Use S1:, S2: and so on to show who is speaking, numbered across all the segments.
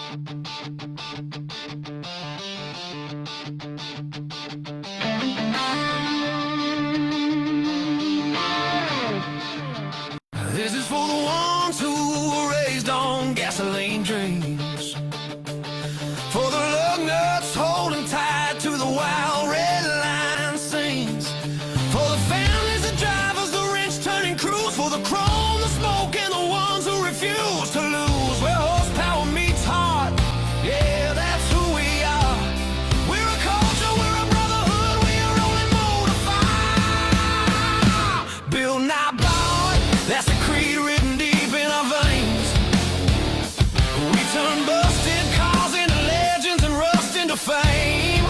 S1: This is for the ones who were raised on gasoline dreams, for the lug nuts holding tight to the wild red line scenes, for the families, the drivers, the wrench turning crews, for the chrome, the smoke, and the ones who refuse to lose. Where horsepower meets heart, yeah, that's who we are. We're a culture, we're a brotherhood, we are rolling motor fire. Build not born, that's the creed written deep in our veins. We turn busted cars into legends and rust into fame.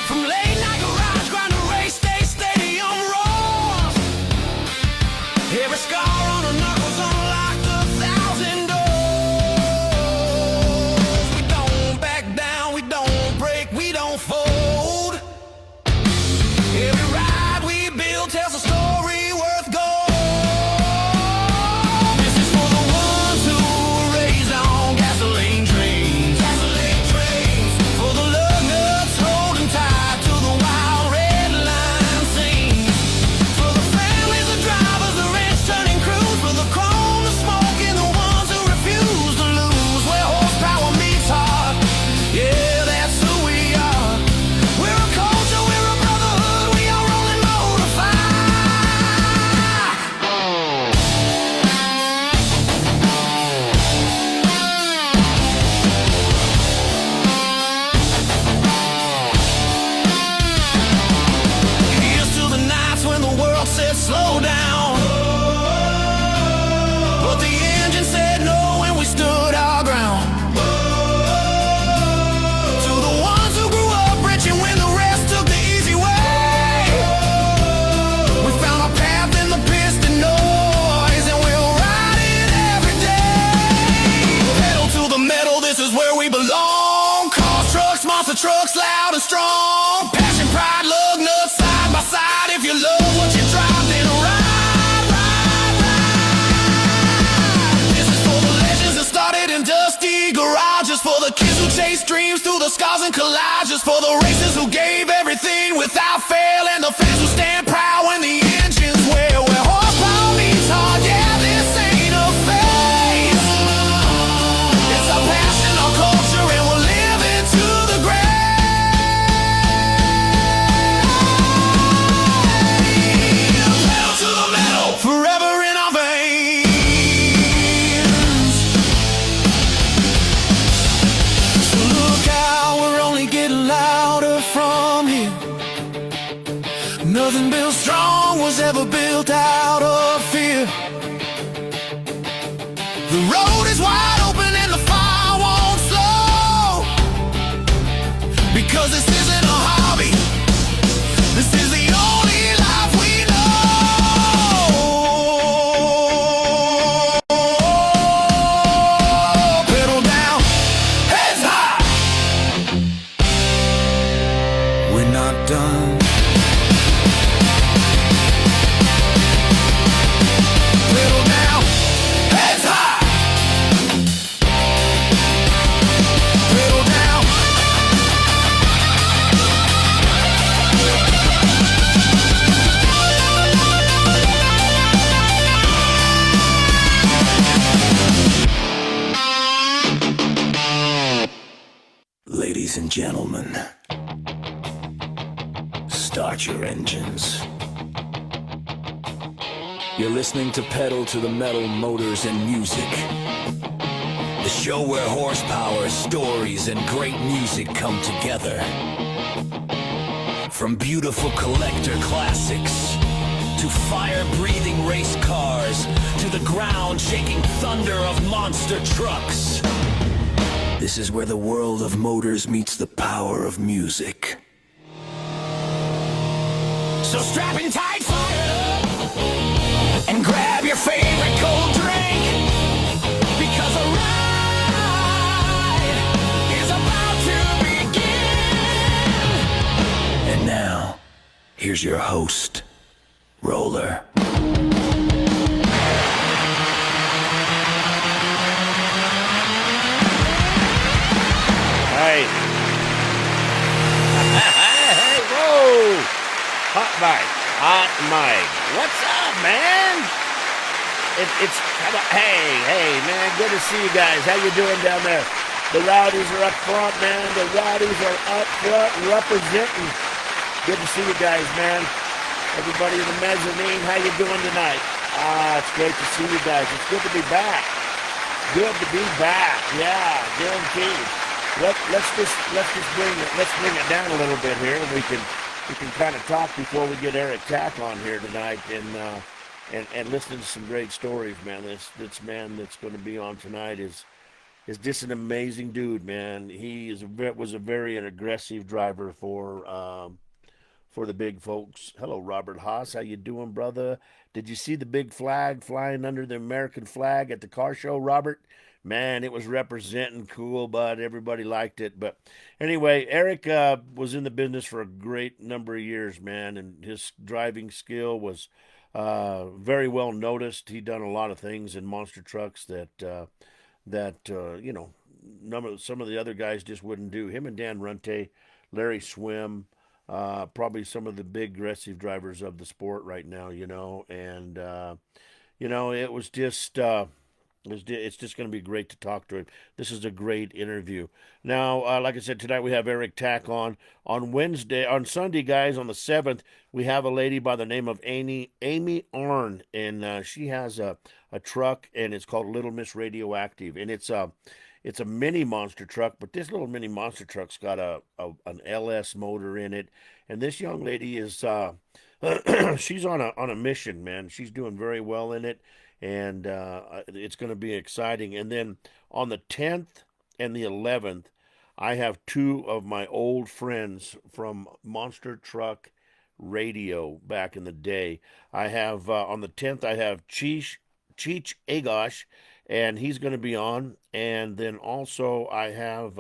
S1: From late night garage grind to race day stadium roars, every scar on our knuckles unlocked 1,000 doors. We don't back down, we don't break, we don't fold. Every ride we build tells a story worth gold. This is for the ones who were raised on gasoline trains, for the lug nuts holding tight to the wild red line scenes, for the families, the drivers, the wrench turning crews, for the chrome, the smoke, and the ones who refuse to lose. Where horsepower meets heart, yeah, that's who we are. We're a culture, we're a brotherhood, we are rolling motor fire. Here's to the nights when the world said slow down, but the engine said no when we stood our ground. To the ones who grew up rich and when the rest took the easy way, we found our path in the piston noise, and we'll ride it every day. Pedal to the metal, this is where we belong. Cars, trucks, monster trucks, loud and strong. Passion, pride, lug nuts, side by side. If you love what you drive, then ride, ride, ride. This is for the legends that started in dusty garages, for the kids who chase dreams through the scars and collages, for the racers who gave everything without fail, and the fans who stand proud when the engines wail. Where horsepower meets heart, yeah, this ain't a phase. It's our passion, our culture, and we'll live into the grave. Pedal to the metal, forever in our veins. So look out, we're only getting louder from here. Nothing built strong was ever built out of fear. The road is wide open and the fire won't slow, because this isn't a hobby, this is the only life we know. Pedal down, heads high. We're not done. Pedal down, heads high. Pedal down. Ladies and gentlemen, start your engines. You're listening to Pedal to the Metal, Motors and Music, the show where horsepower, stories, and great music come together. From beautiful collector classics to fire-breathing race cars to the ground-shaking thunder of monster trucks, this is where the world of motors meets the power of music. So strap in tight, fire up, and grab your favorite cold drink, because a ride is about to begin. And now, here's your host, Roller.
S2: boy. Hey, whoa. Hot mic. Hot mic. What's up, man? It's kind of, hey, man, good to see you guys. How you doing down there? The Rowdies are up front, man. The Rowdies are up front representing. Good to see you guys, man. Everybody in the mezzanine, how you doing tonight? It's great to see you guys. It's good to be back. Good to be back. Yeah, guaranteed. Let's bring it down a little bit here, and we can kind of talk before we get Eric Tack on here tonight, and listen to some great stories, man. This man that's going to be on tonight is just an amazing dude, man. He was a very an aggressive driver for the big folks. Hello, Robert Haas. How you doing, brother? Did you see the big flag flying under the American flag at the car show, Robert? Man, it was representing cool, but everybody liked it. But anyway, Eric was in the business for a great number of years, man, and his driving skill was very well noticed. He done a lot of things in monster trucks that some of the other guys just wouldn't do. Him and Dan Runte, Larry Swim, probably some of the big aggressive drivers of the sport right now, and it was just it's just going to be great to talk to him. This is a great interview. Now, like I said, tonight we have Eric Tack on Sunday, guys. On the 7th, we have a lady by the name of Amy Arn, and she has a truck, and it's called Little Miss Radioactive, and it's a mini monster truck, but this little mini monster truck's got an LS motor in it, and this young lady is she's on a mission, man. She's doing very well in it, and it's going to be exciting. And then on the 10th and the 11th, I have two of my old friends from Monster Truck Radio back in the day. I have on the 10th, I have Cheech Agosh, and he's going to be on. And then also I have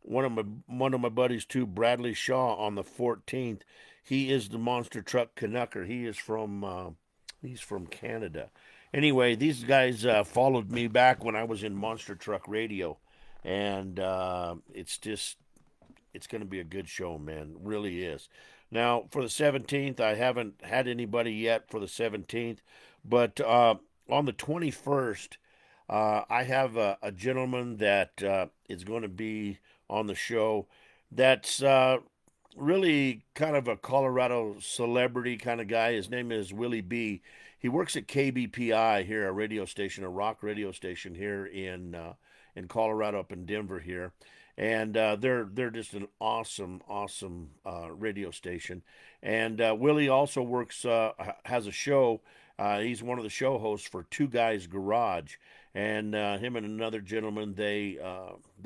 S2: one of my buddies too, Bradley Shaw, on the 14th. He is the monster truck Canucker. He's from Canada. Anyway, these guys followed me back when I was in Monster Truck Radio, and it's going to be a good show, man. It really is. Now, for the 17th, I haven't had anybody yet for the 17th, but on the 21st, I have a gentleman that is going to be on the show that's really kind of a Colorado celebrity kind of guy. His name is Willie B. He works at KBPI here, a radio station, a rock radio station here in Colorado, up in Denver here, and they're just an awesome radio station. And Willie also works has a show. He's one of the show hosts for Two Guys Garage, and him and another gentleman they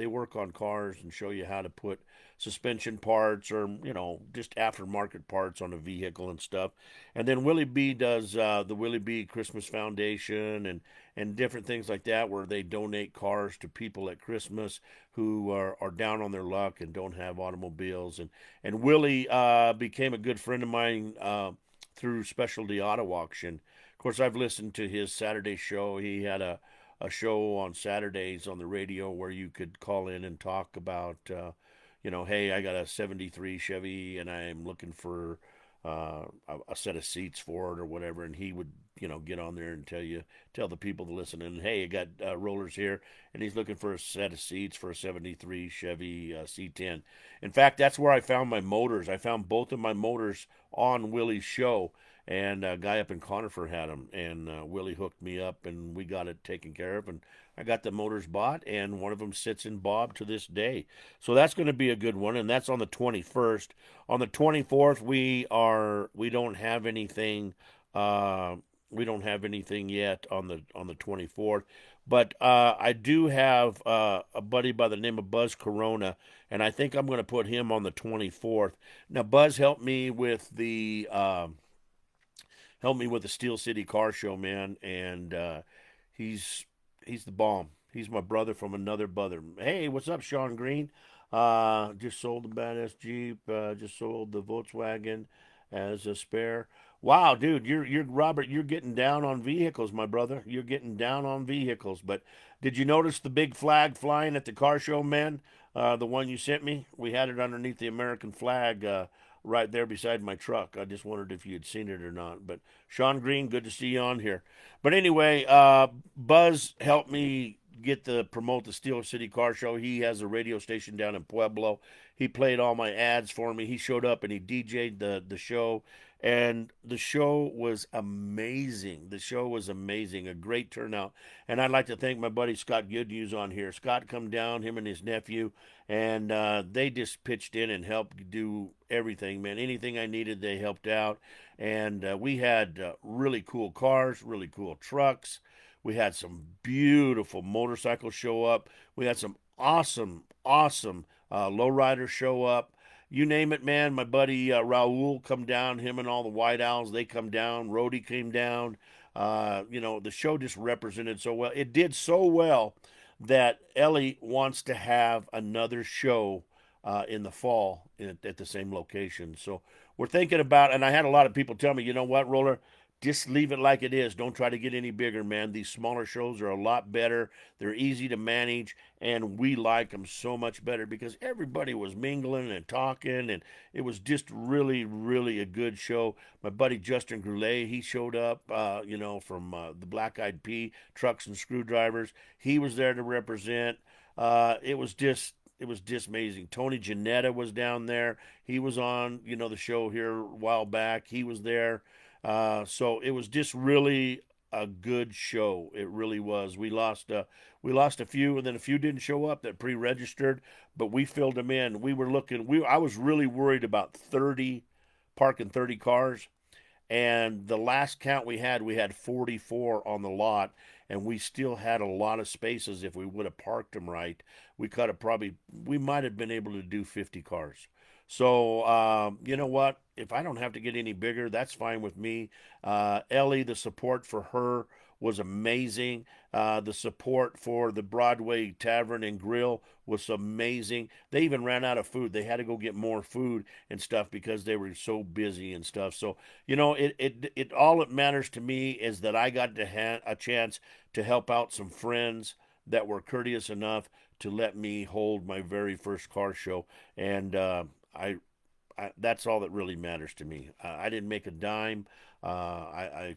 S2: work on cars and show you how to put suspension parts or just aftermarket parts on a vehicle and stuff. And then Willie B does the Willie B Christmas Foundation and different things like that, where they donate cars to people at Christmas who are down on their luck and don't have automobiles. And Willie became a good friend of mine through Specialty Auto Auction. Of course, I've listened to his Saturday show. He had a show on Saturdays on the radio where you could call in and talk about, hey, I got a 73 Chevy and I'm looking for a set of seats for it or whatever. And he would, get on there and tell the people to listen. And hey, I got rollers here, and he's looking for a set of seats for a 73 Chevy C10. In fact, that's where I found my motors. I found both of my motors on Willie's show, and a guy up in Conifer had them, and Willie hooked me up, and we got it taken care of, and I got the motors bought, and one of them sits in Bob to this day. So that's going to be a good one, and that's on the 21st. On the 24th, we don't have anything. We don't have anything yet on the 24th, but I do have a buddy by the name of Buzz Corona, and I think I'm going to put him on the 24th. Now, Buzz helped me with the Steel City Car Show, man, and he's he's the bomb. He's my brother from another brother. Hey, what's up, Sean Green? Just sold the badass Jeep. Just sold the Volkswagen, as a spare. Wow, dude, you're Robert. You're getting down on vehicles, my brother. You're getting down on vehicles. But did you notice the big flag flying at the car show, man? The one you sent me. We had it underneath the American flag, right there beside my truck. I just wondered if you had seen it or not. But Sean Green, good to see you on here. But anyway, Buzz helped me get the promote the Steel City Car Show. He has a radio station down in Pueblo. He played all my ads for me. He showed up and he DJ'd the show, and the show was amazing. The show was amazing, a great turnout. And I'd like to thank my buddy Scott Goodnews on here. Scott come down, him and his nephew, and they just pitched in and helped do everything, man. Anything I needed, they helped out. And we had really cool cars, really cool trucks. We had some beautiful motorcycles show up. We had some awesome lowriders show up. You name it, man. My buddy Raul come down. Him and all the White Owls, they come down. Rhodey came down. The show just represented so well. It did so well that Ellie wants to have another show in the fall at the same location. So we're thinking about, and I had a lot of people tell me, you know what, Roller, just leave it like it is. Don't try to get any bigger, man. These smaller shows are a lot better. They're easy to manage, and we like them so much better because everybody was mingling and talking, and it was just really a good show. My buddy Justin Goulet, he showed up, from the Black Eyed Pea Trucks and Screwdrivers. He was there to represent. It was just amazing. Tony Janetta was down there. He was on, the show here a while back. He was there. So it was just really a good show. It really was. We lost a few, and then a few didn't show up that pre-registered, but we filled them in. We were looking. I was really worried about 30 parking 30 cars. And the last count we had 44 on the lot, and we still had a lot of spaces. If we would have parked them right, we might have been able to do 50 cars. So, you know what? If I don't have to get any bigger, that's fine with me. Ellie, the support for her was amazing. The support for the Broadway Tavern and Grill was amazing. They even ran out of food. They had to go get more food and stuff because they were so busy and stuff. So, it all that matters to me is that I got a chance to help out some friends that were courteous enough to let me hold my very first car show, and I that's all that really matters to me. I didn't make a dime. I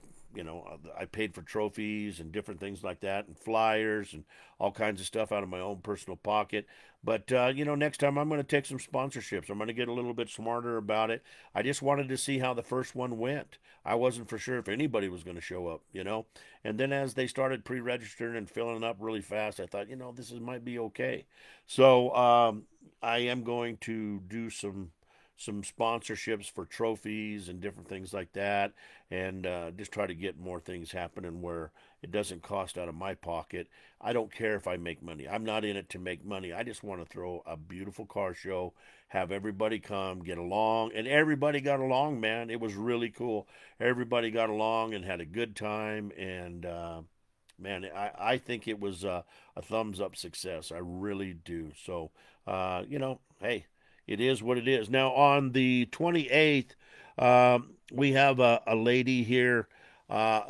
S2: paid for trophies and different things like that, and flyers and all kinds of stuff out of my own personal pocket. But next time I'm going to take some sponsorships. I'm going to get a little bit smarter about it. I just wanted to see how the first one went. I wasn't for sure if anybody was going to show up. And then as they started pre-registering and filling up really fast, I thought, might be okay. So I am going to do some sponsorships for trophies and different things like that, and just try to get more things happening where it doesn't cost out of my pocket. I don't care if I make money. I'm not in it to make money. I just want to throw a beautiful car show, have everybody come, get along, and everybody got along, man. It was really cool. Everybody got along and had a good time, and man, I think it was a thumbs up success. I really do. So, hey, it is what it is. Now, on the 28th, we have a lady here.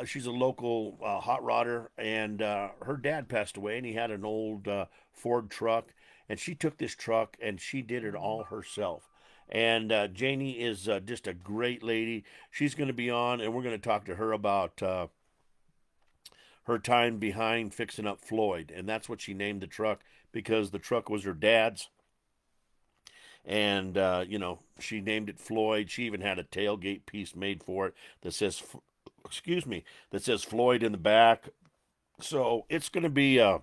S2: She's a local hot rodder, and her dad passed away, and he had an old Ford truck, and she took this truck and she did it all herself. And Janie is just a great lady. She's going to be on, and we're going to talk to her about her time behind fixing up Floyd, and that's what she named the truck because the truck was her dad's, and she named it Floyd. She even had a tailgate piece made for it that says, excuse me, that says Floyd in the back. So it's going to be a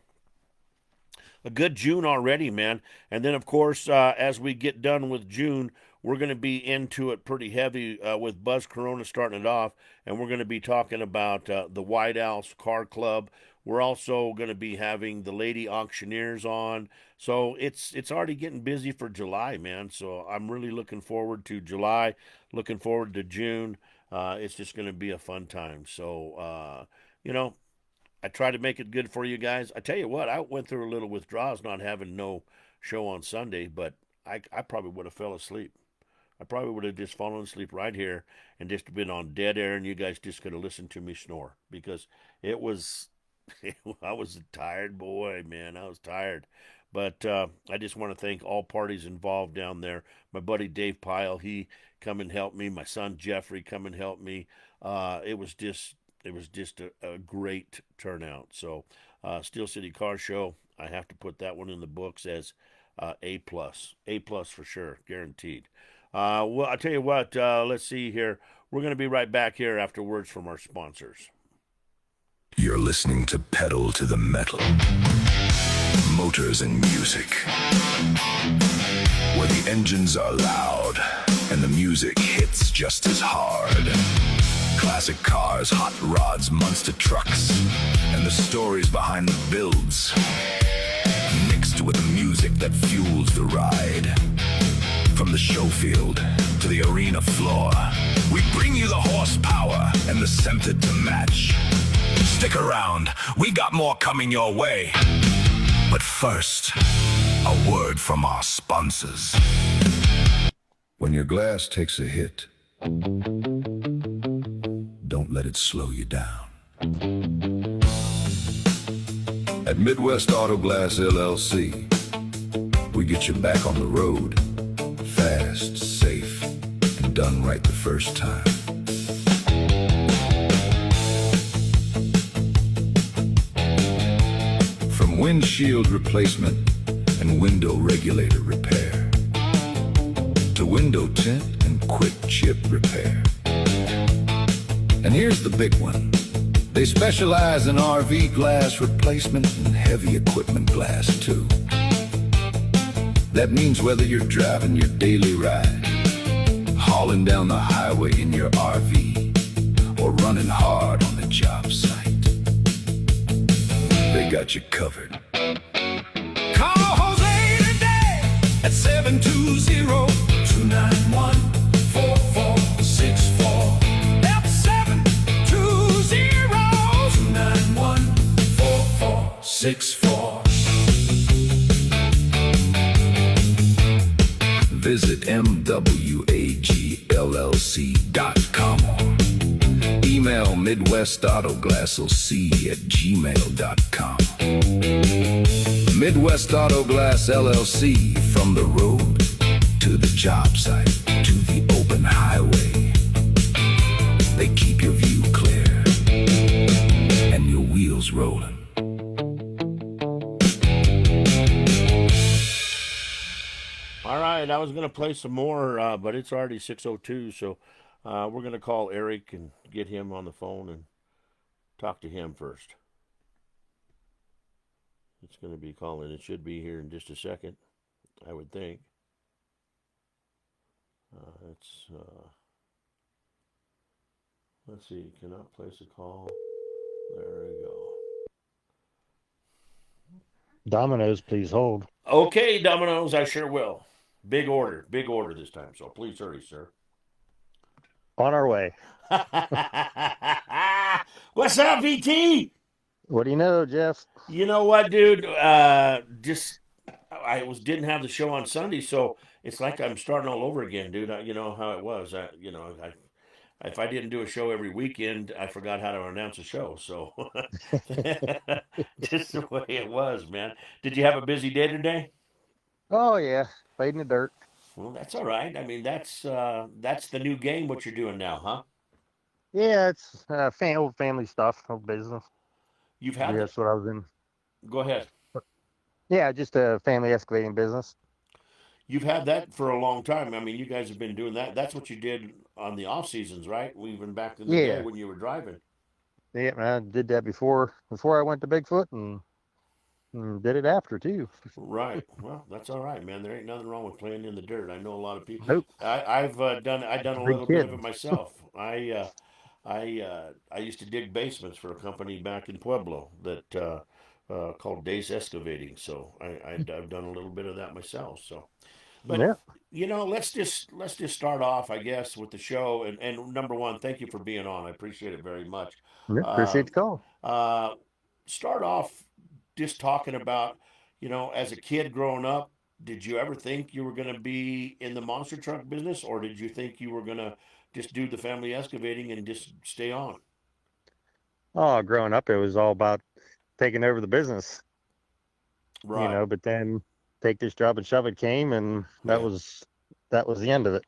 S2: good June already, man. And then, of course, as we get done with June, we're going to be into it pretty heavy with Buzz Corona starting it off, and we're going to be talking about the White Owls Car Club. We're also going to be having the Lady Auctioneers on. So it's already getting busy for July, man. So I'm really looking forward to July, looking forward to June. It's just going to be a fun time. So, I try to make it good for you guys. I tell you what, I went through a little withdrawals not having no show on Sunday, but I probably would have fell asleep. I probably would have just fallen asleep right here and just been on dead air, and you guys just could have listened to me snore because it was. I was a tired boy, man. I was tired. But I just want to thank all parties involved down there. My buddy Dave Pyle, he come and helped me. My son Jeffrey come and helped me. It was just a great turnout. So Steel City Car Show, I have to put that one in the books as A plus for sure, guaranteed. Well, I tell you what. Let's see here. We're going to be right back here after words from our sponsors.
S3: You're listening to Pedal to the Metal. Motors and music. Where the engines are loud and the music hits just as hard. Classic cars, hot rods, monster trucks, and the stories behind the builds. Mixed with the music that fuels the ride. From the show field to the arena floor, we bring you the horsepower and the center to match. Stick around, we got more coming your way. But first, a word from our sponsors. When your glass takes a hit, don't let it slow you down. At Midwest Auto Glass LLC, we get you back on the road, fast, safe, and done right the first time. From windshield replacement and window regulator repair to window tint and quick chip repair. And here's the big one. They specialize in RV glass replacement and heavy equipment glass too. That means whether you're driving your daily ride, hauling down the highway in your RV, or running hard on the job site, they got you covered.
S1: Call Jose today at 720-291-4464. That's 720-291-4464.
S3: Visit MWAGLLC.com or email MidwestAutoGlassLC@gmail.com. Midwest Auto Glass LLC, from the road to the job site to the open highway. They keep your view clear and your wheels rolling.
S2: All right, I was going to play some more, but it's already 6:02, so we're going to call Eric and get him on the phone and talk to him first. It's going to be calling. It should be here in just a second, I would think. Let's see. Cannot place a call. There we go.
S4: Domino's, please hold.
S2: Okay, Domino's, I sure will. Big order this time. So please hurry, sir.
S4: On our way.
S2: What's up, VT?
S4: What do you know, Jeff?
S2: You know what, dude? Just I didn't have the show on Sunday, so it's like I'm starting all over again, dude. You know how it was. If I didn't do a show every weekend, I forgot how to announce a show. So just the way it was, man. Did you have a busy day today?
S4: Oh, yeah. Fading the dirt.
S2: Well, that's all right. I mean, that's the new game. What you're doing now, huh?
S4: Yeah, it's old family stuff, old business.
S2: You've
S4: Yeah,
S2: had that.
S4: that's what I was in.
S2: Go ahead.
S4: Yeah, just a family excavating business.
S2: You've had that for a long time. I mean, you guys have been doing that. That's what you did on the off seasons, right? Even back in the day
S4: Yeah.
S2: when you were driving.
S4: Yeah, I did that before I went to Bigfoot and did it after too.
S2: Right. Well, that's all right, man. There ain't nothing wrong with playing in the dirt. I know a lot of people.
S4: Nope.
S2: I've done a
S4: Big
S2: little bit of
S4: kid.
S2: it myself. I used to dig basements for a company back in Pueblo that called Days Excavating. So I've done a little bit of that myself. So, but
S4: Yeah.
S2: let's just start off, I guess, with the show. And number one, thank you for being on. I appreciate it very much.
S4: Yeah.
S2: Uh,
S4: Appreciate the call.
S2: uh, Start off just talking about, as a kid growing up, did you ever think you were going to be in the monster truck business, or did you think you were going to just do the family excavating and just stay on?
S4: Oh, growing up, it was all about taking over the business,
S2: Right.
S4: but then take this job and shove it came, and
S2: Yeah.
S4: that was the end of it.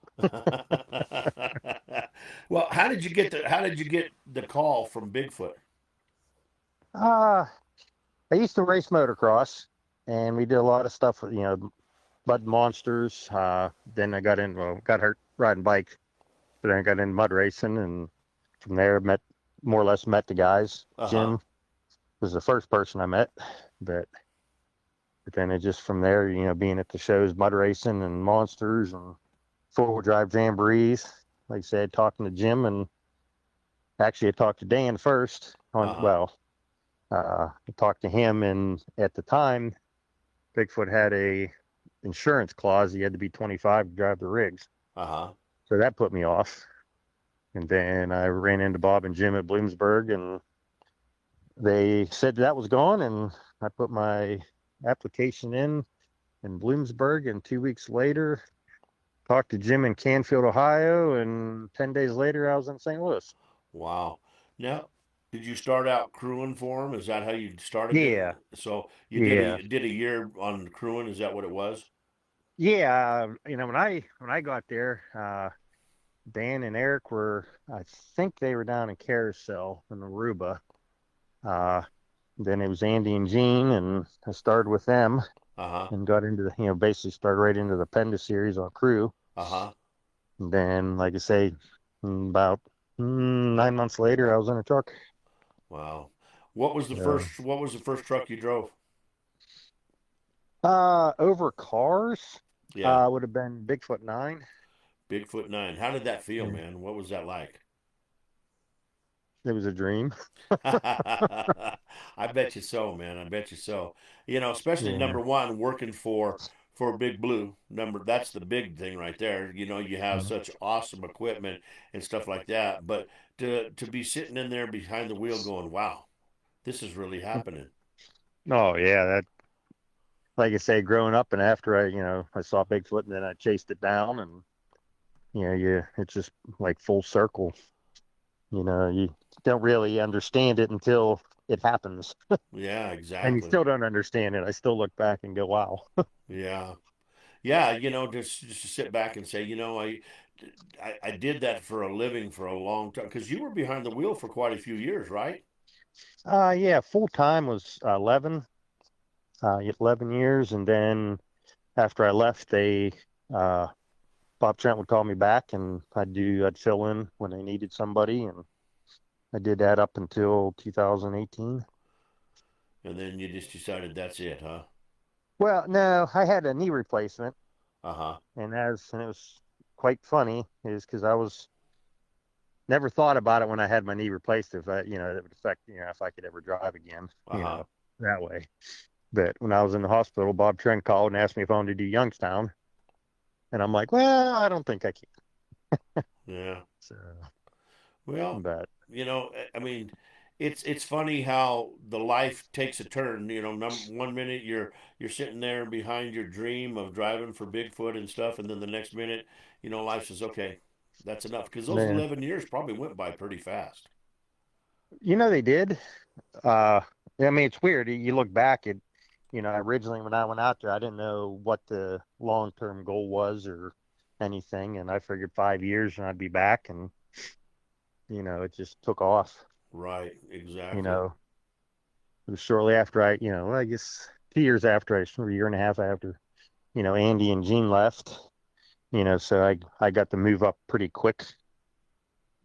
S2: Well, how did you get the call from Bigfoot?
S4: Uh, I used to race motocross, and we did a lot of stuff with, mud monsters. Then got hurt riding bike, but then I got into mud racing, and from there more or less met the guys.
S2: Uh huh.
S4: Jim was the first person I met, but then it just from there, being at the shows, mud racing and monsters and four-wheel drive jamborees. Like I said, talking to Jim, and actually I talked to Dan first
S2: Uh
S4: on,
S2: huh.
S4: I talked to him, and at the time, Bigfoot had a insurance clause. He had to be 25 to drive the rigs.
S2: Uh huh.
S4: So that put me off. And then I ran into Bob and Jim at Bloomsburg, and they said that was gone. And I put my application in Bloomsburg. And 2 weeks later, talked to Jim in Canfield, Ohio. And 10 days later, I was in St. Louis.
S2: Wow. Now, did you start out crewing for him? Is that how you started it?
S4: Yeah.
S2: So you
S4: Yeah.
S2: did a year on crewing. Is that what it was?
S4: Yeah. When I got there, Dan and Eric I think they were down in Carousel in Aruba. Uh, then it was Andy and Gene, and I started with them
S2: Uh huh.
S4: and got into basically started right into the Penda series on crew.
S2: Uh huh.
S4: And then, like I say, about 9 months later, I was in a truck.
S2: Wow.
S4: So,
S2: What was the first truck you drove?
S4: over cars,
S2: Yeah.
S4: would have been Bigfoot 9.
S2: Bigfoot 9. How did that feel,
S4: Yeah.
S2: man? What was that like?
S4: It was a dream.
S2: I bet you so, man. I bet you so. You know, especially
S4: Yeah.
S2: number one, working for Big Blue. Number that's the big thing right there. You know, you have such awesome equipment and stuff like that. But to be sitting in there behind the wheel going, wow, this is really happening.
S4: Oh yeah, that like I say, growing up and after I saw Bigfoot and then I chased it down, and it's just like full circle. You don't really understand it until it happens,
S2: Yeah,
S4: and you
S2: exactly.
S4: still don't understand it. I still look back and go, wow.
S2: Yeah. Yeah, you know, just to sit back and say, I did that for a living for a long time because you were behind the wheel for quite a few years, right?
S4: Yeah, full time was 11 years, and then after I left, uh, Bob Trent would call me back, and I'd fill in when they needed somebody, and I did that up until 2018.
S2: And then you just decided that's it, huh?
S4: Well, no, I had a knee replacement,
S2: Uh-huh.
S4: and it was quite funny, is because I was never thought about it when I had my knee replaced, if it would affect, if I could ever drive again,
S2: Uh-huh.
S4: that way. But when I was in the hospital, Bob Trent called and asked me if I wanted to do Youngstown, and I'm like, well, I don't think I can.
S2: Yeah.
S4: So,
S2: Well,
S4: but
S2: you know, I mean, it's funny how the life takes a turn. You know, one minute you're sitting there behind your dream of driving for Bigfoot and stuff, and then the next minute, life says, okay, that's enough. Because those
S4: man,
S2: 11 years probably went by pretty fast.
S4: they did. Uh, I mean, it's weird. You look back at, originally when I went out there, I didn't know what the long-term goal was or anything, and I figured 5 years and I'd be back, and it just took off.
S2: Right.
S4: You
S2: Exactly.
S4: know, it was shortly after I guess 2 years after a year and a half after, Andy and Gene left. So I got to move up pretty quick.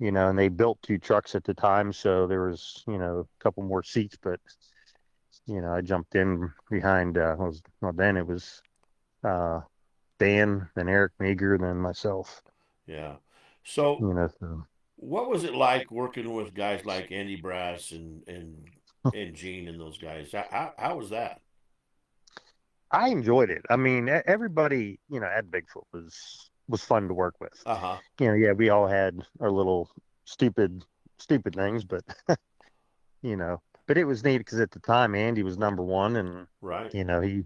S4: And they built two trucks at the time, so there was a couple more seats, but I jumped in behind. Then it was uh, Dan, then Eric Meager, then myself.
S2: Yeah. So,
S4: So
S2: what was it like working with guys like Andy Brass and Gene and those guys? How was that?
S4: I enjoyed it. I mean, everybody at Bigfoot was fun to work with.
S2: Uh huh.
S4: Yeah, we all had our little stupid things, but but it was neat because at the time Andy was number one, and
S2: Right.
S4: you know he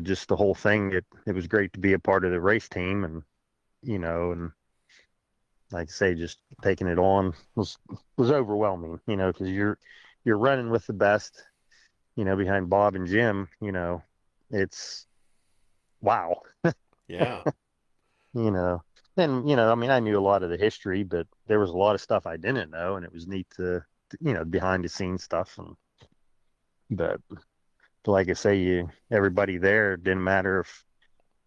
S4: just the whole thing. It was great to be a part of the race team, and and like I say, just taking it on was overwhelming. Because you're running with the best. Behind Bob and Jim. It's wow.
S2: Yeah.
S4: you know. And, I mean, I knew a lot of the history, but there was a lot of stuff I didn't know, and it was neat behind the scenes stuff. But like I say, everybody there, it didn't matter if,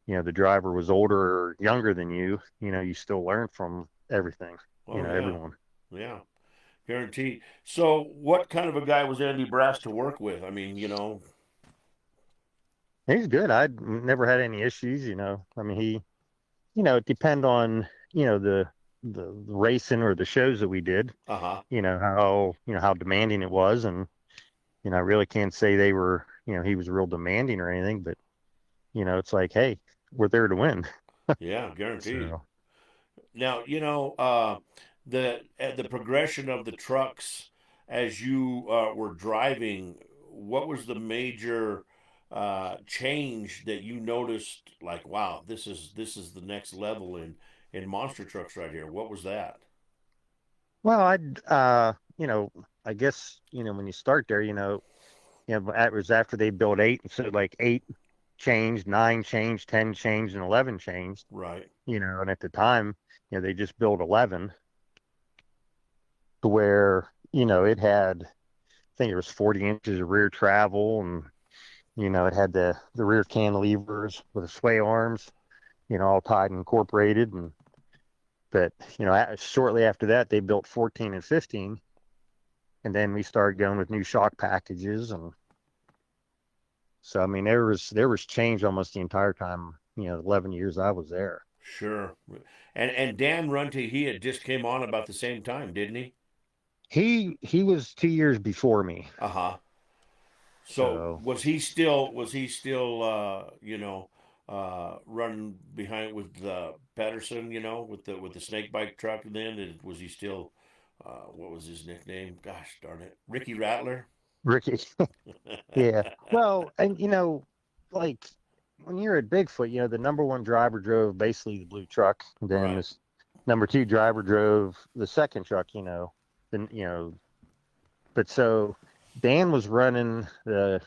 S4: the driver was older or younger than you, you still learn from everything,
S2: Oh yeah.
S4: everyone.
S2: Yeah. Guaranteed. So, what kind of a guy was Andy Brass to work with? I mean,
S4: He's good. I'd never had any issues, I mean, it depend on, the racing or the shows that we did,
S2: uh-huh.
S4: how demanding it was. And, I really can't say they were, he was real demanding or anything, but, it's like, hey, we're there to win.
S2: Yeah, guaranteed.
S4: So,
S2: Now, the progression of the trucks as you were driving, what was the major change that you noticed? Like, wow, this is the next level in monster trucks right here. What was that?
S4: well, I guess, when you start there, it was after they built eight, so like eight changed, nine changed, 10 changed, and 11 changed,
S2: Right.
S4: and at the time, they just built 11 to where, it had, I think it was 40 inches of rear travel, and, it had the rear cantilevers with the sway arms, all tied and incorporated. And, but, shortly after that, they built 14 and 15. And then we started going with new shock packages. And so, I mean, there was change almost the entire time, 11 years I was there.
S2: Sure. And Dan Runte, he had just came on about the same time, didn't he?
S4: He was 2 years before me.
S2: Uh-huh. So
S4: So,
S2: was he still running behind with Patterson, with the snake bike truck then? And was he still what was his nickname? Gosh darn it. Ricky Rattler?
S4: Ricky, yeah. Well, and, like when you're at Bigfoot, the number one driver drove basically the blue truck. Then
S2: Right.
S4: this number two driver drove the second truck, then, but so Dan was running the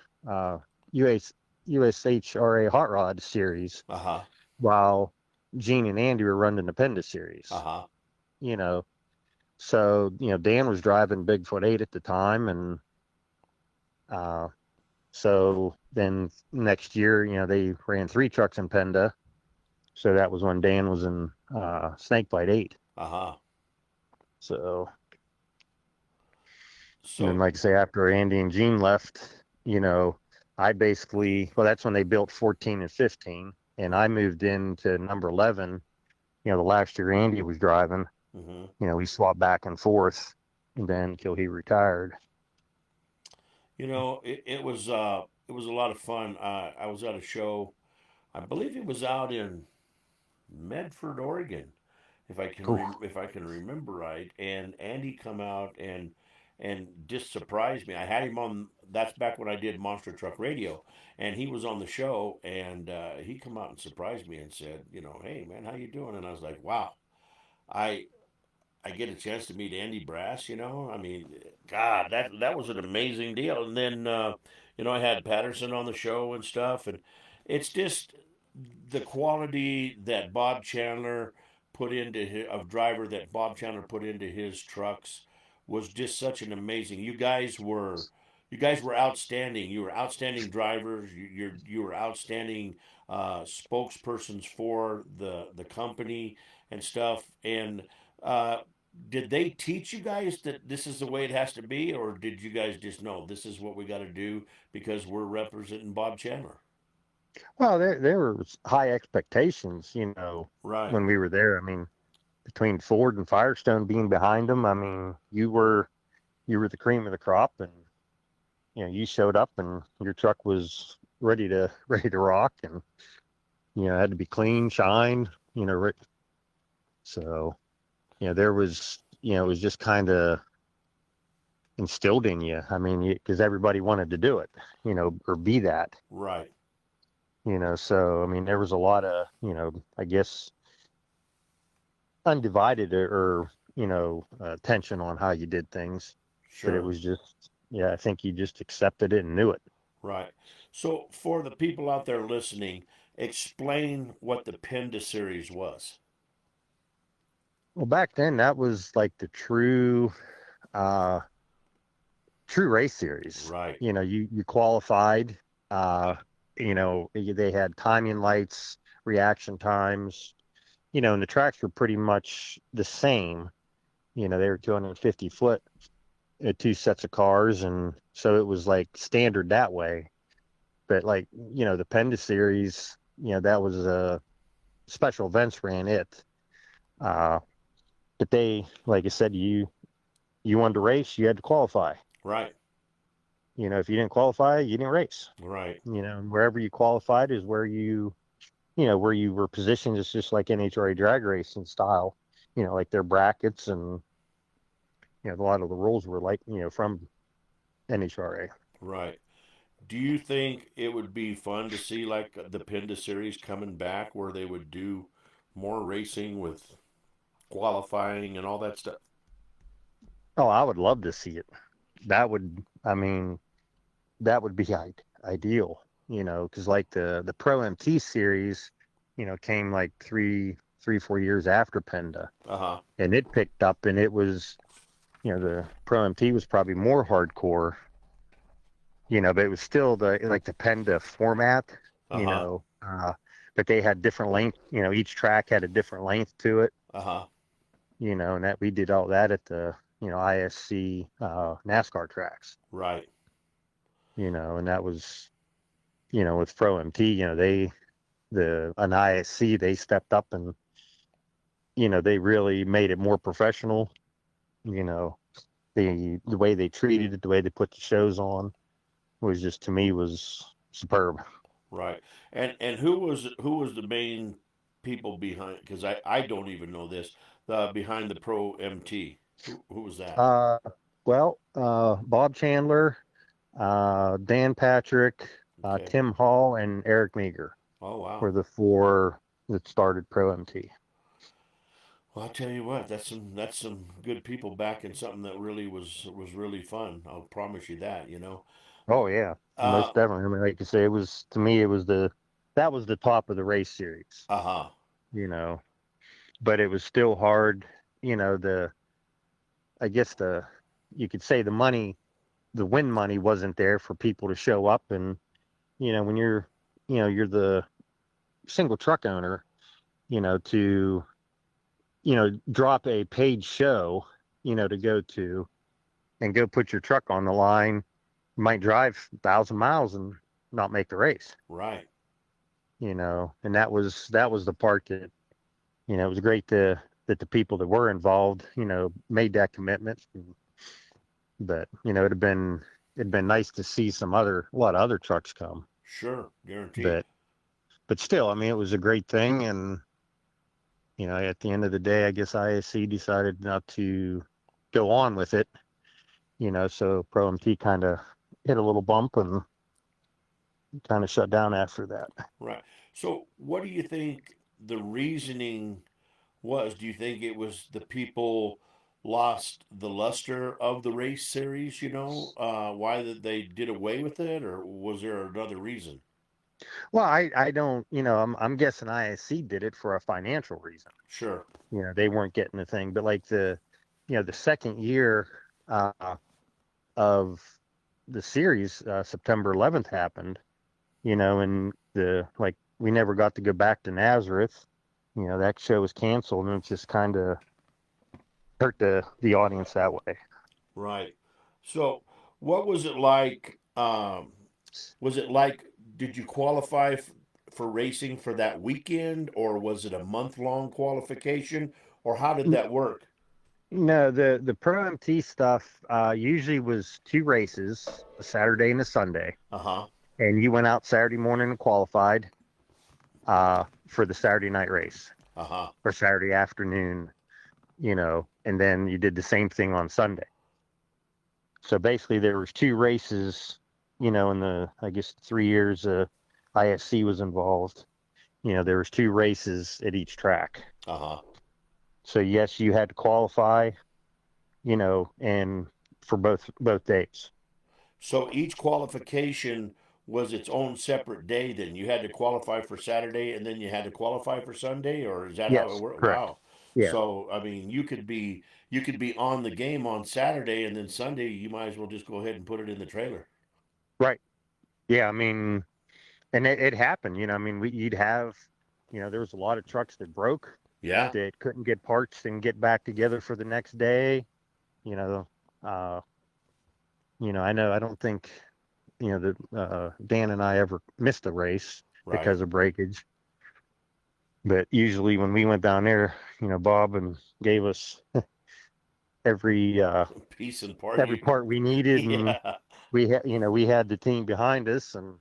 S4: US USHRA Hot Rod series
S2: Uh-huh.
S4: while Gene and Andy were running the Penda series.
S2: Uh-huh.
S4: You know, so Dan was driving Bigfoot 8 at the time, and uh, so then next year, they ran three trucks in Penda. So that was when Dan was in Snakebite 8.
S2: Uh-huh.
S4: So, and then,
S2: So
S4: like I say, after Andy and Gene left, I basically, well, that's when they built 14 and 15. And I moved into number 11, the last year Andy was driving.
S2: mhm.
S4: We swapped back and forth, and then until he retired.
S2: It was a lot of fun. I was at a show. I believe it was out in Medford, Oregon,
S4: Ooh,
S2: if I can remember right. And Andy come out and just surprised me. I had him on. That's back when I did Monster Truck Radio, and he was on the show. And he come out and surprised me and said, "Hey man, how you doing?" And I was like, "Wow, I I get a chance to meet Andy Brass, I mean, God, that was an amazing deal. And then, I had Patterson on the show and stuff, and it's just the quality that Bob Chandler put into of driver that Bob Chandler put into his trucks was just such an amazing. You guys were outstanding. You were outstanding drivers. You were outstanding spokespersons for the company and stuff. And uh, did they teach you guys that this is the way it has to be, or did you guys just know this is what we got to do because we're representing Bob Chandler?
S4: well, there were high expectations,
S2: Right.
S4: when we were there. I mean, between Ford and Firestone being behind them, I mean, you were the cream of the crop, and you showed up, and your truck was ready to rock, and it had to be clean, shine, so there was, it was just kind of instilled in you. I mean, because everybody wanted to do it, or be that.
S2: Right.
S4: So I mean, there was a lot of, I guess undivided attention on how you did things, but it
S2: Sure.
S4: was just, yeah, I think you just accepted it and knew it.
S2: Right. So for the people out there listening, explain what the Penda series was.
S4: Well, back then that was like the uh, true race series.
S2: Right.
S4: You qualified, uh, they had timing lights, reaction times, and the tracks were pretty much the same. They were 250 foot, two sets of cars. And so it was like standard that way. But like, the Penda series, that was special events ran it. Uh, but they, like I said, you wanted to race, you had to qualify.
S2: Right.
S4: If you didn't qualify, you didn't race.
S2: Right.
S4: And wherever you qualified is where where you were positioned. It's just like NHRA drag racing style, like their brackets, and a lot of the rules were like, from NHRA.
S2: Right. Do you think it would be fun to see like the Penda series coming back where they would do more racing with qualifying and all that stuff?
S4: Oh, I would love to see it. I mean, that would be ideal, because like the Pro MT series, came like 4 years after Penda,
S2: Uh huh.
S4: and it picked up, and it was, the Pro MT was probably more hardcore, but it was still the Penda format,
S2: Uh huh.
S4: but they had different length, each track had a different length to it,
S2: Uh huh.
S4: and that we did all that at the, ISC NASCAR tracks,
S2: Right.
S4: and that was, with Pro MT, an ISC, they stepped up and, they really made it more professional, you know, the way they treated it, the way they put the shows on was just, to me, was superb.
S2: Right. And who was the main people behind? Because I don't even know this. Behind the Pro MT. Who was that?
S4: Uh, Bob Chandler, Dan Patrick,
S2: Okay.
S4: Tim Hall, and Eric Meager
S2: Oh wow.
S4: were the four that started Pro MT.
S2: Well, I'll tell you what. That's some good people back in something that really was really fun. I'll promise you that.
S4: Oh yeah,
S2: Uh.
S4: most definitely. I mean, like you say, it was, to me, that was the top of the race series,
S2: Uh huh.
S4: you know. But it was still hard, the I guess you could say the win money wasn't there for people to show up, and when you're the single truck owner, to drop a paid show, to go to and go put your truck on the line. You might drive 1,000 miles and not make the race,
S2: Right.
S4: and that was the part that, it was great that the people that were involved, made that commitment. But it'd been nice to see a lot of other trucks come.
S2: Sure. Guaranteed.
S4: But still, I mean, it was a great thing. And at the end of the day, I guess ISC decided not to go on with it. So Pro MT kind of hit a little bump and kind of shut down after that.
S2: Right. So, what do you think the reasoning was? Do you think it was the people lost the luster of the race series? Why that they did away with it, or was there another reason?
S4: Well, I don't, I'm guessing ISC did it for a financial reason.
S2: Sure.
S4: They weren't getting the thing, but like the second year uh, of the series, September 11th happened, and we never got to go back to Nazareth. That show was canceled, and it just kind of hurt the audience that way.
S2: Right. So, what was it like? Was it like? Did you qualify for racing for that weekend, or was it a month-long qualification, or how did that work?
S4: No, the Pro MT stuff usually was two races, a Saturday and a Sunday,
S2: Uh huh.
S4: and you went out Saturday morning and qualified for the Saturday night race
S2: Uh huh.
S4: or Saturday afternoon, and then you did the same thing on Sunday. So basically, there was two races, in the, I guess, 3 years ISC was involved. There was 2 races at each track. So yes, you had to qualify, and for both days.
S2: So each qualification was its own separate day. Then you had to qualify for Saturday, and then you had to qualify for Sunday, or is that how it
S4: Yes,
S2: worked?
S4: correct.
S2: Wow.
S4: Yeah,
S2: So I mean, you could be on the game on Saturday, and then Sunday you might as well just go ahead and put it in the trailer.
S4: right. Yeah, I mean, and it happened. I mean, you'd have, there was a lot of trucks that broke,
S2: Yeah.
S4: that couldn't get parts and get back together for the next day. You know, uh, I don't think, that Dan and I ever missed a race
S2: Right.
S4: because of breakage. But usually when we went down there, Bob and gave us every
S2: Peace and part.
S4: every part we needed, and
S2: Yeah.
S4: we had the team behind us, and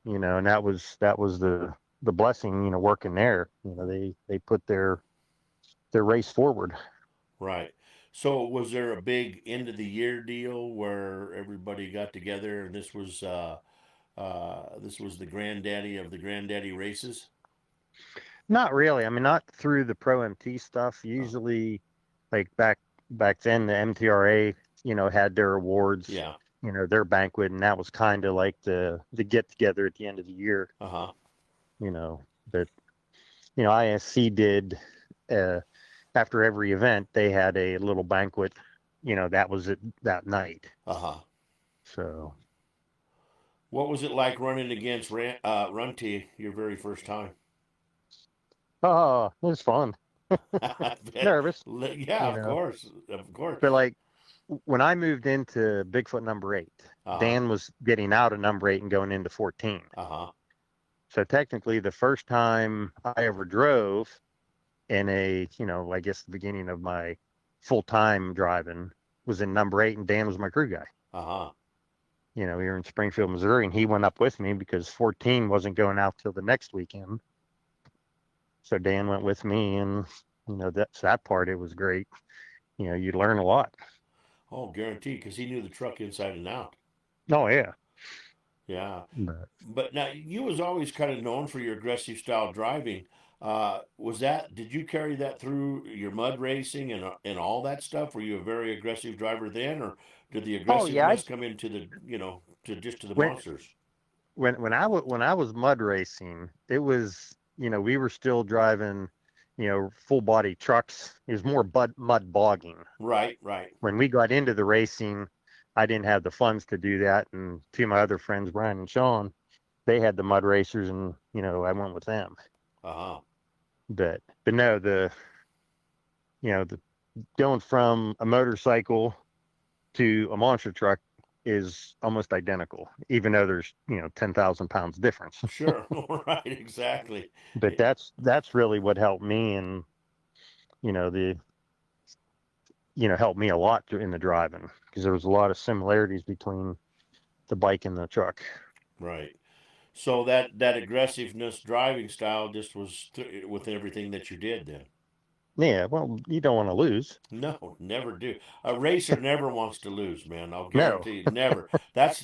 S4: and that was the blessing, working there. They put their race forward.
S2: Right. So was there a big end of the year deal where everybody got together and this was the granddaddy of the granddaddy races?
S4: Not really. I mean, not through the Pro MT stuff.
S2: Oh,
S4: Usually, like back then, the MTRA, had their awards,
S2: yeah.
S4: their banquet, and that was kind of like the get together at the end of the year.
S2: Uh-huh.
S4: But ISC did, uh, after every event, they had a little banquet. That was it that night.
S2: Uh-huh.
S4: So,
S2: What was it like running against Runty your very first time?
S4: oh, it was fun.
S2: I bet.
S4: Nervous,
S2: Yeah,
S4: you
S2: of
S4: know.
S2: course. Of course.
S4: But like when I moved into Bigfoot number 8,
S2: Uh-huh.
S4: Dan was getting out of number 8 and going into 14.
S2: Uh-huh.
S4: So technically, the first time I ever drove in I guess the beginning of my full-time driving was in number 8, and Dan was my crew guy.
S2: Uh-huh.
S4: We were in Springfield, Missouri, and he went up with me because 14 wasn't going out till the next weekend. So Dan went with me, and that part, it was great. You learn a lot.
S2: Oh, guaranteed, because he knew the truck inside and out.
S4: Oh yeah.
S2: Yeah.
S4: But
S2: But now you was always kind of known for your aggressive style driving. Did you carry that through your mud racing and all that stuff? Were you a very aggressive driver then, or did the
S4: oh yeah,
S2: aggressiveness come into to the
S4: when
S2: monsters?
S4: when I was mud racing, it was, we were still driving, full body trucks. It was more mud bogging.
S2: Right, right.
S4: When we got into the racing, I didn't have the funds to do that, and two of my other friends, Brian and Sean, they had the mud racers, and I went with them.
S2: Uh-huh.
S4: But no, the going from a motorcycle to a monster truck is almost identical, even though there's 10,000 pounds difference.
S2: Sure. Right, exactly.
S4: But that's really what helped me, and the helped me a lot in the driving, because there was a lot of similarities between the bike and the truck.
S2: Right. So that aggressiveness driving style just was with everything that you did then.
S4: Yeah, well, you don't want to lose.
S2: No, never do. A racer never wants to lose, man. I'll
S4: No.
S2: guarantee you, never. That's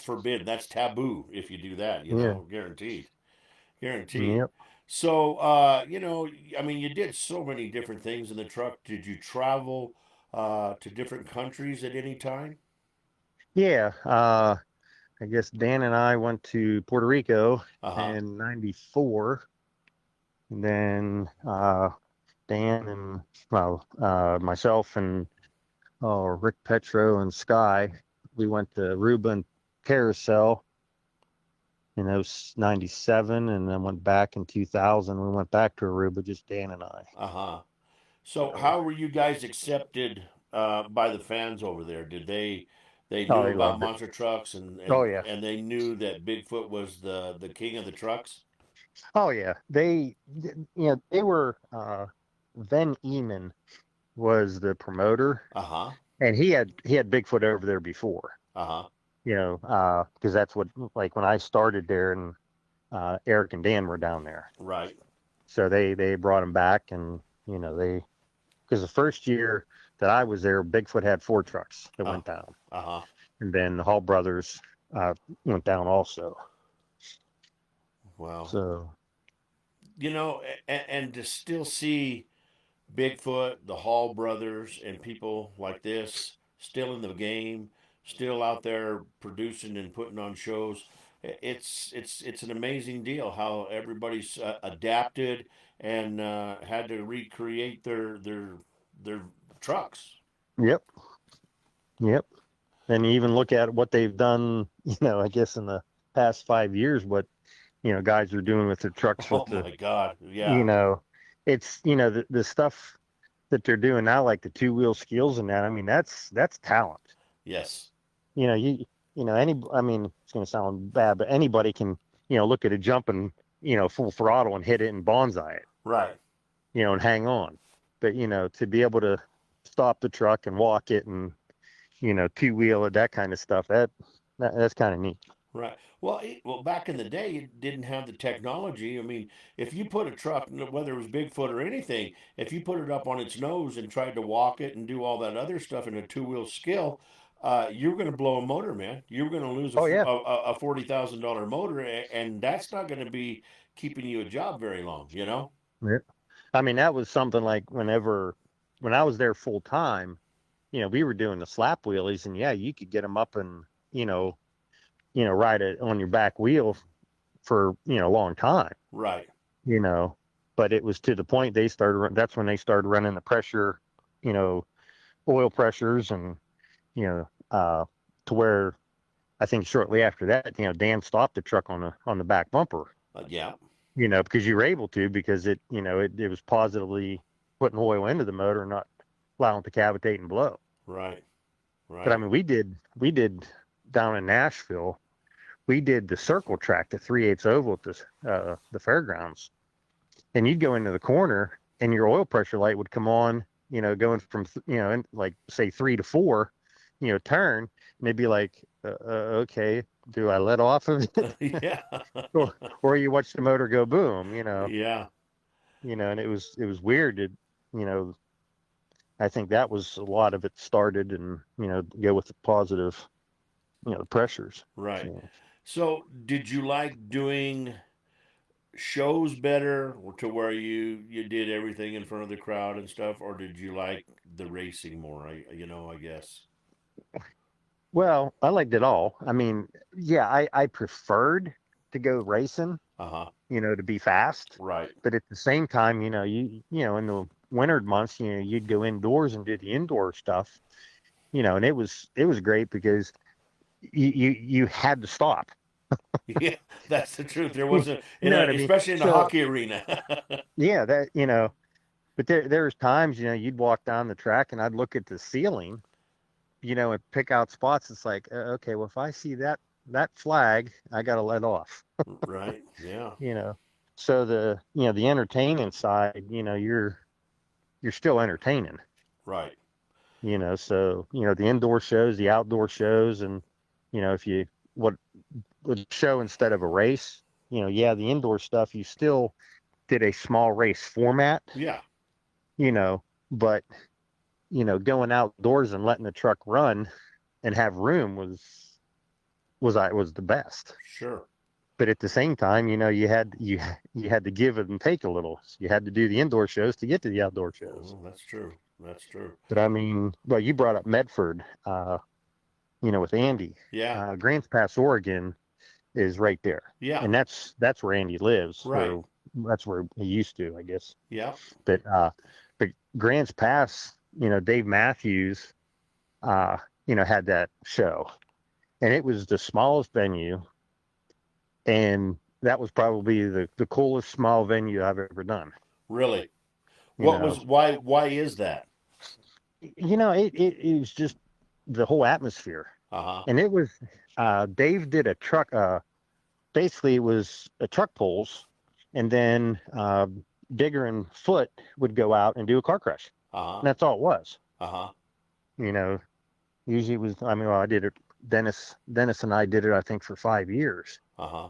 S2: forbidden. That's taboo if you do that,
S4: Yeah.
S2: guaranteed. Guaranteed.
S4: Yep.
S2: So, I mean, you did so many different things in the truck. Did you travel to different countries at any time?
S4: Yeah. I guess Dan and I went to Puerto Rico
S2: Uh-huh.
S4: in '94. And then Dan and, well, myself and Rick Petro and Sky, we went to Aruba and Carousel in '97, and then went back in 2000. We went back to Aruba, just Dan and I.
S2: Uh-huh. So,
S4: So,
S2: how were you guys accepted by the fans over there? Did they
S4: oh,
S2: knew
S4: they
S2: about
S4: loved it.
S2: monster trucks and
S4: Oh
S2: and
S4: yeah.
S2: and they knew that Bigfoot was the king of the trucks?
S4: Oh yeah. They were, Ven Eman was the promoter,
S2: Uh-huh.
S4: and he had Bigfoot over there before.
S2: Uh-huh.
S4: Because that's what, like, when I started there, and Eric and Dan were down there.
S2: Right.
S4: So they brought him back, and because the first year that I was there, Bigfoot had 4 trucks that
S2: Uh,
S4: went down,
S2: uh-huh.
S4: and then the Hall brothers went down also.
S2: Wow.
S4: So
S2: You know, and to still see Bigfoot, the Hall brothers, and people like this still in the game, still out there producing and putting on shows. It's an amazing deal how everybody's adapted and had to recreate their trucks.
S4: yep, yep. And you even look at what they've done, I guess in the past 5 years, what, guys are doing with their trucks with
S2: Oh
S4: the,
S2: my God!
S4: you
S2: Yeah.
S4: know, it's, the stuff that they're doing now, like the two-wheel skills and that. I mean, that's talent.
S2: Yes.
S4: You know, I mean, it's going to sound bad, but anybody can, look at a jump and, full throttle and hit it and bonsai it,
S2: Right.
S4: and hang on. But, to be able to stop the truck and walk it and, two-wheel it, that kind of stuff, that's kind of neat.
S2: Right. Well, back in the day, you didn't have the technology. I mean, if you put a truck, whether it was Bigfoot or anything, if you put it up on its nose and tried to walk it and do all that other stuff in a two-wheel skill, you're going to blow a motor, man. You're going to lose
S4: Oh, yeah.
S2: a $40,000 motor, and that's not going to be keeping you a job very long. You know?
S4: Yeah. I mean, that was something like when I was there full time, we were doing the slap wheelies, and yeah, you could get them up and, ride it on your back wheel for, a long time,
S2: Right.
S4: you know, but it was to the point that's when they started running the pressure, you know, oil pressures and, to where I think shortly after that, Dan stopped the truck on the back bumper,
S2: Yeah.
S4: because you were able to, because it was positively putting oil into the motor, not allowing it to cavitate and blow.
S2: Right.
S4: But I
S2: Right.
S4: mean, we did down in Nashville, we did the circle track, the 3/8 oval at the fairgrounds, and you'd go into the corner and your oil pressure light would come on, going from, like say 3 to 4, turn, and they'd be like, okay, do I let off of it?
S2: Yeah.
S4: or, or you watch the motor go boom,
S2: Yeah.
S4: and it was weird to, you know, I think that was a lot of it started, and, go with the positive, pressures.
S2: Right.
S4: So,
S2: So, did you like doing shows better to where you did everything in front of the crowd and stuff, or did you like the racing more? I guess.
S4: well, I liked it all. I mean, yeah, I preferred to go racing,
S2: Uh-huh.
S4: to be fast,
S2: Right.
S4: but at the same time, in the winter months, you'd go indoors and do the indoor stuff, and it was great because you had to stop.
S2: Yeah, that's the truth. There
S4: You
S2: wasn't,
S4: know what I mean?
S2: especially in the
S4: So
S2: hockey arena.
S4: yeah, but there's times, you'd walk down the track and I'd look at the ceiling, and pick out spots. It's like, okay, well, if I see that flag, I got to let off,
S2: Right. Yeah.
S4: you know. So the entertaining side, you're still entertaining,
S2: Right.
S4: So, the indoor shows, the outdoor shows, and, if you what would show instead of a race, yeah, the indoor stuff, you still did a small race format,
S2: Yeah.
S4: but, going outdoors and letting the truck run and have room was the best.
S2: Sure.
S4: But at the same time, you had to give and take a little. You had to do the indoor shows to get to the outdoor shows.
S2: Oh, that's true. That's true.
S4: But I mean, well, you brought up Medford, with Andy.
S2: Yeah.
S4: Grants Pass, Oregon is right there.
S2: Yeah.
S4: And that's where Andy lives.
S2: Right.
S4: Or that's where he used to, I guess.
S2: Yeah.
S4: But Grants Pass, Dave Matthews, had that show. And it was the smallest venue. And that was probably the coolest small venue I've ever done.
S2: Really.
S4: You
S2: What
S4: know.
S2: was why is that?
S4: It was just the whole atmosphere.
S2: Uh-huh.
S4: And it was, Dave did a truck, basically it was a truck pulls, and then Digger and Foot would go out and do a car crush.
S2: Uh-huh.
S4: And that's all it was.
S2: Uh-huh.
S4: Usually it was, I mean, well, I did it, Dennis and I did it, I think, for 5 years,
S2: Uh-huh.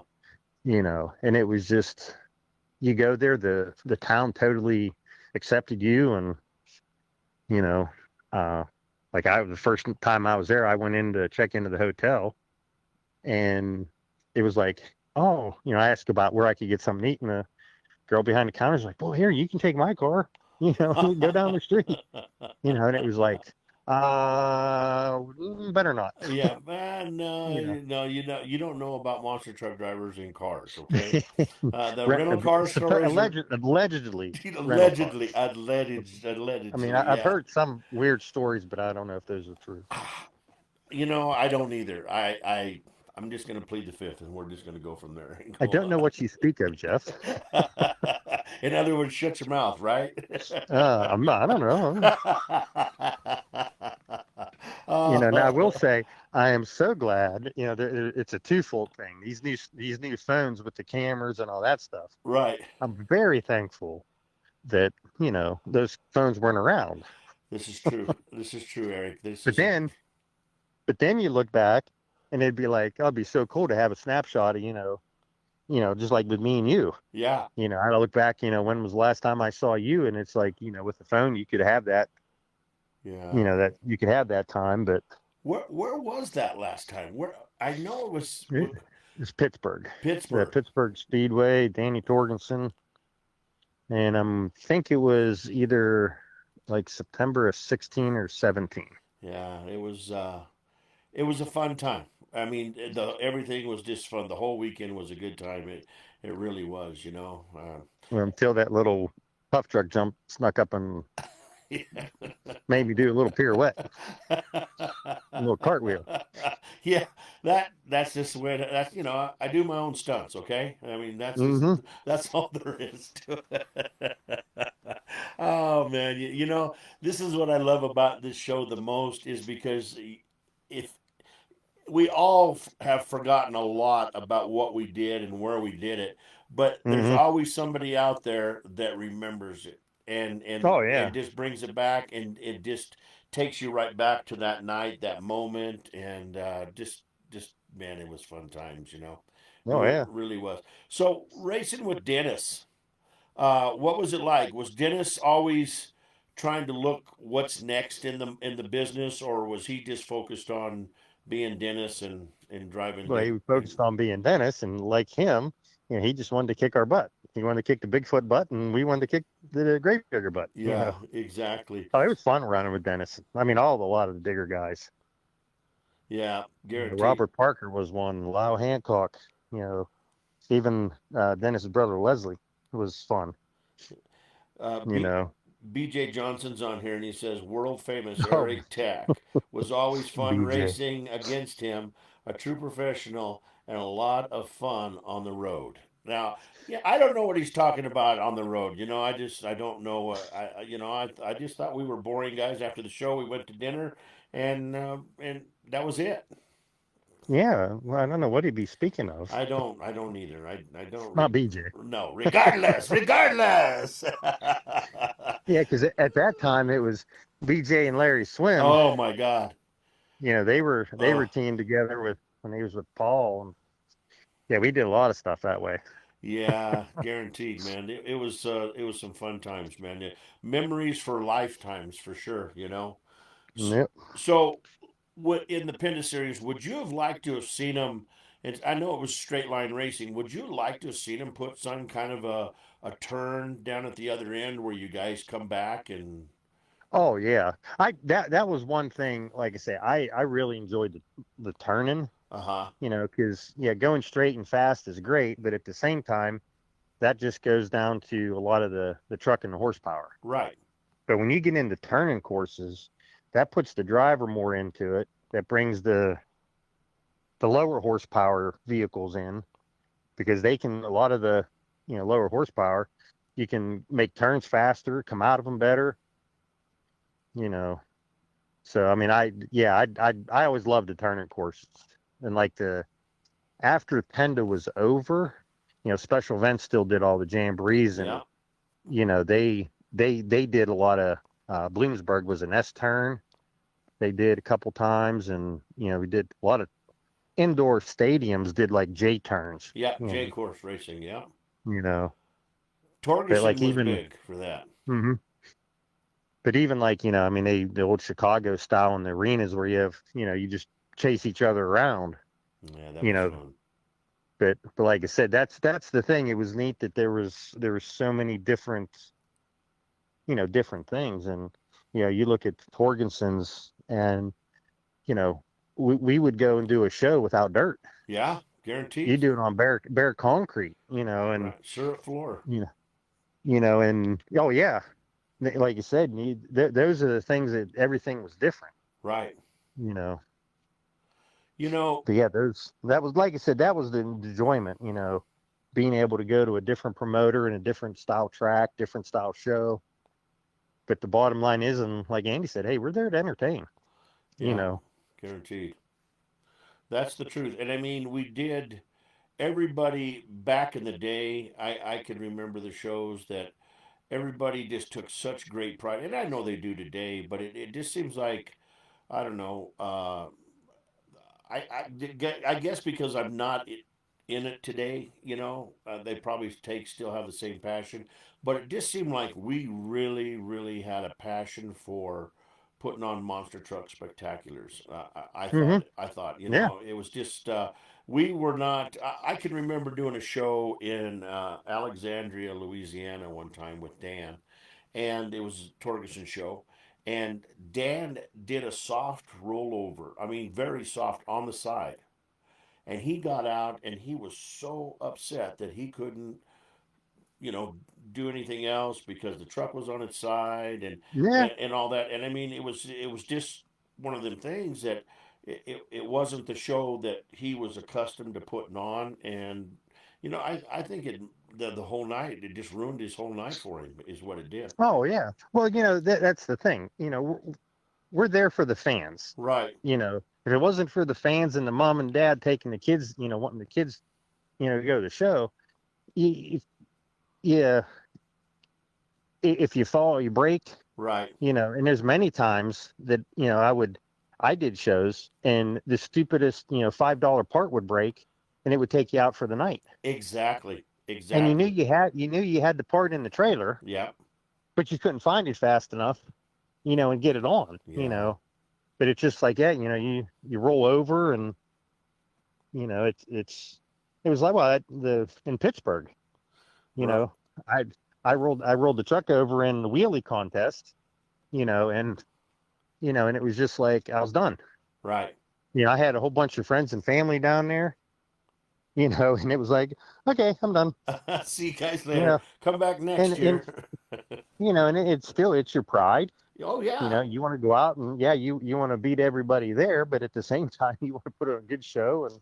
S4: And it was just, you go there, the town totally accepted you, and, like the first time I was there, I went in to check into the hotel, and it was like, oh, I asked about where I could get something to eat, and the girl behind the counter was like, well, here, you can take my car, go down the street, and it was like, better not.
S2: Yeah, man, no,
S4: you know
S2: you don't know about monster truck drivers in cars, okay? The
S4: Re-
S2: rental car stories are
S4: allegedly rental
S2: allegedly,
S4: cars. I mean,
S2: allegedly,
S4: I've
S2: yeah.
S4: heard some weird stories, but I don't know if those are true.
S2: I don't either. I'm just gonna plead the fifth, and we're just gonna go from there. And
S4: I
S2: go
S4: don't know what you speak of, Jeff.
S2: on. In other words, shut your mouth, right?
S4: I don't know. Now I will
S2: Oh,
S4: say I am so glad. It's a twofold thing. These new phones with the cameras and all that stuff.
S2: right.
S4: I'm very thankful that those phones weren't around.
S2: This is true. This is true, Eric. This
S4: But
S2: is a
S4: then, but then you look back, and it'd be like, oh, it'd be so cool to have a snapshot of just like with me and you.
S2: yeah,
S4: I look back, when was the last time I saw you, and it's like, with the phone you could have that,
S2: yeah.
S4: that you could have that time, but
S2: Where was that last time? Where I know it was
S4: it's Pittsburgh, the
S2: Pittsburgh.
S4: Pittsburgh Speedway, Danny Torgensen, and think it was either like September of 16 or 17.
S2: Yeah, it was a fun time. I mean, everything was just fun. The whole weekend was a good time. It really was.
S4: Well, until that little puff truck jump snuck up and made me do a little pirouette, a little cartwheel.
S2: Yeah, that's just the way. That's I do my own stunts. Okay, I mean
S4: Hmm.
S2: that's all there is to it. Oh man, this is what I love about this show the most is because if we all have forgotten a lot about what we did and where we did it, but there's
S4: Hmm.
S2: always somebody out there that remembers it
S4: Oh
S2: and
S4: yeah.
S2: just brings it back, and it just takes you right back to that night, that moment, and just man, it was fun times, it
S4: Oh yeah.
S2: really was. So racing with Dennis, what was it like? Was Dennis always trying to look what's next in the business, or was he just focused on being Dennis and driving
S4: Well,
S2: good?
S4: he was focused on being Dennis, and like him, he just wanted to kick our butt. He wanted to kick the Bigfoot butt, and we wanted to kick the Gravedigger butt.
S2: Yeah, exactly.
S4: Oh, it was fun running with Dennis. I mean, a lot of the digger guys.
S2: Yeah, guaranteed.
S4: Robert Parker was one. Lyle Hancock. You know, even Dennis's brother Leslie was fun.
S2: Uh,
S4: You
S2: B,
S4: know,
S2: BJ Johnson's on here and he says world famous
S4: oh
S2: Eric Tack was always fun
S4: BJ.
S2: racing against him, a true professional and a lot of fun on the road. Now, yeah, I don't know what he's talking about on the road. I don't know. I just thought we were boring guys. After the show, we went to dinner, and that was it.
S4: Yeah, well, I don't know what he'd be speaking of.
S2: I don't either. I don't.
S4: Not BJ.
S2: No, regardless.
S4: Yeah, because at that time it was BJ and Larry Swim.
S2: Oh my God.
S4: They were
S2: Oh
S4: teamed together with when he was with Paul, and yeah, we did a lot of stuff that way.
S2: yeah, guaranteed, man. It was some fun times, man. Yeah, memories for lifetimes for sure. S-
S4: Yep.
S2: So, what in the Penda series would you have liked to have seen him? And I know it was straight line racing. Would you like to have seen him put some kind of a turn down at the other end where you guys come back and
S4: Oh yeah, I that was one thing. Like I say, I really enjoyed the turning.
S2: uh huh,
S4: Because yeah, going straight and fast is great, but at the same time, that just goes down to a lot of the truck and the horsepower.
S2: right,
S4: But when you get into turning courses, that puts the driver more into it. That brings the lower horsepower vehicles in because they can a lot of the lower horsepower, you can make turns faster, come out of them better. You know, so I mean, I always loved the turning courses and like the after Penda was over, special events still did all the jamborees and
S2: yeah,
S4: they did a lot of Bloomsburg was an S turn. They did a couple times, and we did a lot of indoor stadiums did like J turns.
S2: yeah. J course racing, yeah.
S4: You know, but
S2: Torgerson
S4: like
S2: was
S4: even
S2: big for that.
S4: hmm but even like I mean the old Chicago style in the arenas where you have you just chase each other around.
S2: Yeah, that
S4: you
S2: was
S4: know,
S2: fun.
S4: but like I said, that's the thing. It was neat that there was so many different, different things. And, you look at Torgenson's and, you know, we would go and do a show without dirt.
S2: Yeah,
S4: You
S2: guaranteed.
S4: do it on bare concrete, and,
S2: Right, syrup floor.
S4: you know, and oh yeah, like you said, those are the things that everything was different,
S2: Right.
S4: you know.
S2: You know,
S4: But yeah, that was, like I said, that was the enjoyment, being able to go to a different promoter and a different style track, different style show. But the bottom line is, and like Andy said, hey, we're there to entertain, you
S2: yeah,
S4: know.
S2: guaranteed. That's the truth. And I mean, we did everybody back in the day. I can remember the shows that everybody just took such great pride, and I know they do today, but it just seems like I don't know. I guess because I'm not in it today, they probably still have the same passion, but it just seemed like we really, really had a passion for putting on monster truck spectaculars.
S4: Hmm.
S2: I thought,
S4: Yeah.
S2: it was just we were not. I can remember doing a show in Alexandria, Louisiana, one time with Dan, and it was a Torgerson show. And Dan did a soft rollover. I mean, very soft on the side. And he got out and he was so upset that he couldn't, you know, do anything else because the truck was on its side
S4: Yeah.
S2: and all that. And I mean, it was just one of them things that it wasn't the show that he was accustomed to putting on. And, I think the whole night, it just ruined his whole night for him, is what it did.
S4: Oh yeah. Well, that's the thing. We're there for the fans.
S2: Right.
S4: If it wasn't for the fans and the mom and dad taking the kids, wanting the kids, to go to the show, you, yeah, if you fall, you break,
S2: Right.
S4: and there's many times that, I did shows and the stupidest, $5 part would break and it would take you out for the night.
S2: Exactly.
S4: And
S2: Exactly.
S4: you knew you had the part in the trailer,
S2: Yeah.
S4: but you couldn't find it fast enough, and get it on,
S2: Yeah.
S4: but it's just like, yeah, you roll over and, it was like, well, in Pittsburgh, you
S2: Right.
S4: know, I, I rolled the truck over in the wheelie contest, and, and it was just like, I was done.
S2: Right.
S4: I had a whole bunch of friends and family down there, and it was like, okay, I'm done,
S2: See you guys
S4: you
S2: later.
S4: know,
S2: Come back next
S4: and
S2: year.
S4: it's your pride.
S2: Oh yeah.
S4: You want to go out and yeah, you want to beat everybody there, but at the same time, you want to put on a good show. And,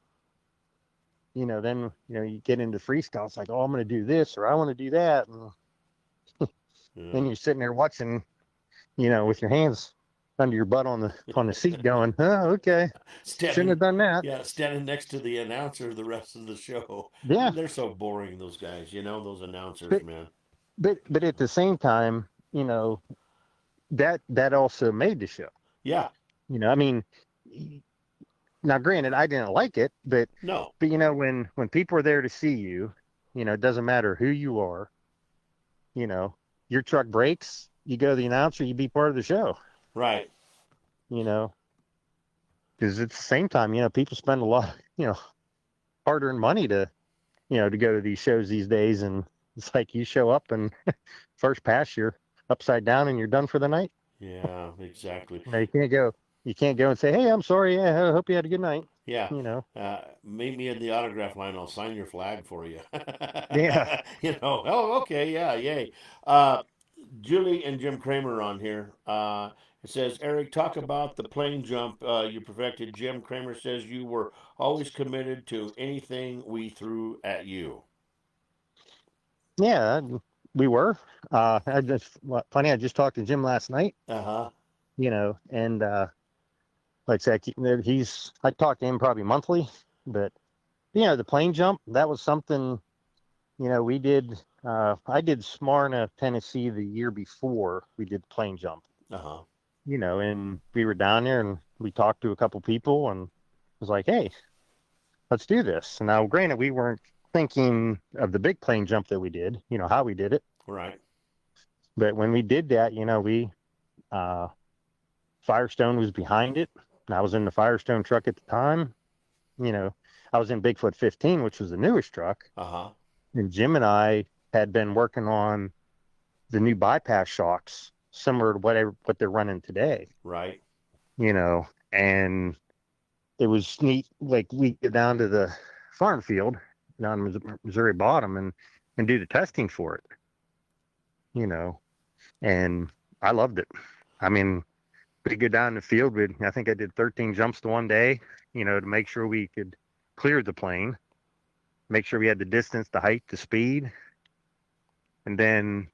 S4: then, you get into freestyle. It's like, oh, I'm going to do this or I want to do that. And
S2: Yeah.
S4: then you're sitting there watching, with your hands under your butt on the seat going, oh, okay. Shouldn't
S2: Standing
S4: have done that.
S2: yeah, standing next to the announcer the rest of the show.
S4: Yeah.
S2: They're so boring, those guys, those announcers,
S4: But,
S2: man.
S4: but at the same time, that also made the show.
S2: Yeah.
S4: I mean, now granted, I didn't like it, but
S2: No.
S4: when people are there to see you, it doesn't matter who you are, your truck breaks, you go to the announcer, you be part of the show,
S2: Right.
S4: you know, because at the same time, people spend a lot, hard-earned money to go to these shows these days, and it's like you show up and first pass, you're upside down and you're done for the night.
S2: Yeah, exactly.
S4: You can't go and say, hey, I'm sorry, yeah, I hope you had a good night,
S2: Yeah.
S4: you know.
S2: Meet me in the autograph line. I'll sign your flag for you.
S4: Yeah.
S2: Oh, okay. Yeah. Yay. Julie and Jim Kramer are on here. It says, Eric, talk about the plane jump you perfected. Jim Kramer says you were always committed to anything we threw at you.
S4: Yeah, we were. Funny, I just talked to Jim last night,
S2: Uh huh.
S4: and like I said, I talk to him probably monthly, but the plane jump, that was something, we did. I did Smyrna, Tennessee the year before we did the plane jump,
S2: Uh huh.
S4: and we were down there and we talked to a couple people and was like, hey, let's do this. And now, granted, we weren't thinking of the big plane jump that we did, how we did it.
S2: Right.
S4: But when we did that, Firestone was behind it. And I was in the Firestone truck at the time, I was in Bigfoot 15, which was the newest truck,
S2: Uh-huh.
S4: and Jim and I had been working on the new bypass shocks, similar to what they're running today,
S2: Right.
S4: and it was neat. Like we get down to the farm field down in Missouri bottom and do the testing for it, and I loved it. I mean, we go down the field. I think I did 13 jumps to one day, to make sure we could clear the plane, make sure we had the distance, the height, the speed. And then,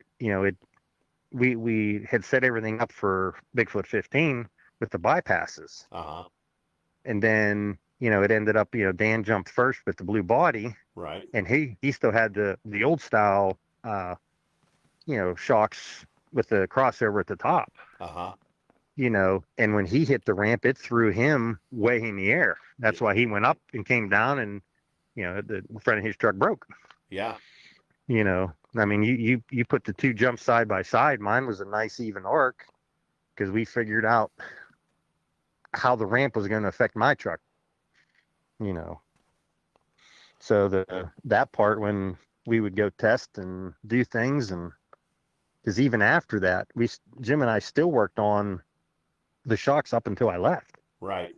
S4: we had set everything up for Bigfoot 15 with the bypasses.
S2: Uh-huh.
S4: And then, it ended up, Dan jumped first with the blue body,
S2: Right.
S4: and he still had the old style, shocks with the crossover at the top.
S2: Uh-huh.
S4: And when he hit the ramp, it threw him way in the air. That's why he went up and came down, and the front of his truck broke.
S2: Yeah.
S4: I mean, you put the two jumps side by side. Mine was a nice even arc because we figured out how the ramp was going to affect my truck. So that part, when we would go test and do things, and because even after that, Jim and I still worked on the shocks up until I left.
S2: Right.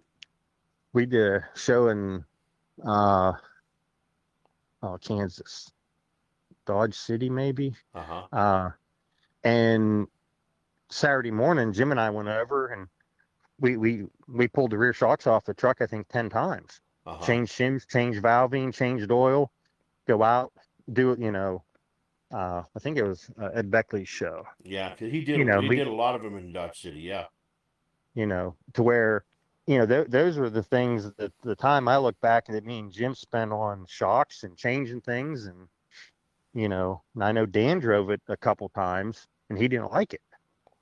S4: We did a show in Kansas, Dodge City, maybe.
S2: Uh-huh.
S4: And Saturday morning, Jim and I went over, and we pulled the rear shocks off the truck, I think 10 times.
S2: Uh-huh.
S4: Changed shims, changed valving, changed oil, go out, do it. I think it was Ed Beckley's show.
S2: Yeah, 'cause he did a lot of them in Dodge City. Yeah.
S4: To where, those were the things that the time I look back that me and Jim spent on shocks and changing things. And, and I know Dan drove it a couple times and he didn't like it.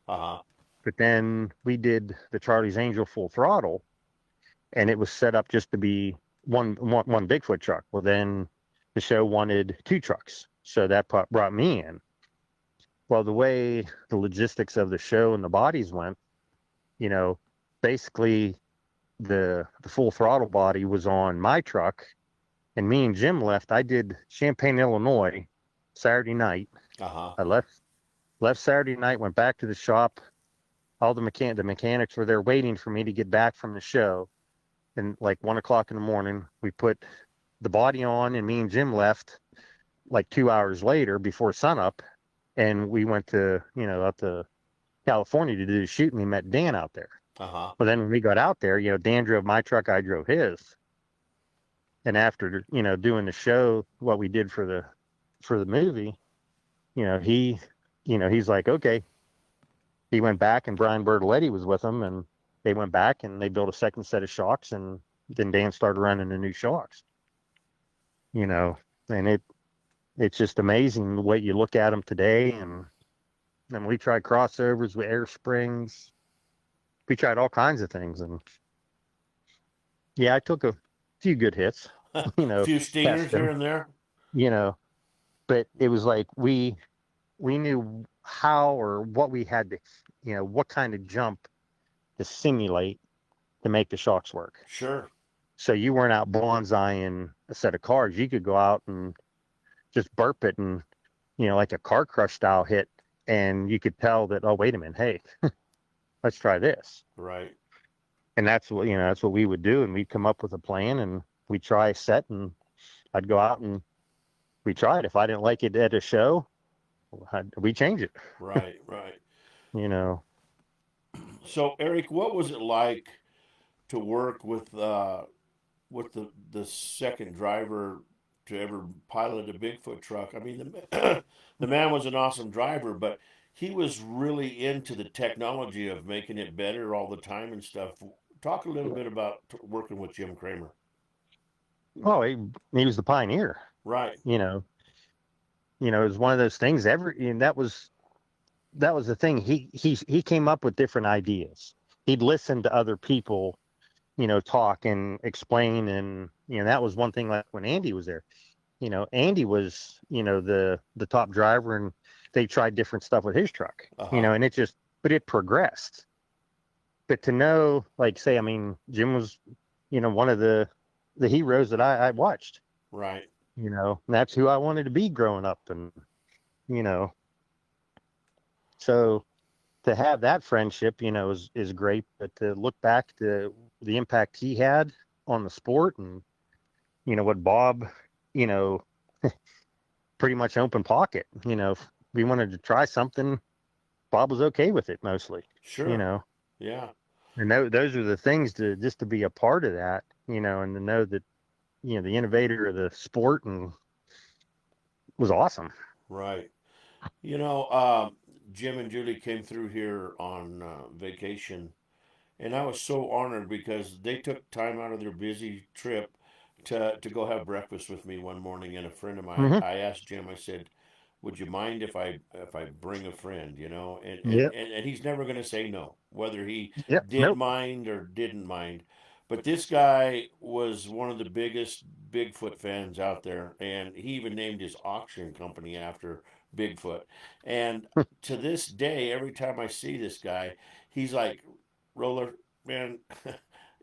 S2: Uh-huh.
S4: But then we did the Charlie's Angel full throttle, and it was set up just to be one Bigfoot truck. Well, then the show wanted 2 trucks. So that brought me in. Well, the way the logistics of the show and the bodies went, basically the full throttle body was on my truck, and me and Jim left. I did Champaign, Illinois, Saturday night.
S2: Uh-huh.
S4: I left Saturday night, went back to the shop. All the mechanics were there waiting for me to get back from the show. And like 1 o'clock in the morning, we put the body on, and me and Jim left like 2 hours later before sunup. And we went to, up to California to do the shoot, and we met Dan out there.
S2: Uh-huh.
S4: But then when we got out there, Dan drove my truck, I drove his. And after, doing the show, what we did for the movie, he's like, okay. He went back, and Brian Bertoletti was with him, and they went back and they built a second set of shocks, and then Dan started running the new shocks. And it's just amazing the way you look at them today. And then we tried crossovers with air springs. We tried all kinds of things, and yeah, I took a few good hits.
S2: A few stingers here and there.
S4: But it was like we knew how or what we had to, what kind of jump to simulate to make the shocks work.
S2: Sure.
S4: So you weren't out bonsaiing a set of cars. You could go out and just burp it, and, like a car crush style hit, and you could tell that, oh, wait a minute, hey, let's try this.
S2: Right.
S4: And that's what we would do. And we'd come up with a plan, and we'd try a set, and I'd go out and we tried. If I didn't like it at a show, we change it.
S2: Right. Right. So, Eric, what was it like to work with the second driver to ever pilot a Bigfoot truck? I mean, the man was an awesome driver, but he was really into the technology of making it better all the time and stuff. Talk a little bit about working with Jim Kramer.
S4: Oh, he was the pioneer.
S2: Right.
S4: It was one of those things. And that was the thing. He came up with different ideas. He'd listen to other people, talk and explain. And, that was one thing, like when Andy was there, Andy was, the top driver, and they tried different stuff with his truck,
S2: Uh-huh.
S4: And it progressed. But to know, like, say, I mean, Jim was, one of the the heroes that I watched,
S2: Right.
S4: and that's who I wanted to be growing up. And, you know, so to have that friendship, is great. But to look back to the impact he had on the sport, and, what Bob, you know, pretty much open pocket, if we wanted to try something, Bob was okay with it mostly, you
S2: Sure.
S4: know.
S2: Yeah.
S4: And those are the things to be a part of that, and to know that, the innovator of the sport and was awesome.
S2: Right. You know, Jim and Julie came through here on vacation, and I was so honored because they took time out of their busy trip to go have breakfast with me one morning. And a friend of mine,
S4: Hmm.
S2: I asked Jim, I said, "Would you mind if I bring a friend?" You know,
S4: Yep.
S2: and he's never going to say no, whether he
S4: Yep.
S2: did
S4: Nope.
S2: mind or didn't mind. But this guy was one of the biggest Bigfoot fans out there, and he even named his auction company after Bigfoot. And to this day, every time I see this guy, he's like, "Roller, man,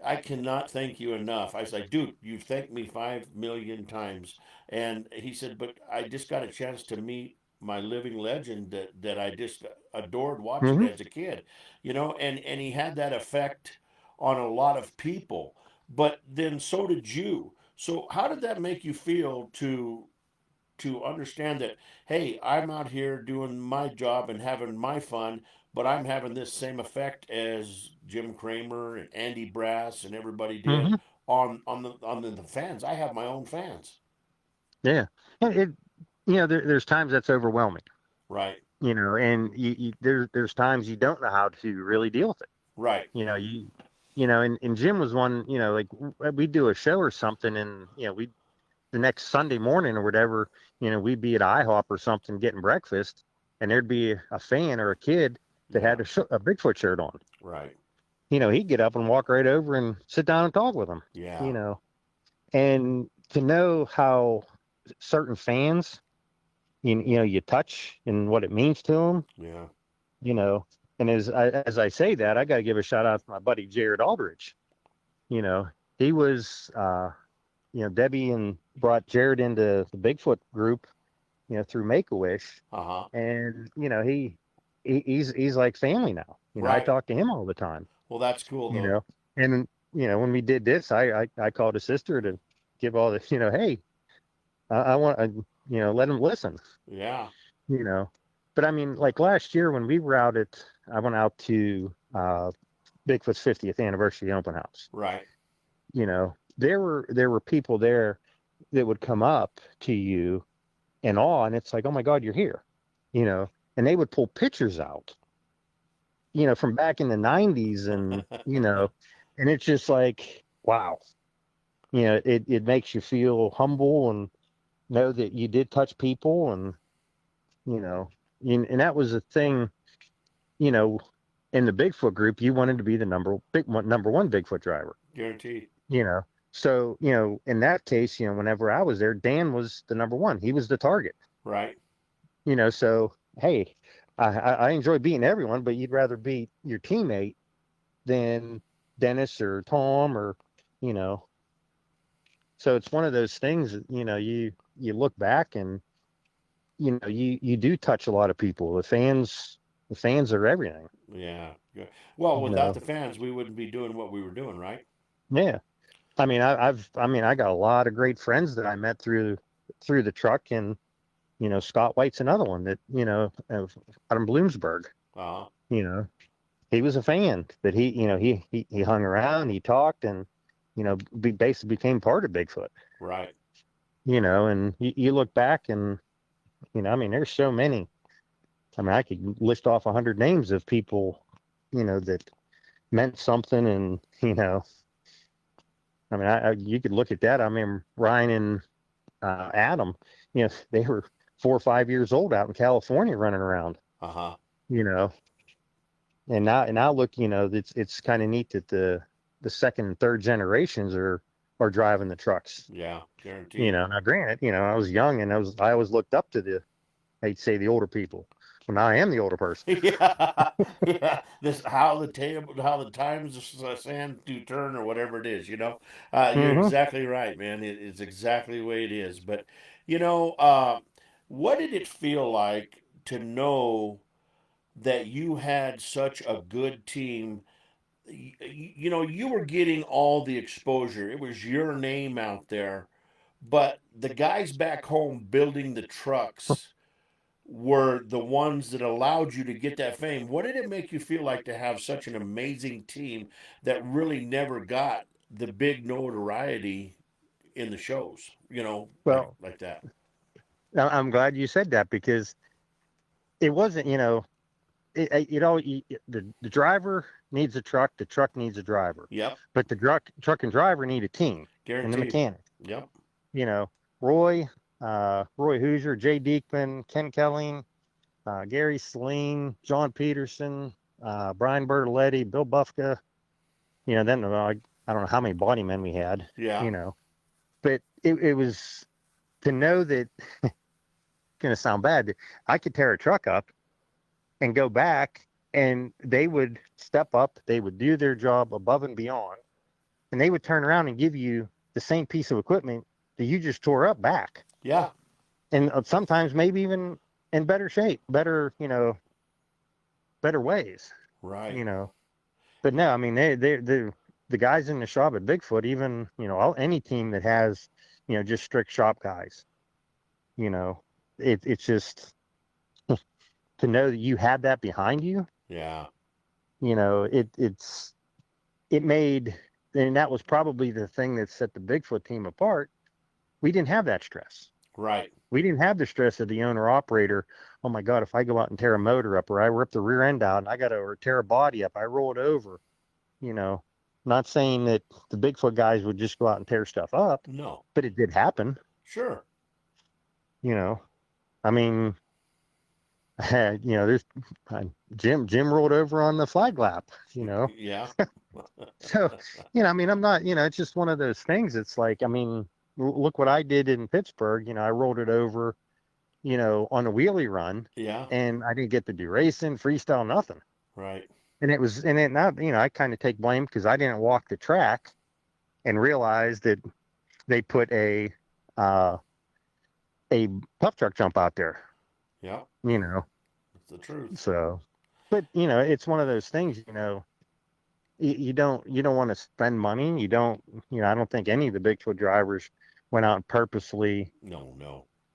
S2: I cannot thank you enough." I was like, "Dude, you've thanked me 5 million times." And he said, "But I just got a chance to meet my living legend that I just adored watching
S4: Hmm.
S2: as a kid, and he had that effect on a lot of people. But then so did you. So how did that make you feel to understand that, hey, I'm out here doing my job and having my fun, but I'm having this same effect as Jim Kramer and Andy Brass and everybody did
S4: Hmm.
S2: on the fans. I have my own fans."
S4: Yeah. And there's times that's overwhelming,
S2: Right.
S4: and there's times you don't know how to really deal with it.
S2: Right.
S4: And Jim was one, like we'd do a show or something, and, the next Sunday morning or whatever, we'd be at IHOP or something getting breakfast, and there'd be a fan or a kid that
S2: Yeah.
S4: had a Bigfoot shirt on.
S2: Right.
S4: He'd get up and walk right over and sit down and talk with them,
S2: Yeah.
S4: you know. And to know how certain fans, you touch and what it means to them,
S2: Yeah.
S4: you know. And as I say that, I got to give a shout out to my buddy Jared Aldridge. You know, he was, Debbie and brought Jared into the Bigfoot group, through Make a Wish,
S2: Uh huh.
S4: and he's like family now. I
S2: Right.
S4: talk to him all the time.
S2: Well, that's cool
S4: You
S2: though.
S4: know, and when we did this, I called his sister to give all the, hey, I want to, let him listen.
S2: Yeah.
S4: You know, but I mean, like last year when we were out I went out to Bigfoot's 50th anniversary open house.
S2: Right.
S4: There were people there that would come up to you in awe, and it's like, oh my God, you're here, you know, and they would pull pictures out, from back in the 90s, and and it's just like, wow, it makes you feel humble and know that you did touch people, and you know, and that was the thing, you know, in the Bigfoot group, you wanted to be the number one Bigfoot driver,
S2: Guaranteed.
S4: you know. So, in that case, whenever I was there, Dan was the number one. He was the target.
S2: Right.
S4: So hey, I enjoy beating everyone, but you'd rather beat your teammate than Dennis or Tom, or you know. So it's one of those things that, you look back, and you do touch a lot of people. The fans are everything.
S2: Yeah. Good. Well,
S4: You
S2: without
S4: know.
S2: the fans, we wouldn't be doing what we were doing, right?
S4: Yeah. I mean, I got a lot of great friends that I met through the truck, and Scott White's another one that out in Bloomsburg.
S2: Uh huh.
S4: You know, he was a fan, but he hung around, he talked, and basically became part of Bigfoot.
S2: Right.
S4: And you look back, and I mean, there's so many. I mean, I could list off 100 names of people, that meant something, and I mean, you could look at that. I mean, Ryan and Adam, they were 4 or 5 years old out in California running around,
S2: Uh huh.
S4: you know, and now look, it's kind of neat that the second and third generations are driving the trucks.
S2: Yeah. Guaranteed.
S4: Now granted, I was young, and I always looked up to I'd say the older people, Well, now I am the older person.
S2: Yeah, yeah. This how the times of sand do turn, or whatever it is. You're
S4: Hmm.
S2: exactly right, man. It's exactly the way it is. But you know, what did it feel like to know that you had such a good team? You were getting all the exposure. It was your name out there, but the guys back home building the trucks were the ones that allowed you to get that fame. What did it make you feel like to have such an amazing team that really never got the big notoriety in the shows? Like
S4: Well,
S2: that.
S4: I'm glad you said that because it wasn't, the driver needs a truck, the truck needs a driver,
S2: Yep,
S4: but the truck and driver need a team and the
S2: guaranteed.
S4: mechanic.
S2: Yep.
S4: You know, Roy, Roy Hoosier, Jay Diekman, Ken Kelling, Gary Saline, John Peterson, Brian Bertoletti, Bill Bufka. Then I don't know how many body men we had.
S2: Yeah.
S4: But it was to know that going to sound bad. I could tear a truck up and go back, and they would step up. They would do their job above and beyond, and they would turn around and give you the same piece of equipment that you just tore up back,
S2: Yeah.
S4: and sometimes maybe even in better shape, better ways.
S2: Right.
S4: You know, but no, I mean they the guys in the shop at Bigfoot, even any team that has just strict shop guys, you know, it's just to know that you had that behind you.
S2: Yeah.
S4: It made, and that was probably the thing that set the Bigfoot team apart. We didn't have that stress.
S2: Right.
S4: We didn't have the stress of the owner operator. Oh my God, if I go out and tear a motor up, or I rip the rear end out, and I got to, or tear a body up, I roll it over. You know, not saying that the Bigfoot guys would just go out and tear stuff up,
S2: No.
S4: but it did happen.
S2: Sure.
S4: You know, I mean, there's Jim rolled over on the flag lap.
S2: Yeah.
S4: So, I mean, I'm not, it's just one of those things. It's like, I mean, look what I did in Pittsburgh. I rolled it over, on a wheelie run,
S2: Yeah.
S4: and I didn't get to do racing, freestyle, nothing.
S2: Right.
S4: And it not, I kind of take blame because I didn't walk the track and realize that they put uh, a puff truck jump out there,
S2: Yeah.
S4: you know.
S2: That's the truth.
S4: So, but it's one of those things, you don't want to spend money. You don't, I don't think any of the Bigfoot drivers went out and purposely,
S2: No.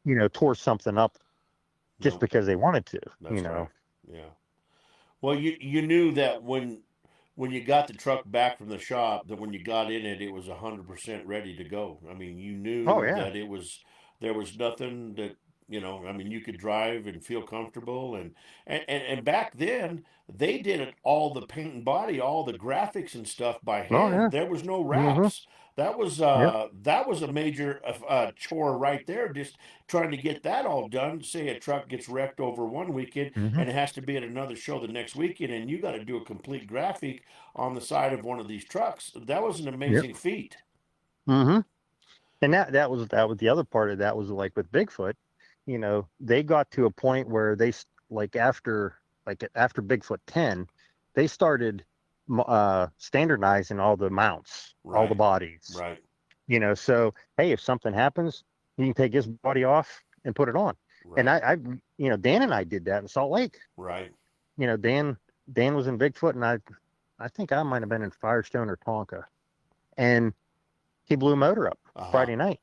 S2: No.
S4: tore something up just
S2: No.
S4: because they wanted to,
S2: That's right. Yeah. Well, you knew that when you got the truck back from the shop, that when you got in it, it was 100% ready to go. I mean, you
S4: Oh
S2: knew
S4: yeah.
S2: that there was nothing that I mean, you could drive and feel comfortable, and back then they did it all the paint and body, all the graphics and stuff by
S4: Oh
S2: hand.
S4: yeah.
S2: There was no
S4: Mm-hmm.
S2: wraps.
S4: Yep.
S2: That was a major chore right there. Just trying to get that all done. Say a truck gets wrecked over one weekend
S4: Mm-hmm.
S2: and it has to be at another show the next weekend, and you got to do a complete graphic on the side of one of these trucks. That was an
S4: Yep.
S2: amazing feat.
S4: Mm-hmm. And that was the other part of that was like with Bigfoot, they got to a point where like after Bigfoot 10, they started standardizing all the mounts, all the
S2: Right,
S4: bodies.
S2: right,
S4: So hey, if something happens, you can take his body off and put it on. And
S2: right,
S4: Dan and I did that in Salt Lake.
S2: right.
S4: Dan was in Bigfoot, and I think I might have been in Firestone or Tonka, and he blew a motor up
S2: Uh huh.
S4: Friday night.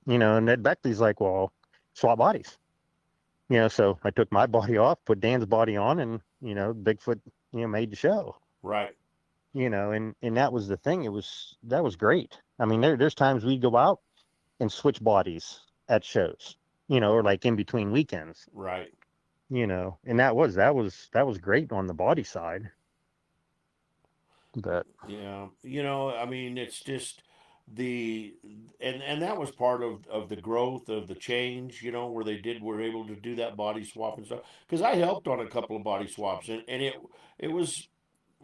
S4: And Ed Beckley's like, well, swap bodies. So I took my body off, put Dan's body on, and Bigfoot, made the show.
S2: Right.
S4: And that was the thing. That was great. I mean, there's times we go out and switch bodies at shows, or like in between weekends,
S2: Right.
S4: and that was great on the body side. But
S2: Yeah. I mean, it's just the and that was part of the growth of the change. Where were able to do that body swap and stuff. Because I helped on a couple of body swaps, and it was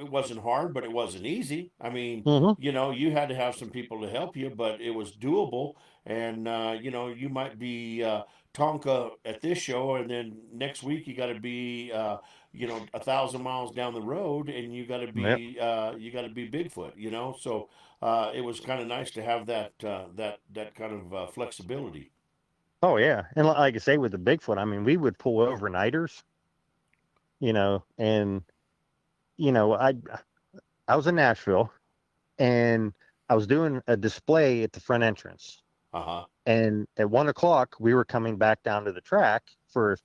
S2: it wasn't hard, but it wasn't easy. I mean,
S4: Hmm.
S2: you had to have some people to help you, but it was doable. And you might be Tonka at this show, and then next week you got to be 1,000 miles down the road, and
S4: Yep.
S2: you got to be Bigfoot. So it was kind of nice to have that kind of flexibility.
S4: Oh yeah, and like I say, with the Bigfoot, I mean, we would pull overnighters, and you know, I was in Nashville, and I was doing a display at the front entrance,
S2: Uh-huh.
S4: and at 1 o'clock we were coming back down to the track for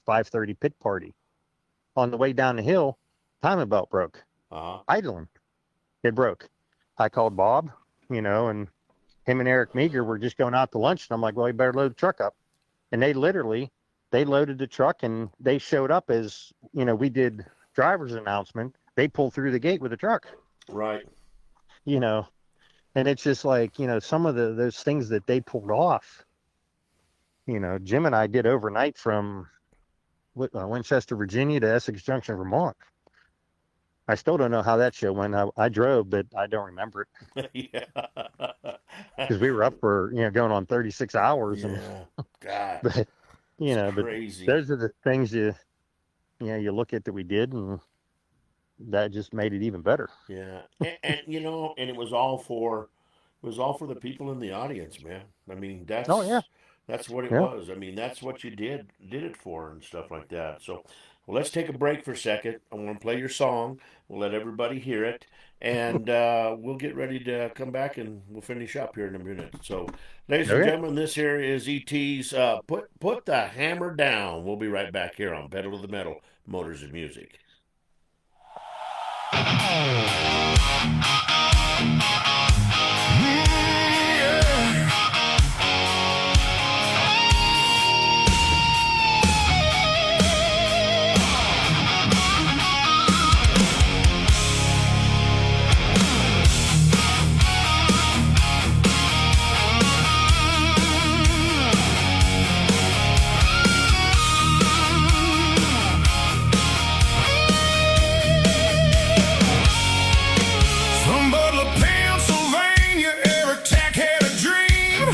S4: 5:30 pit party. On the way down the hill, timing belt broke,
S2: Uh-huh.
S4: idling. It broke. I called Bob, and him and Eric Meager were just going out to lunch, and I'm like, well, you better load the truck up. And they loaded the truck, and they showed up as we did driver's announcement. They pulled through the gate with the truck,
S2: Right.
S4: you know, and it's just like some of those things that they pulled off. Jim and I did overnight from Winchester, Virginia to Essex Junction, Vermont. I still don't know how that show went. I drove, but I don't remember it
S2: Yeah.
S4: because we were up for going on 36 hours, and
S2: Yeah. God,
S4: but
S2: it's
S4: but
S2: crazy.
S4: those are the things you look at that we did, and that just made it even better.
S2: Yeah. And it was all for the people in the audience, man. I mean,
S4: Oh yeah,
S2: that's what it
S4: yeah.
S2: was. I mean, that's what you did it for and stuff like that. So, well, let's take a break for a second. I want to play your song. We'll let everybody hear it, and we'll get ready to come back and we'll finish up here in a minute. So, ladies and
S4: Okay.
S2: gentlemen, this here is ET's "Put the Hammer Down." We'll be right back here on Pedal to the Metal, Motors and Music.
S1: From Butler, Pennsylvania, Eric Tack had a dream.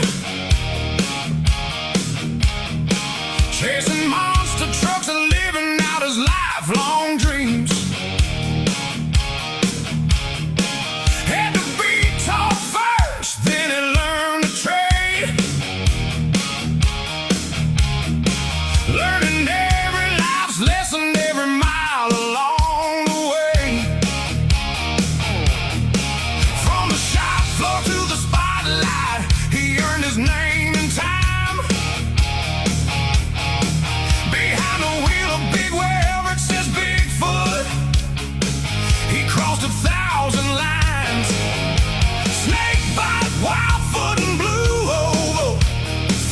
S1: Chasing monster trucks and living out his lifelong dreams. Had to be taught first, then he learned the trade. Learning every life's lesson, every mile along the way. From the shop floor to the spotlight, he earned his name in time. Behind the wheel of Big Wherever it says Bigfoot, he crossed 1,000 lines. Snake bite, Wildfoot, and Blue Ovel,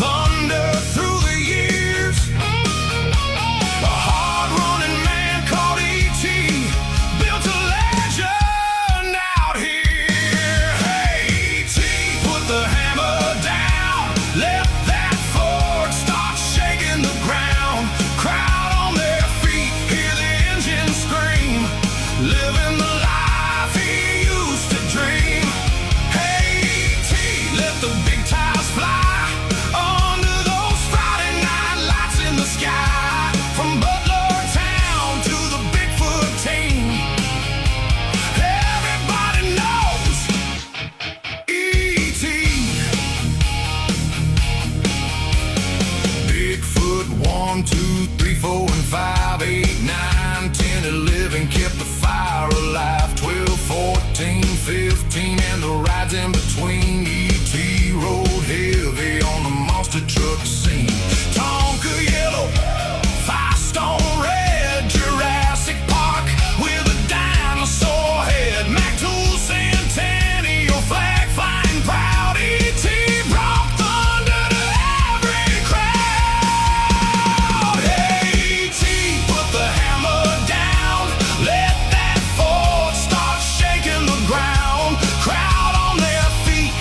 S1: thunder through the years. A hard-running man called E.T. built a legend out here. Hey, E.T., put the hammer down. Let that Ford start shaking the ground. Crowd on their feet, hear the engine scream. Living the life he used to dream. Hey, E.T., let the big tires fly under those Friday night lights in the sky. From Butler Town to the Bigfoot team, everybody knows E.T. Bigfoot 1, 2, 3, 4, and 5, 8, 9, 10, 11 kept the fire alive. 12, 14, 15, and the rides in between. E.T. rode heavy on the monster truck scene. Tonka yellow, Firestone red, Jurassic Park with a dinosaur head. Mac Tool, Centennial flag flying proud. E.T. brought thunder to every crowd. Hey, E.T., put the hammer down. Let that Ford start shaking the ground. Crowd on their feet,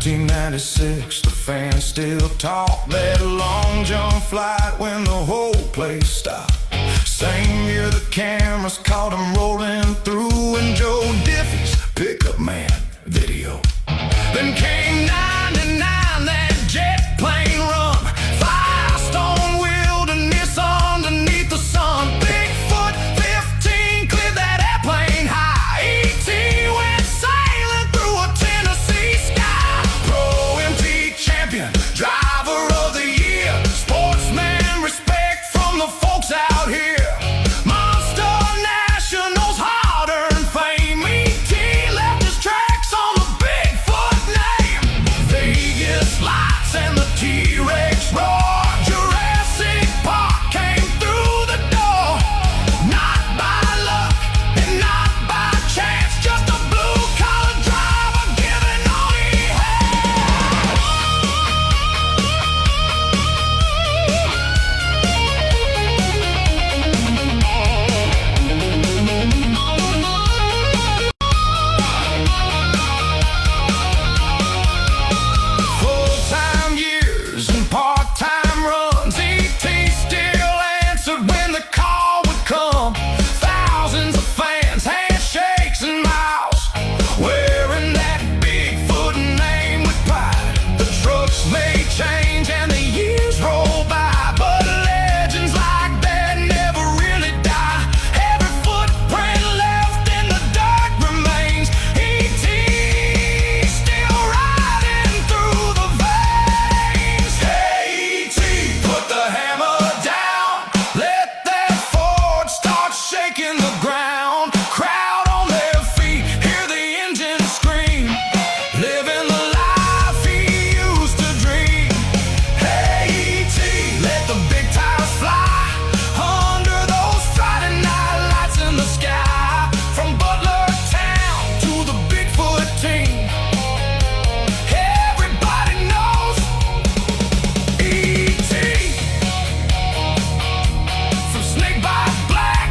S1: 1996, the fans still talk that long jump flight when the whole place stopped. Same year the cameras caught him rolling through in Joe Diffie's pickup man video. Then came 99, that jet plane run, Firestone wilderness underneath the sun. Bigfoot 15 cleared that airplane high. E.T. went sailing through a Tennessee sky. Pro MT champion, driver of the year, sportsman respect from the folks out here. Monster Nationals hard-earned fame. E.T. left his tracks on the Bigfoot name. Vegas lights and the T-Rex roar. Jurassic Park came through the door. Not by luck and not by chance, just a blue-collar driver giving all he full-time years and part-time runs. E.T. still answered when the call would come. Thousands of fans, handshakes and miles, wearing that Bigfoot name with pride. The trucks may change and the years roll by, but legends like that never really die. Every footprint left in the dirt remains. E.T. still riding through the veins. Hey, E.T., put the hammer down. Let that Ford start shaking the ground. Crowd on their feet, hear the engine scream. Living the life he used to dream. Hey, E.T., let the big tires fly under those Friday night lights in the sky. From Butler Town to the Bigfoot team, everybody knows E.T. From Snakebite Black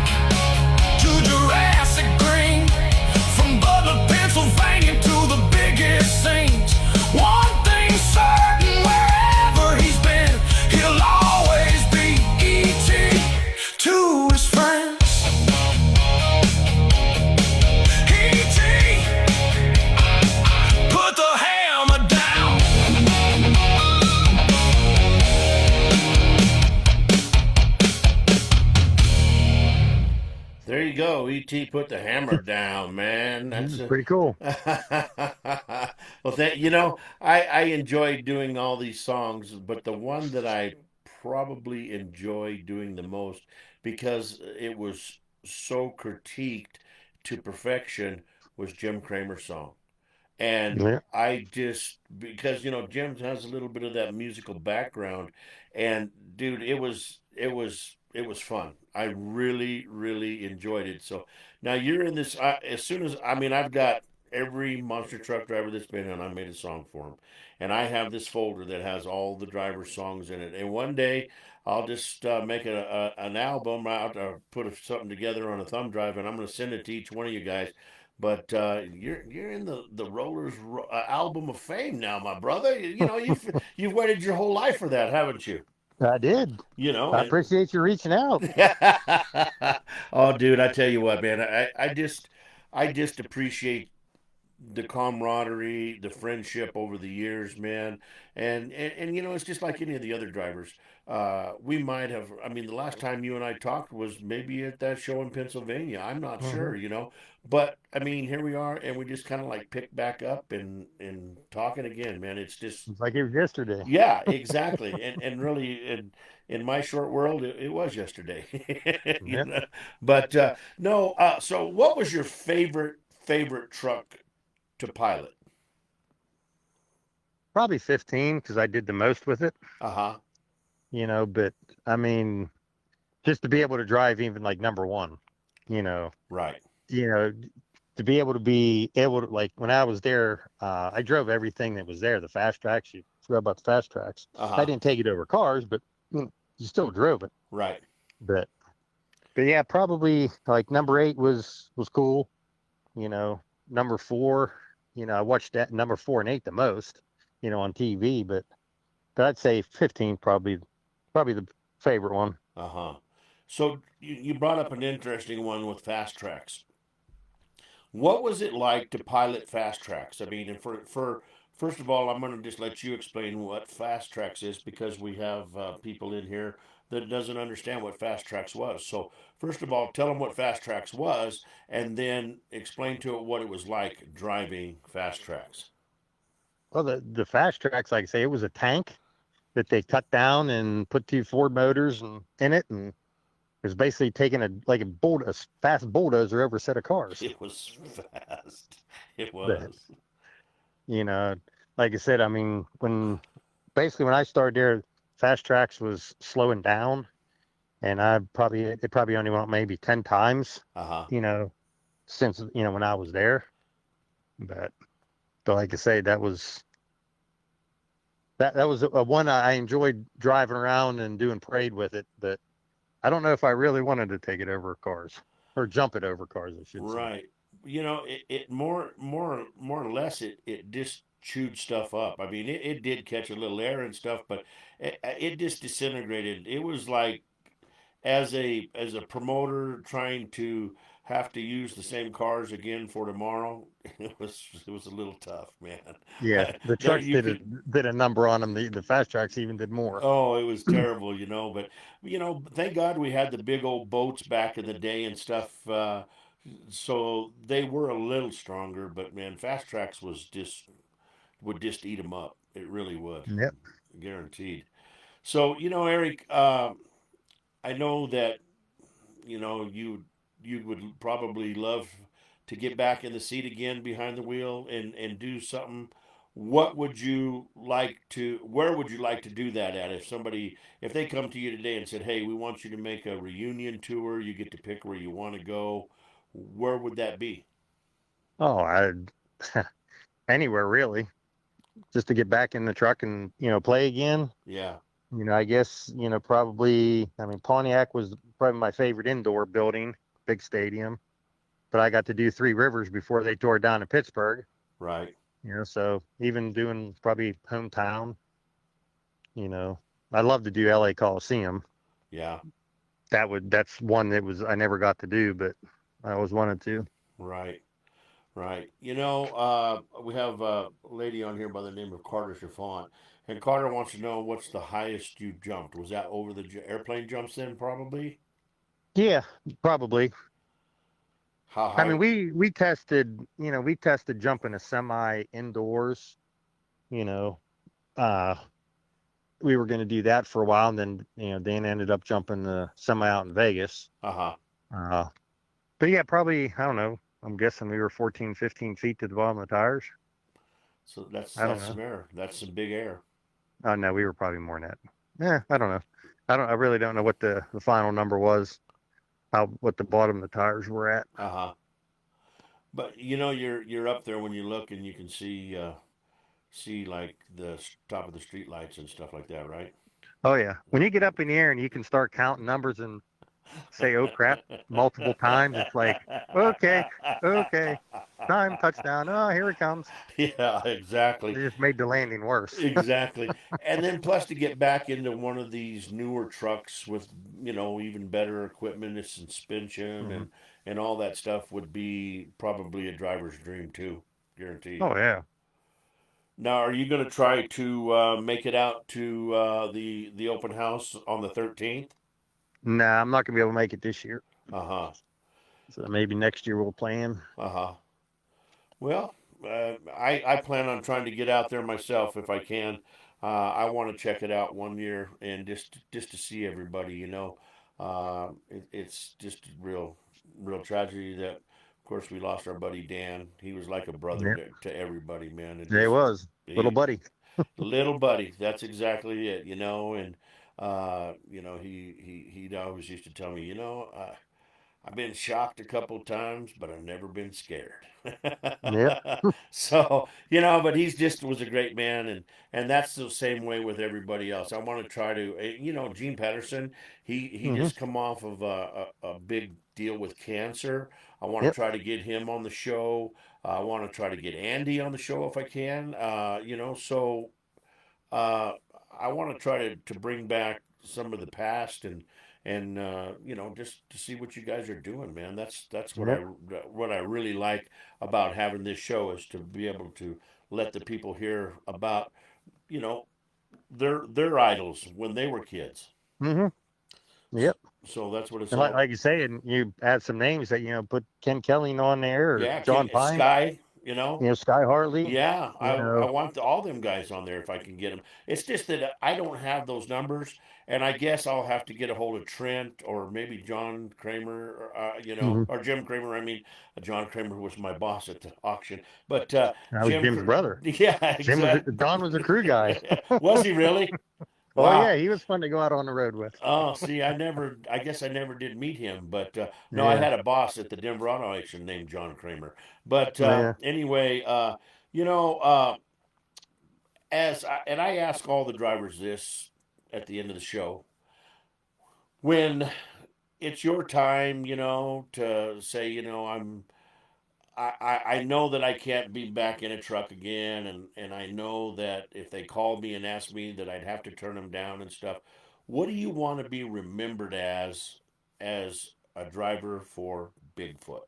S1: to Jurassic Green, from Butler, Pennsylvania to the biggest scenes. One thing's certain, wherever he's been, he'll always be E.T. to his friends. E.T. put the hammer down.
S2: There you go. E.T. put the hammer down, man. That's
S4: Pretty cool.
S2: well, I enjoy doing all these songs, but the one that I probably enjoy doing the most because it was so critiqued to perfection was Jim Cramer's song. And
S4: Yeah.
S2: I just because Jim has a little bit of that musical background, and dude, it was fun. I really really enjoyed it. So now you're in this. As soon as I've got every monster truck driver that's been in. I made a song for him, and I have this folder that has all the driver songs in it. And one day I'll just make an album out or put something together on a thumb drive, and I'm going to send it to each one of you guys. But you're in the Rollers album of fame now, my brother. You've waited your whole life for that, haven't you?
S4: I did. I
S2: And
S4: appreciate you reaching out.
S2: oh, dude, I tell you what, man, I just appreciate the camaraderie, the friendship over the years, man. And it's just like any of the other drivers. We might have, the last time you and I talked was maybe at that show in Pennsylvania. I'm not
S4: Mhm.
S2: sure. But here we are, and we just kind of like pick back up and talking again, man. It's just,
S4: It's like it was yesterday.
S2: yeah, exactly. And really, in my short world, it was yesterday.
S4: Yep.
S2: But no, so what was your favorite truck to pilot?
S4: Probably 15 because I did the most with it,
S2: Uh-huh.
S4: but I mean, just to be able to drive even like number one, you know,
S2: Right.
S4: you know, to be able to like when I was there, I drove everything that was there, the fast tracks. You forgot about the fast tracks. I
S2: Uh-huh.
S4: didn't take it over cars, but you still drove it.
S2: Right.
S4: But yeah, probably like number 8 was cool. Number 4, I watched that number 4 and 8 the most. on TV, but I'd say 15 probably the favorite one.
S2: Uh-huh. So you brought up an interesting one with fast tracks. What was it like to pilot fast tracks? I mean, and for first of all, I'm going to just let you explain what fast tracks is because we have people in here that doesn't understand what fast tracks was. So first of all, tell them what fast tracks was, and then explain to it what it was like driving fast tracks.
S4: Well, the fast tracks, like I say, it was a tank that they cut down and put two Ford motors in it, and it was basically taking a fast bulldozer over a set of cars.
S2: It was fast. It
S4: But
S2: was.
S4: you know, like I said, I mean, when I started there, fast tracks was slowing down, and it probably only went maybe 10 times,
S2: Uh-huh.
S4: you know, since when I was there. But like I say, that was a one I enjoyed driving around and doing parade with it, but I don't know if I really wanted to take it over cars or jump it over cars, I should say.
S2: Right. It more or less it just chewed stuff up. I mean, it did catch a little air and stuff, but it just disintegrated. It was like as a promoter trying to have to use the same cars again for tomorrow. It was a little tough, man.
S4: Yeah, the
S2: There
S4: trucks
S2: you could.
S4: did a number on them. The fast tracks even did more.
S2: Oh, it was terrible, but thank God we had the big old boats back in the day and stuff. So they were a little stronger, but man, fast tracks would just eat them up. It really would,
S4: Yep.
S2: guaranteed. So Eric, I know that you would probably love to get back in the seat again behind the wheel and do something. What would you like to? Where would you like to do that at? If they come to you today and said, "Hey, we want you to make a reunion tour. You get to pick where you want to go." Where would that be?
S4: Oh, I anywhere really, just to get back in the truck and play again.
S2: Yeah.
S4: I guess probably. I mean, Pontiac was probably my favorite indoor building, big stadium. But I got to do Three Rivers before they tore it down in Pittsburgh.
S2: Right.
S4: So even doing probably hometown, you know, I'd love to do LA Coliseum.
S2: Yeah.
S4: That's one that I never got to do, but I always wanted to.
S2: Right. Right. We have a lady on here by the name of Carter Chiffon, and Carter wants to know what's the highest you jumped. Was that over the airplane jumps then, probably?
S4: Yeah, probably.
S2: How
S4: I mean,
S2: high?
S4: we tested jumping a semi indoors. You know, uh, we were going to do that for a while, and then Dan ended up jumping the semi out in Vegas.
S2: Uh huh.
S4: Uh, but yeah, probably I don't know. I'm guessing we were 14, 15 feet to the bottom of the tires.
S2: So that's
S4: I don't
S2: that's
S4: know.
S2: some air. That's some big air.
S4: Oh no, we were probably more than that. Yeah, I don't know. I really don't know what the final number was. What the bottom of the tires were at.
S2: Uh huh. But you're up there when you look and you can see like the top of the street lights and stuff like that, right?
S4: Oh yeah, when you get up in the air and you can start counting numbers and say "oh crap" multiple times, it's like okay, okay, time touchdown. Oh, here it comes.
S2: Yeah,
S4: It
S2: exactly.
S4: just made the landing worse.
S2: Exactly. And then plus to get back into one of these newer trucks with, even better equipment and suspension
S4: Hmm.
S2: and all that stuff would be probably a driver's dream too, guaranteed.
S4: Oh yeah.
S2: Now, are you going to try to make it out to the open house on the 13th?
S4: Nah, I'm not gonna be able to make it this year.
S2: Uh-huh.
S4: So maybe next year we'll plan.
S2: Uh-huh. Well, I plan on trying to get out there myself if I can. I want to check it out one year and just to see everybody. It's just real tragedy that, of course, we lost our buddy Dan. He was like a brother
S4: Yeah,
S2: to everybody, man. It
S4: there it
S2: just
S4: was, little
S2: he,
S4: buddy.
S2: little buddy. That's exactly it. And he always used to tell me, I've been shocked a couple times, but I've never been scared.
S4: Yep.
S2: So, but he's just was a great man, and that's the same way with everybody else. I want to try to, Gene Patterson, he
S4: Hmm.
S2: just come off of a big deal with cancer. I want to
S4: Yep.
S2: try to get him on the show. I want to try to get Andy on the show if I can. So uh, I want to try to bring back some of the past and just to see what you guys are doing, man. That's
S4: Yep.
S2: what I really like about having this show is to be able to let the people hear about you know their idols when they were kids.
S4: Hmm. Yep.
S2: So that's what it's
S4: And like,
S2: all.
S4: like you say, and you add some names that, put Ken Kelly on there or
S2: Yeah,
S4: John Pine,
S2: Sky.
S4: Sky Hartley,
S2: Yeah,
S4: you
S2: I
S4: know.
S2: want all them guys on there if I can get them. It's just that I don't have those numbers, and I guess I'll have to get a hold of Trent or maybe John Kramer,
S4: Hmm.
S2: or Jim Kramer. I mean, John Kramer was my boss at the auction, but
S4: I was Jim's brother.
S2: Yeah, exactly.
S4: Don was a crew guy.
S2: Was he really?
S4: Oh yeah,
S2: Wow.
S4: he was fun to go out on the road with.
S2: Oh, see, I guess I never did meet him, but no, I
S4: Yeah.
S2: had a boss at the Denver Auto Auction named John Kramer. But
S4: Yeah.
S2: anyway, you know, uh, and I ask all the drivers this at the end of the show when it's your time, to say, I know that I can't be back in a truck again, and I know that if they called me and asked me that I'd have to turn them down and stuff. What do you want to be remembered as a driver for Bigfoot?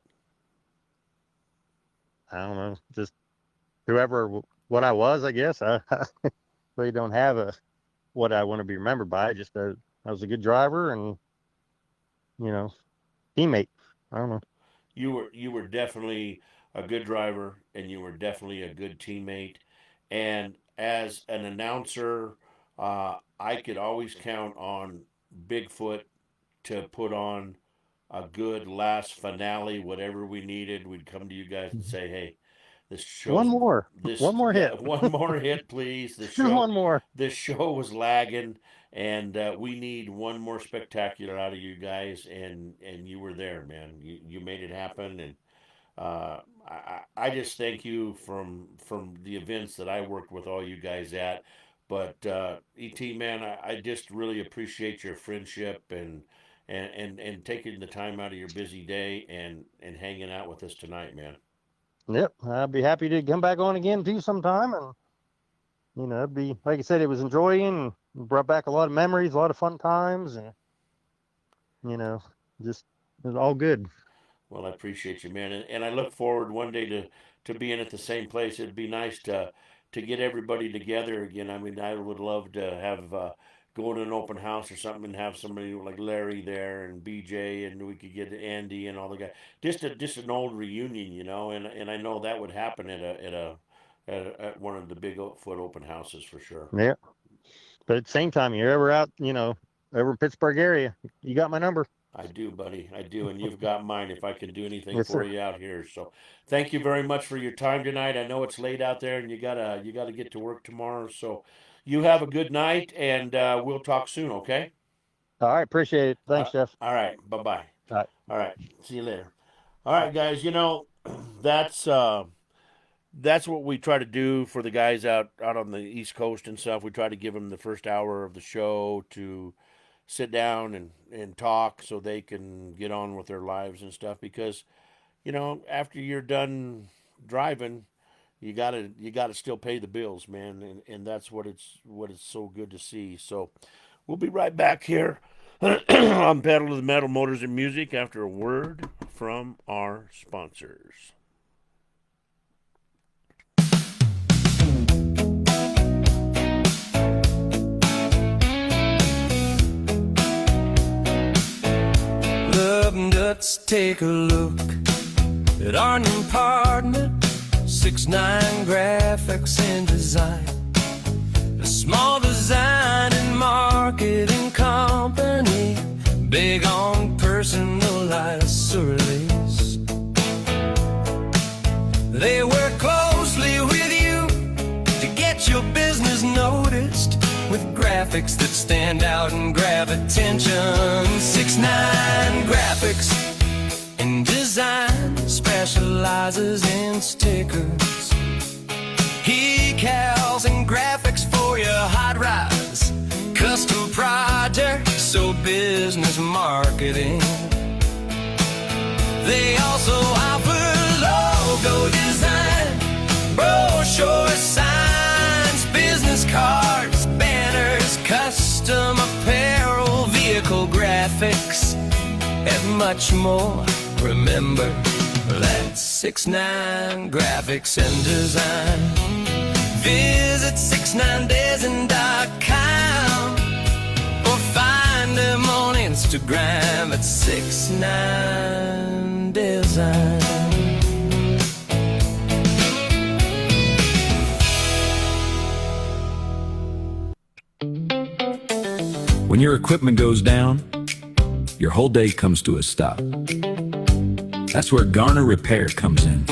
S4: I don't know, just what I was, I guess. I really don't have a what I want to be remembered by. Just I was a good driver and you know teammate. I don't know.
S2: You were definitely a good driver, and you were definitely a good teammate. And as an announcer, I could always count on Bigfoot to put on a good last finale, whatever we needed. We'd come to you guys and say, "Hey, this
S4: One
S2: show's
S4: more,
S2: this
S4: one more
S2: yeah,
S4: hit,
S2: one more hit, please. The
S4: just
S2: show
S4: one more.
S2: this show was lagging, and we need one more spectacular out of you guys." And you were there, man. You made it happen, and I just thank you from the events that I worked with all you guys at. But Et man, I just really appreciate your friendship and taking the time out of your busy day and hanging out with us tonight, man.
S4: Yep, I'd be happy to come back on again too sometime. And it'd be like I said, it was enjoying, brought back a lot of memories, a lot of fun times, and you know, just it was all good.
S2: Well, I appreciate you, man, and I look forward one day to being at the same place. It'd be nice to get everybody together again. I mean, I would love to have go to an open house or something and have somebody like Larry there and BJ, and we could get Andy and all the guys. Just an old reunion, and I know that would happen at one of the Bigfoot open houses for sure.
S4: Yeah, but at the same time, you're ever out, over Pittsburgh area, you got my number.
S2: I do, buddy. I do, and you've got mine if I can do anything
S4: Yes,
S2: for
S4: sir.
S2: you out here. So, thank you very much for your time tonight. I know it's late out there, and you gotta get to work tomorrow. So, you have a good night, and we'll talk soon. Okay?
S4: All right, appreciate it. Thanks, Jeff.
S2: All right. Bye bye.
S4: All right.
S2: All right. See you later. All right, guys. That's that's what we try to do for the guys out on the East Coast and stuff. We try to give them the first hour of the show to sit down and talk so they can get on with their lives and stuff because after you're done driving you gotta still pay the bills, man, and that's what it's so good to see. So we'll be right back here on Pedal to the Metal Motors and Music after a word from our sponsors.
S1: Let's take a look at our new partner, 6'9" graphics and design. A small design and marketing company, big on personalized surveys. They work closely with you to get your business noticed with graphics that stand out and grab attention. 6'9" graphics, specializes in stickers, decals, and graphics for your hot rods, custom projects, so business marketing. They also offer logo design, brochure signs, business cards, banners, custom apparel, vehicle graphics, and much more. Remember, that's 69 Graphics and Design. Visit 69design.com or find them on Instagram at 69design.
S3: When your equipment goes down, your whole day comes to a stop. That's where Garner Repair comes in.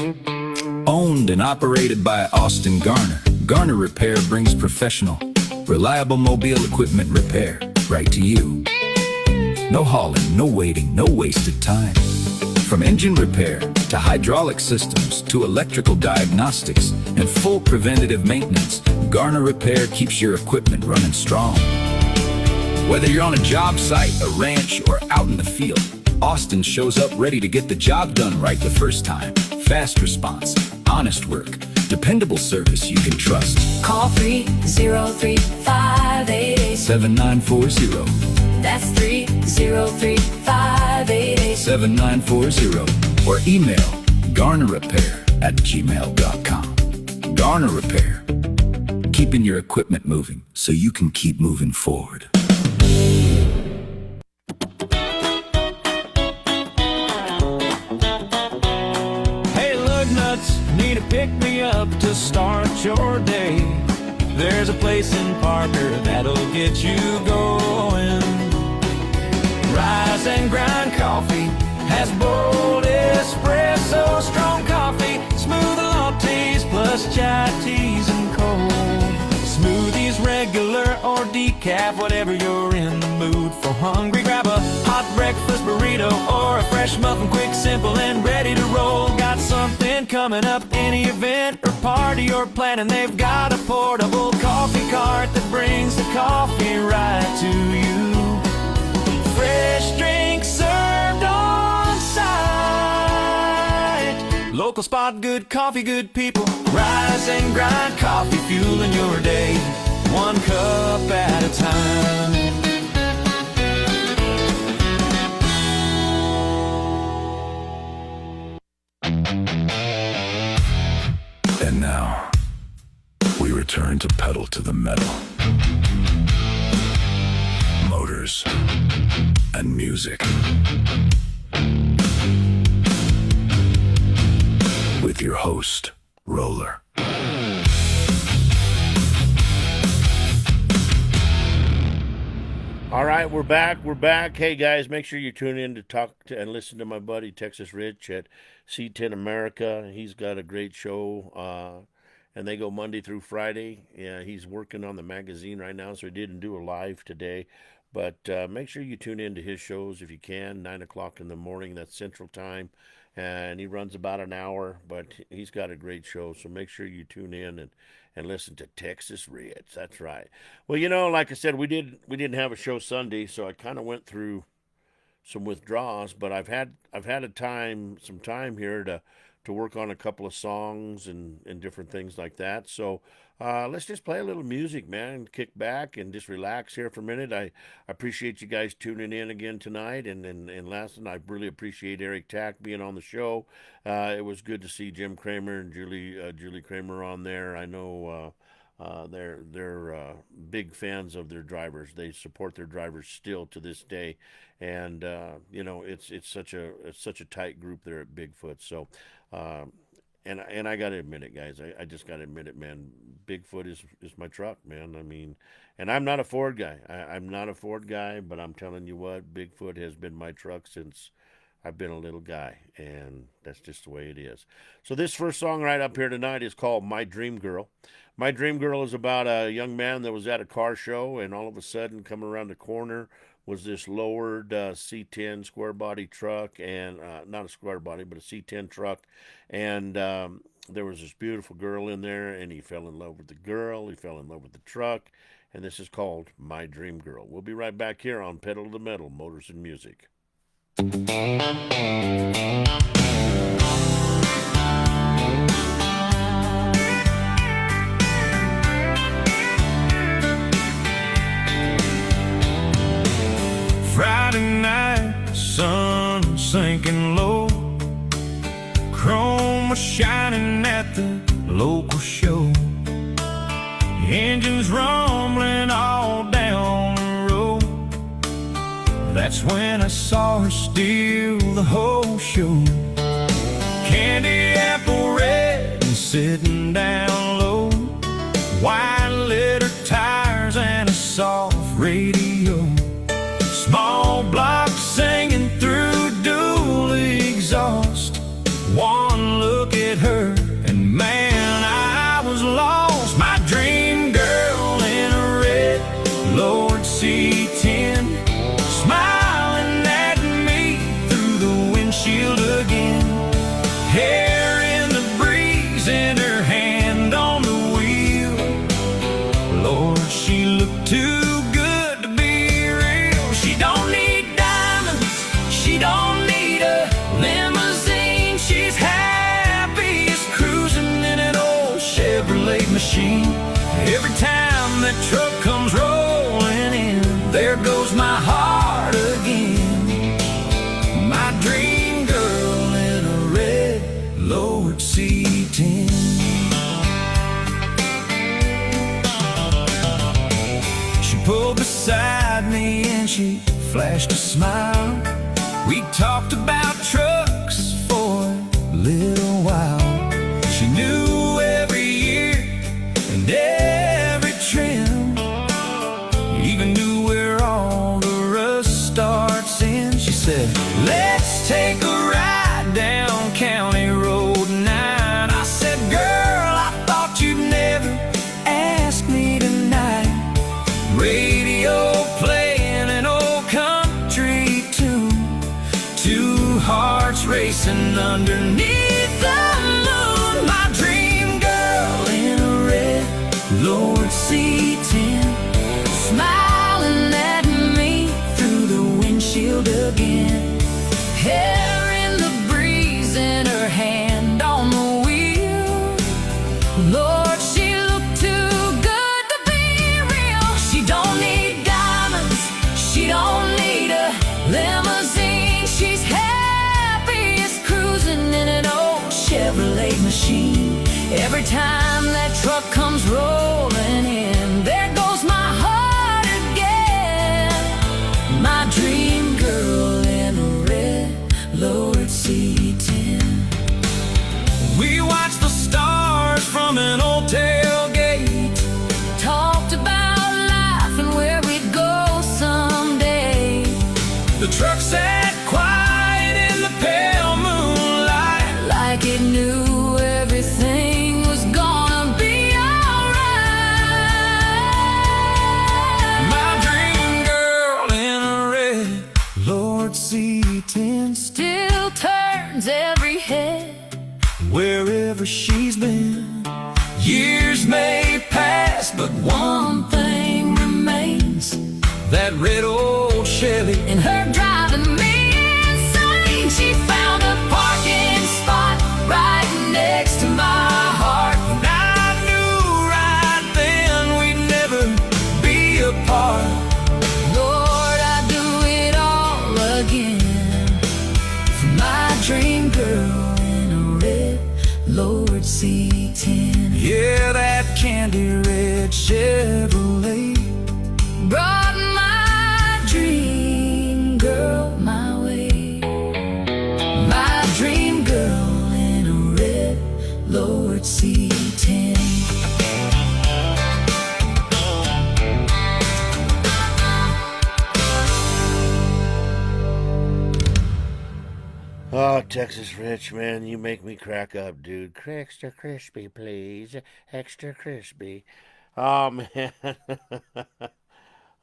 S3: Owned and operated by Austin Garner, Garner Repair brings professional, reliable mobile equipment repair right to you. No hauling, no waiting, no wasted time. From engine repair to hydraulic systems to electrical diagnostics and full preventative maintenance, Garner Repair keeps your equipment running strong. Whether you're on a job site, a ranch, or out in the field, Austin shows up ready to get the job done right the first time. Fast response, honest work, dependable service you can trust.
S5: Call 303-588.
S3: 7940.
S5: That's 303-588.
S3: 7940. Or email garnerrepair@gmail.com. Garner Repair, keeping your equipment moving so you can keep moving forward.
S1: Hey, lug nuts, need a pick-me-up to start your day. There's a place in Parker that'll get you going. Rise and Grind Coffee has bold espresso, strong coffee, smooth lattes, plus chai teas and cold. Smoothies, regular or decaf, whatever you're in the mood for. Hungry, grab a hot breakfast burrito or a fresh muffin, quick, simple, and ready to roll. Got something coming up, any event or party you're planning, they've got a portable coffee cart that brings the coffee right to you. Fresh drinks served on site. Local spot, good coffee, good people. Rise and Grind Coffee, fueling your day, one cup at a time.
S3: And now, we return to pedal to the metal. Motors and music. With your host, Roller.
S2: All right, we're back. We're back. Hey, guys, make sure you tune in to talk to and listen to my buddy Texas Rich at C10 America. He's got a great show, and they go Monday through Friday. Yeah, he's working on the magazine right now, so he didn't do a live today. But make sure you tune in to his shows if you can, 9 o'clock in the morning. That's Central Time. And he runs about an hour, but he's got a great show. So make sure you tune in and listen to Texas Rich. That's right. Well, you know, like I said, we didn't have a show Sunday, so I kind of went through some withdrawals. But I've had some time here to work on a couple of songs and different things like that. So let's just play a little music, man. Kick back and just relax here for a minute. I appreciate you guys tuning in again tonight. And last night, I really appreciate Eric Tack being on the show. It was good to see Jim Kramer and Julie Kramer on there. I know they're big fans of their drivers. They support their drivers still to this day, and you know, it's such a tight group there at Bigfoot. So. And I got to admit it, guys. I just got to admit it, man. Bigfoot is my truck, man. I mean, and I'm not a Ford guy. I'm not a Ford guy, but I'm telling you what, Bigfoot has been my truck since I've been a little guy, and that's just the way it is. So this first song right up here tonight is called My Dream Girl. My Dream Girl is about a young man that was at a car show, and all of a sudden, coming around the corner, was this lowered C10 square body truck, and not a square body, but a C10 truck, and there was this beautiful girl in there, and he fell in love with the girl. He fell in love with the truck, and this is called My Dream Girl. We'll be right back here on Pedal to the Metal, Motors and Music.
S1: Friday night, sun sinking low. Chrome was shining at the local show. Engines rumbling all down the road. That's when I saw her steal the whole show. Candy apple red and sitting down low. Wide letter tires and a soft radio. Small block singing through dual exhaust. One look at her and man, I was lost. My dream girl in a red Lord C10, smiling at me through the windshield again. Hair in the breeze and her hand on the wheel. Lord, she looked too good to be real. She don't need diamonds, she don't need a limousine. She's happiest cruising in an old Chevrolet machine. Every time that truck comes rolling in, there goes my heart again. My dream girl in a red Lord C10. She pulled beside me and she flashed a smile. We talked about trucks for a little while. She knew every year and every trim, even knew where all the rust starts in. She said, let's take a ride down County Road 9. I said, girl, I thought you'd never ask me tonight. Radio playing an old country tune, two hearts racing underneath the moon. My dream girl in a red Lord C10, smiling at me through the windshield again. Hair in the breeze and her hand on the wheel. Lord, she looked too good to be real. She don't need diamonds, she don't need a limousine. She's happiest cruising in an old Chevrolet machine. Every time that truck comes rolling in, there goes my heart again. My dream girl in a red Lord C10. We watched the stars from an old tailgate, talked about life and where we'd go someday. The truck sat quiet in the pale moonlight, like it knew everything was gonna be alright. My dream girl in a red Lord C10 still turns every head wherever she's been. Years may pass, but one thing remains, that red old Chevy and her driving me insane. She found a parking spot right next to my heart, and I knew right then we'd never be apart. Lord, I'd do it all again for my dream girl in a red Lord C10. Yeah, that candy red Chevrolet brought my dream girl my way. My dream girl in a red Lord C10.
S2: Oh, Texas Rich, man, you make me crack up, dude. Extra crispy, please. Extra crispy. Oh, man.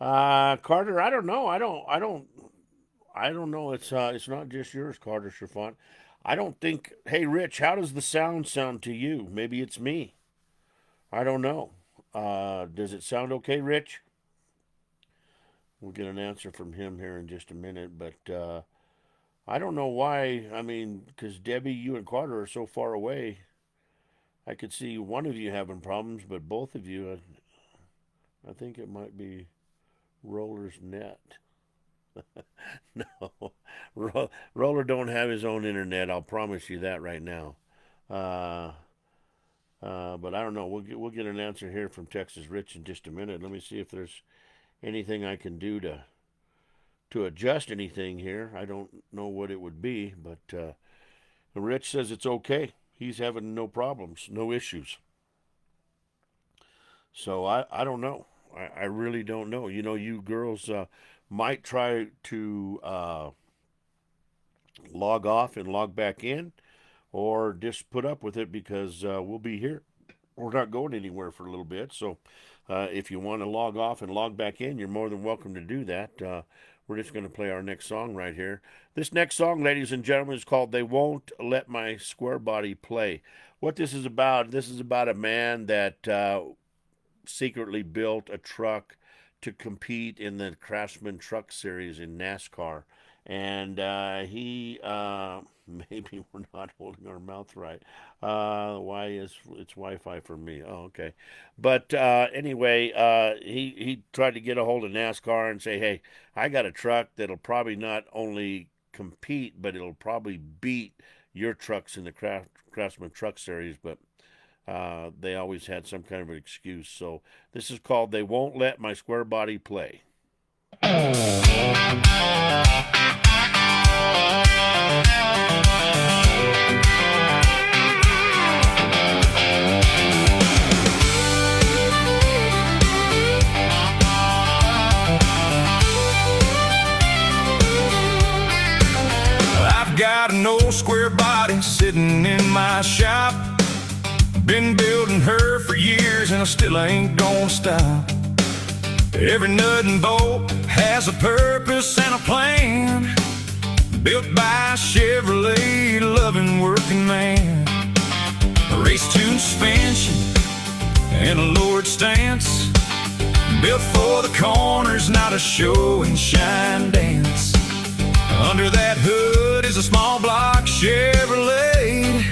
S2: Carter, I don't know. I don't know. It's not just yours, Carter Chiffon. I don't think. Hey, Rich, how does the sound to you? Maybe it's me. I don't know. Does it sound okay, Rich? We'll get an answer from him here in just a minute, but I don't know why. I mean, because Debbie, you and Carter are so far away. I could see one of you having problems, but both of you, I think it might be Roller's net. No, Roller don't have his own internet. I'll promise you that right now. Uh, but I don't know. We'll get an answer here from Texas Rich in just a minute. Let me see if there's anything I can do to adjust anything here. I don't know what it would be, but Rich says it's okay. He's having no problems, no issues. So I don't know. I really don't know. You know, you girls might try to log off and log back in, or just put up with it because we'll be here. We're not going anywhere for a little bit. So if you want to log off and log back in, you're more than welcome to do that. We're just going to play our next song right here. This next song, ladies and gentlemen, is called They Won't Let My Square Body Play. What this is about a man that secretly built a truck to compete in the Craftsman Truck Series in NASCAR. And he, maybe we're not holding our mouth right. Why is it's Wi-Fi for me? Oh, okay. But anyway, he tried to get a hold of NASCAR and say, hey, I got a truck that'll probably not only compete, but it'll probably beat your trucks in the Craftsman Truck Series. But they always had some kind of an excuse. So this is called They Won't Let My Square Body Play.
S1: I've got an old square body sitting in my shop. Been building her for years and I still ain't gonna stop. Every nut and bolt has a purpose and a plan, built by a Chevrolet loving working man. A race-tuned suspension and a lowered stance, built for the corners, not a show and shine dance. Under that hood is a small block Chevrolet,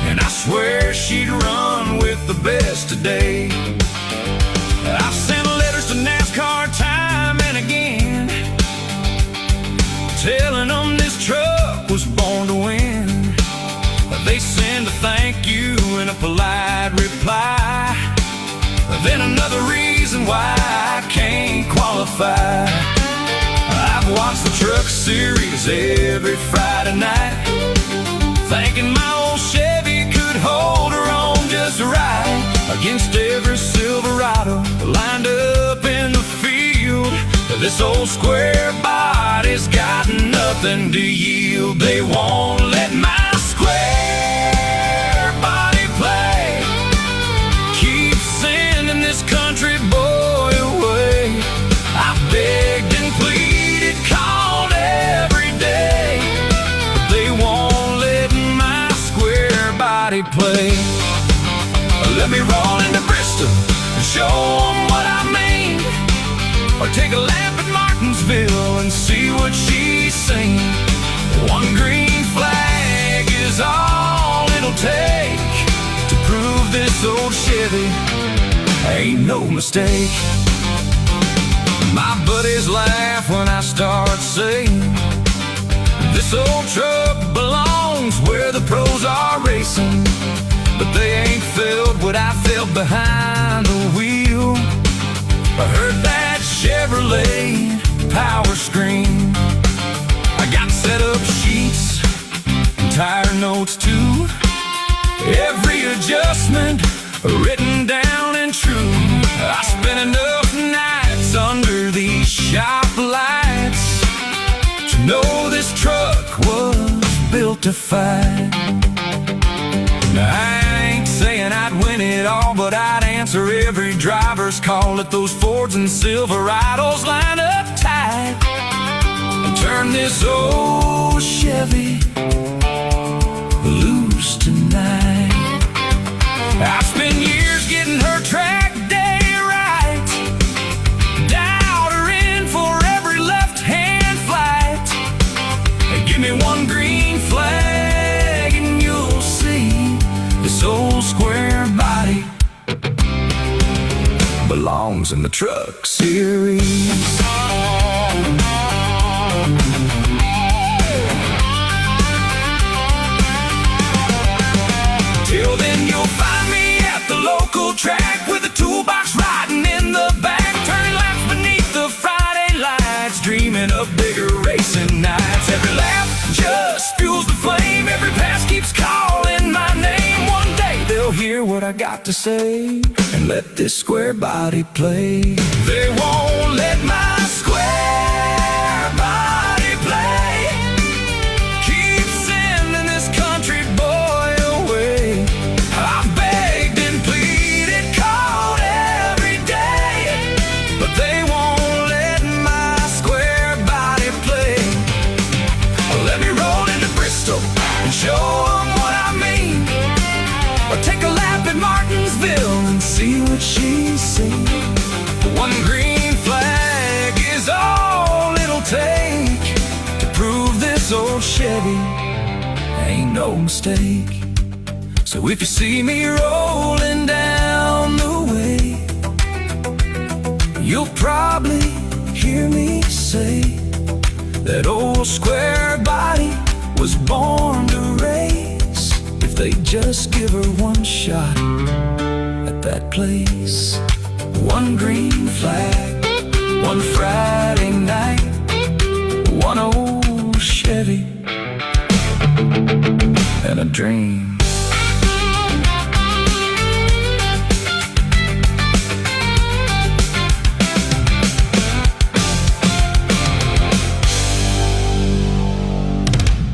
S1: and I swear she'd run with the best today. I've sent letters to NASCAR time and again, telling them this truck was born to win. They send a thank you and a polite reply, then another reason why I can't qualify. I've watched the Truck Series every Friday night, thinking my old Chevy could hold her own just right against every Silverado lined up in the field. This old square body's got nothing to yield. They won't let my square body play, keep sending this country boy away. I begged and pleaded, called every day, but they won't let my square body play. Let me roll into Bristol and show them what I mean, or take a lap at Martinsville and see what she's seen. One green flag is all it'll take to prove this old Chevy ain't no mistake. My buddies laugh when I start saying this old truck belongs where the pros are racing, but they ain't felt what I felt behind the wheel. I heard that Chevrolet power scream. I got set up sheets and tire notes too, every adjustment written down and true. I spent enough nights under these shop lights to know this truck was built to fight. Now, I ain't saying I'd win it all, but I'd answer every driver first call, let those Fords and Silverados line up tight and turn this old Chevy loose tonight. I've spent years getting her track day right, dialed her in for every left-hand flight. Hey, give me one green flag and you'll see this old square body belongs in the truck series. Till then you'll find me at the local track with a toolbox riding in the back, turning laps beneath the Friday lights, dreaming of bigger racing nights. Every lap just fuels the flame, every pass keeps calling my name. One day they'll hear what I got to say and let this square body play. They won't let my square body play. Keep sending this country boy away. I begged and pleaded, called every day, but they won't let my square body play. Let me roll into Bristol and show them what I mean, or take a lap at Martinsville and see what she's seen. One green flag is all it'll take to prove this old Chevy ain't no mistake. So if you see me rolling down the way, you'll probably hear me say that old square body was born to race. If they just give her one shot at that place. One green flag, one Friday night, one old Chevy, and a dream.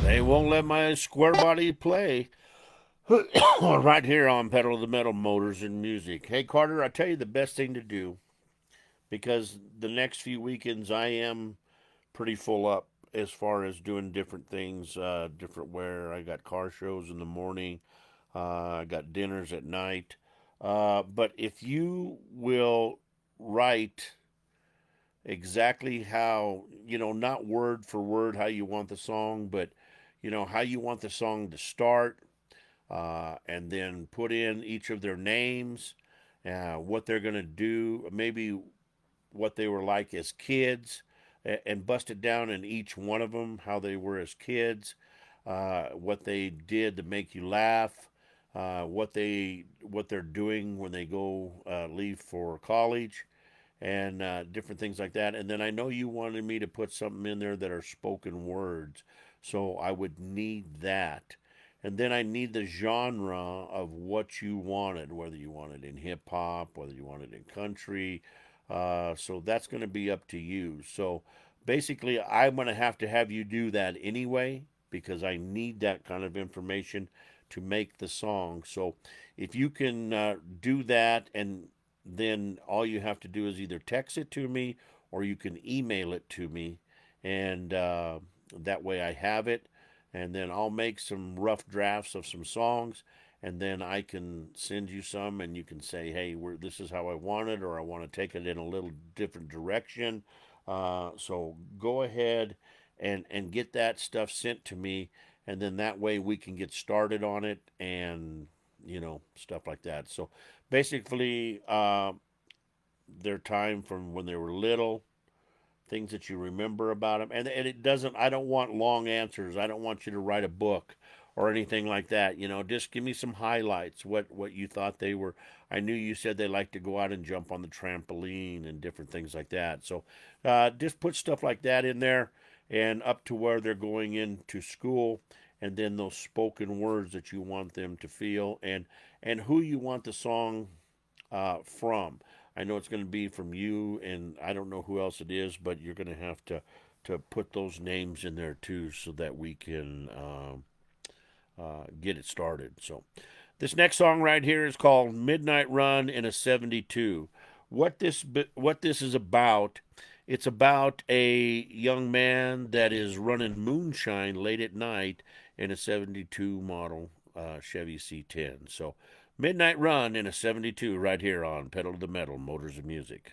S2: They won't let my square body play. Right here on Pedal to the Metal Motors and Music. Hey, Carter, I tell you the best thing to do, because the next few weekends I am pretty full up as far as doing different things, different wear. I got car shows in the morning. I got dinners at night. But if you will write exactly how, not word for word how you want the song, but, how you want the song to start, and then put in each of their names, what they're going to do, maybe what they were like as kids, and bust it down in each one of them, how they were as kids, what they did to make you laugh, what they're doing when they go leave for college, and different things like that. And then I know you wanted me to put something in there that are spoken words, so I would need that. And then I need the genre of what you wanted, whether you want it in hip hop, whether you want it in country. So that's going to be up to you. So basically, I'm going to have you do that anyway, because I need that kind of information to make the song. So if you can do that, and then all you have to do is either text it to me or you can email it to me, and that way I have it. And then I'll make some rough drafts of some songs, and then I can send you some, and you can say, hey, this is how I want it, or I want to take it in a little different direction. So go ahead and get that stuff sent to me, and then that way we can get started on it, and, stuff like that. So basically, their time from when they were little, things that you remember about them. And it doesn't, I don't want long answers. I don't want you to write a book or anything like that. Just give me some highlights, what you thought they were. I knew you said they like to go out and jump on the trampoline and different things like that. So just put stuff like that in there, and up to where they're going into school, and then those spoken words that you want them to feel, and who you want the song from. I know it's going to be from you, and I don't know who else it is, but you're going to have to put those names in there too, so that we can get it started. So this next song right here is called Midnight Run in a 72. what this is about. It's about a young man that is running moonshine late at night in a 72 model Chevy C10. So, Midnight Run in a 72 right here on Pedal to the Metal, Motors of Music.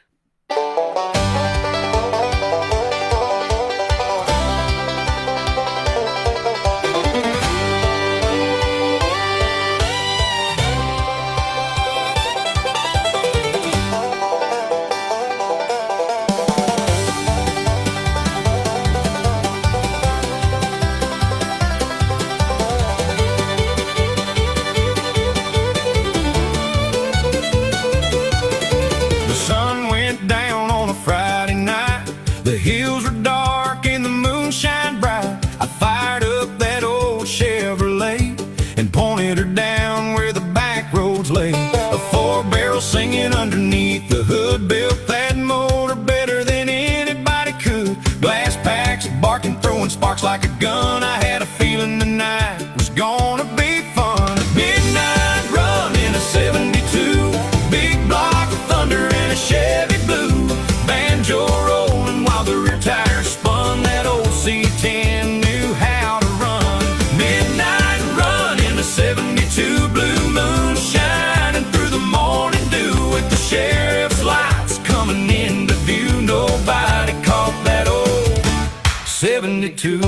S1: The sun went down on a Friday night. The hills were dark and the moonshine bright. I fired up that old Chevrolet and pointed her down where the back roads lay. A four-barrel singing underneath the hood built that motor better than anybody could. Glass packs barking, throwing sparks like a gun. I had a feeling the night was gonna be fun. A midnight run in a 72, big block of thunder and a Chevy Blue. Banjo rolling while the rear tires spun. That old C10 knew how to run. Midnight run in a 72, blue moon shining through the morning dew with the sheriff's lights coming into view. Nobody caught that old 72.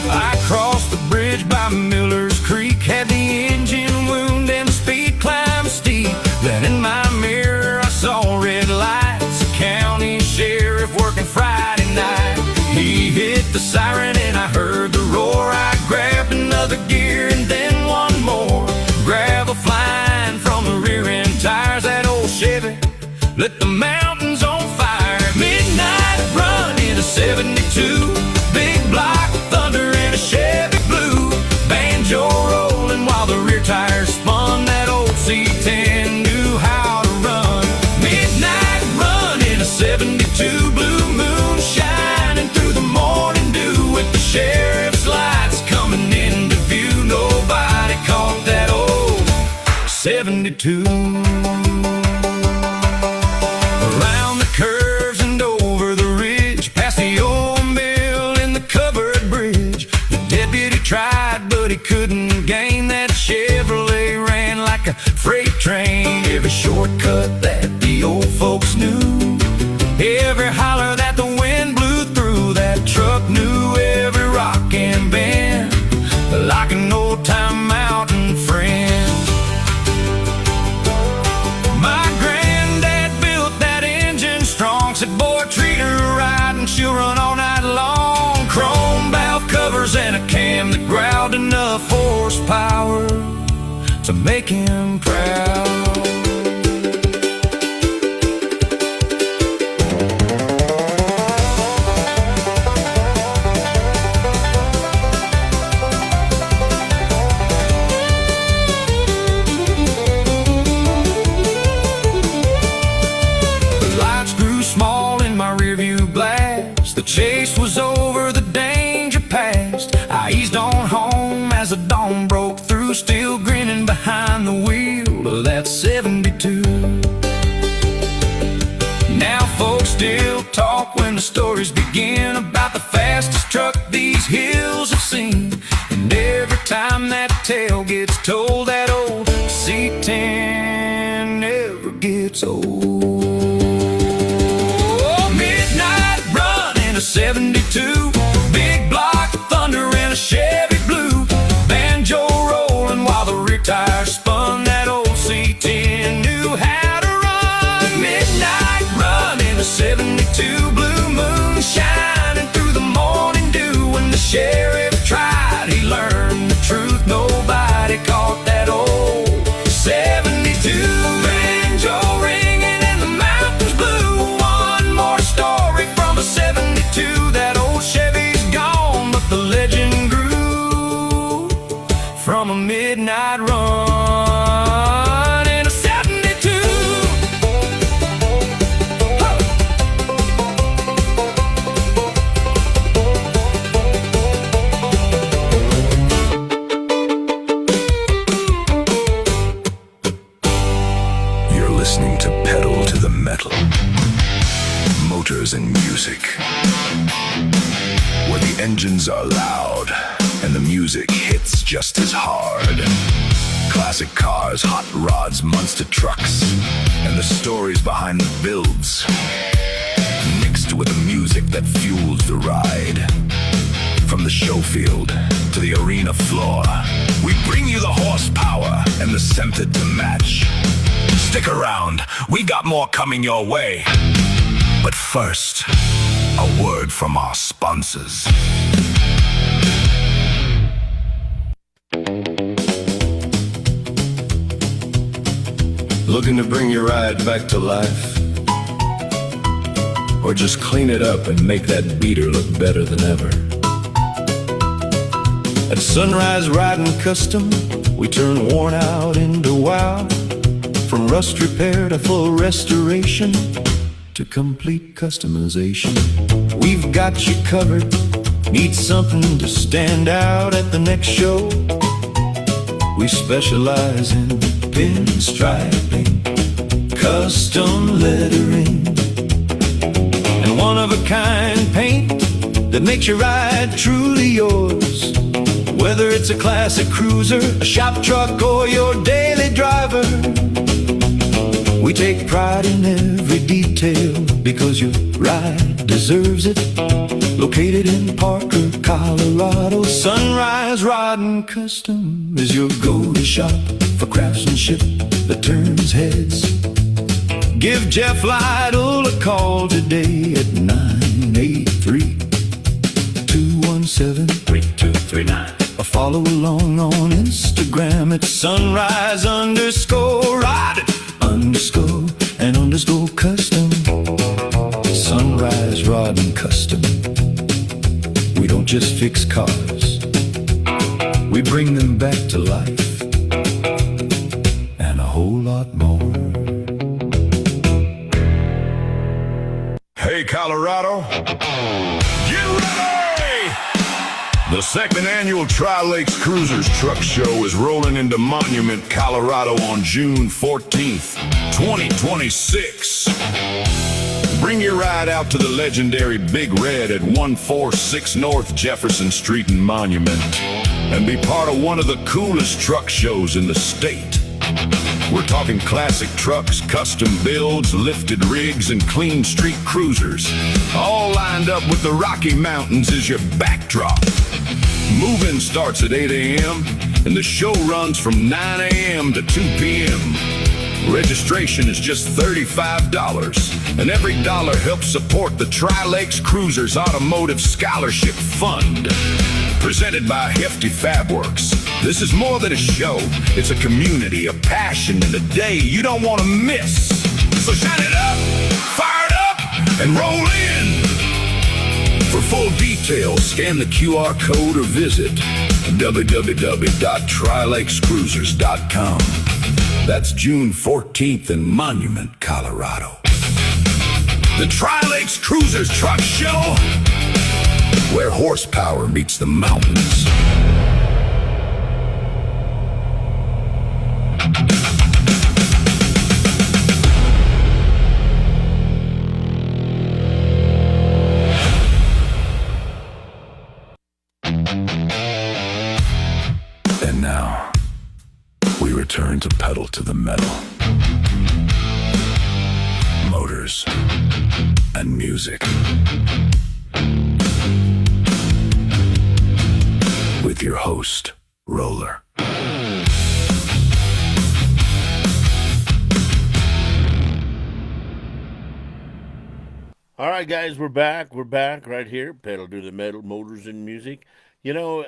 S1: I crossed the bridge by Miller's Creek, had the engine wound and the speed climb steep. Then in my mirror I saw red lights, the county sheriff working Friday night. He hit the siren and I heard the roar. I grabbed another gear and then one more. Gravel flying from the rear end tires. That old Chevy lit the mountains on fire. Midnight run in a 72, big block of thunder and a Chevy Blue. Banjo rolling while the rear tires spun. That old C10 knew how to run. Midnight run in a 72, blue moon shining through the morning dew with the sheriff's lights coming into view. Nobody caught that old 72. Around the curves and over the ridge, past the old mill in the covered bridge. The deputy tried, but he couldn't gain. That Chevrolet ran like a freight train. Every shortcut that the old folks knew, every holler that the wind blew through, that truck knew every rock and bend like an old-time mountain friend. My granddad built that engine strong, said, boy, treat her right and she'll run all night long. Chrome valve covers and a cam that growled enough horsepower to make him proud. The lights grew small in my rearview glass. The chase was over, the danger past. I eased on home as the dawn broke through, still grinning behind the wheel of that 72. Now folks still talk when the stories begin about the fastest truck these hills have seen. And every time that tale gets told, that old C10 never gets old. Midnight run in a 72, big block of thunder and a Chevy Blue. Banjo rolling while the rear tires spun. That old C10 knew how to run. Midnight run in a 72, blue moon shining through the morning dew. When the sheriff tried, he learned the truth. Nobody caught that old 72. Banjo ringing and the mountains blue. One more story from a 72. That old Chevy's gone, but the legend grew from a midnight run in a 72.
S3: listening to Pedal to the Metal. Motors and music. Where the engines are loud and the music hits just as hard. Classic cars, hot rods, monster trucks, and the stories behind the builds. Mixed with the music that fuels the ride. From the show field to the arena floor, we bring you the horsepower and the center to match. Stick around, we got more coming your way. But first, a word from our sponsors.
S5: Looking to bring your ride back to life? Or just clean it up and make that beater look better than ever? At Sunrise Riding Custom, we turn worn out into wow. From rust repair to full restoration to complete customization, we've got you covered. Need something to stand out at the next show? We specialize in pinstriping, custom lettering, and one-of-a-kind paint that makes your ride truly yours. Whether it's a classic cruiser, a shop truck, or your daily driver, we take pride in every detail because your ride deserves it. Located in Parker, Colorado, Sunrise Riding Custom is your go-to shop for craftsmanship that turns heads. Give Jeff Lytle a call today at 983-217-3239. Or follow along on Instagram at sunrise_ride_custom. Sunrise Riding Custom. We don't just fix cars, we bring them back to life, and a whole lot more.
S3: Hey, Colorado, get ready! The second annual Tri-Lakes Cruisers Truck Show is rolling into Monument, Colorado on June 14th, 2026. Bring your ride out to the legendary Big Red at 146 North Jefferson Street in Monument and be part of one of the coolest truck shows in the state. We're talking classic trucks, custom builds, lifted rigs, and clean street cruisers, all lined up with the Rocky Mountains as your backdrop. Move-in starts at 8 a.m. and the show runs from 9 a.m. to 2 p.m. Registration is just $35, and every dollar helps support the Tri-Lakes Cruisers Automotive Scholarship Fund, presented by Hefty Fabworks. This is more than a show. It's a community, a passion, and a day you don't want to miss. So shine it up, fire it up, and roll in. For full details, scan the QR code or visit www.trilakescruisers.com. That's June 14th in Monument, Colorado. The Tri-Lakes Cruisers Truck Show, where horsepower meets the mountains. And now, we return to Pedal to the Metal. Motors and music. With your host, Roller.
S2: All right, guys, we're back. We're back right here. Pedal to the Metal, Motors and Music. You know,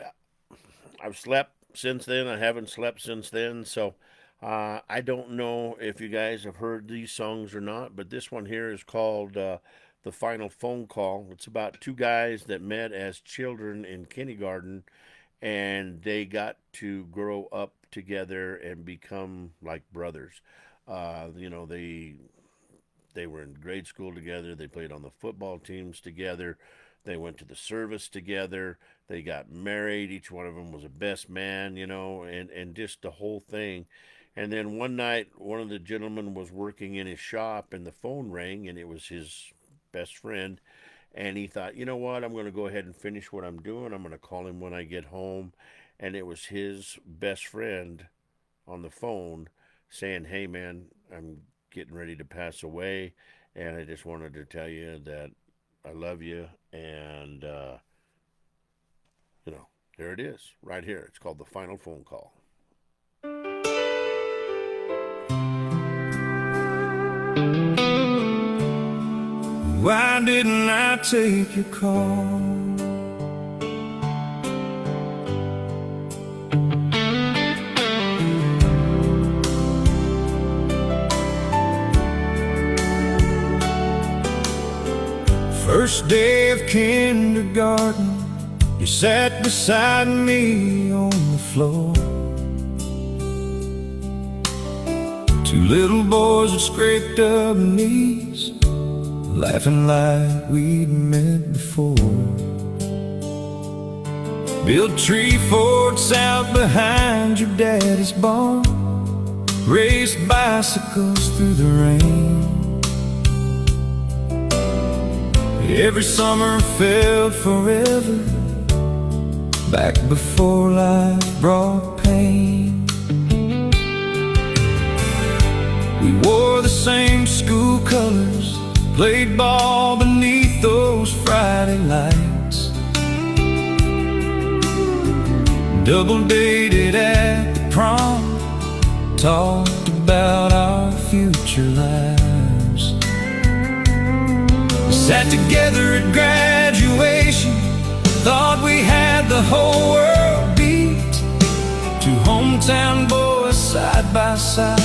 S2: I've slept since then. I haven't slept since then. So I don't know if you guys have heard these songs or not, but this one here is called The Final Phone Call. It's about two guys that met as children in kindergarten, and they got to grow up together and become like brothers. You know, they were in grade school together. They played on the football teams together. They went to the service together. They got married. Each one of them was a best man, you know, and just the whole thing. And then one night, one of the gentlemen was working in his shop, and the phone rang, and it was his best friend. And he thought, you know what, I'm going to go ahead and finish what I'm doing. I'm going to call him when I get home. And it was his best friend on the phone saying, hey, man, I'm getting ready to pass away. And I just wanted to tell you that I love you. And, there it is, right here. It's called The Final Phone Call.
S5: Why didn't I take your call? First day of kindergarten, you sat beside me on the floor. Two little boys with scraped up knees, laughing like we'd met before. Built tree forts out behind your daddy's barn, raced bicycles through the rain. Every summer felt forever, back before life brought pain. We wore the same school colors, played ball beneath those Friday lights, double dated at the prom, talked about our future lives. Sat together at graduation, thought we had the whole world beat. Two hometown boys side by side,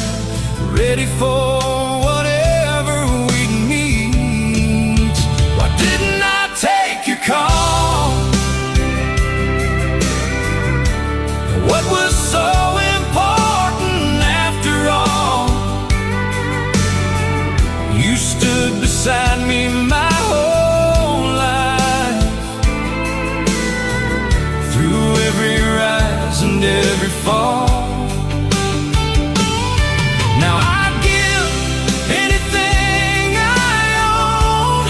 S5: ready for whatever we'd meet. Why didn't I take your call? What was so important after all? You stood beside me my whole life, through every rise and every fall. Now I'd give anything I own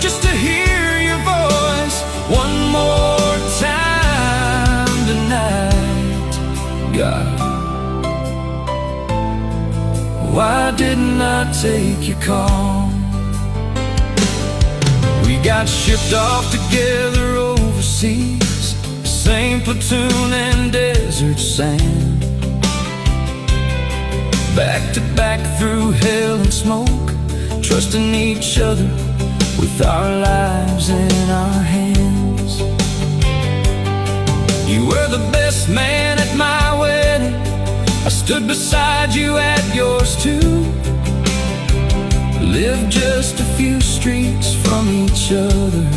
S5: just to hear your voice one more time tonight. God, why didn't I take your call? We got shipped off together overseas, same platoon and desert sand, back to back through hell and smoke, trusting each other with our lives in our hands. You were the best man at my wedding, I stood beside you at yours too. Lived just a few streets from each other,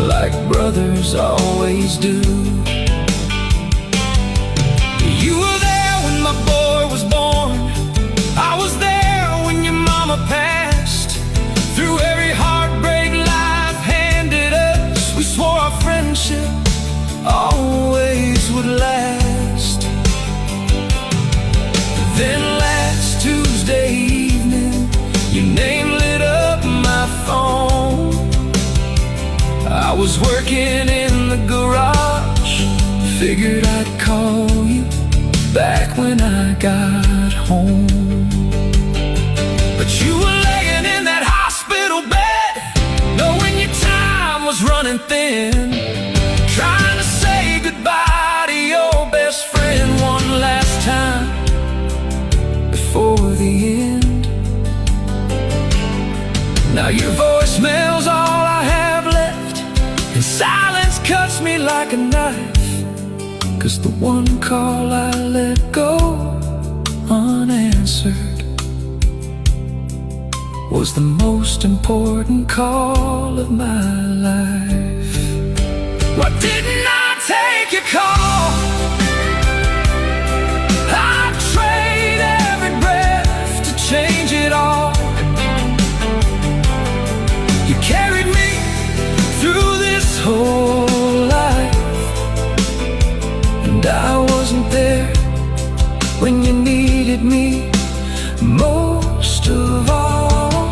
S5: like brothers always do. You were there when my boy was born, I was there when your mama passed. Through every heartbreak life handed us, we swore our friendship always would last. Then last Tuesday evening, your name lit up my phone. I was working in the garage, figured I'd call you back when I got home. But you were laying in that hospital bed, knowing your time was running thin, trying to say goodbye to your best friend one last time before the end. Now your voicemail's all I have left, and silence cuts me like a knife, 'cause the one call I let go unanswered was the most important call of my life. Why didn't I take your call? I'd trade every breath to change it all. You carried me through this whole life, and I wasn't there
S1: needed me most of all.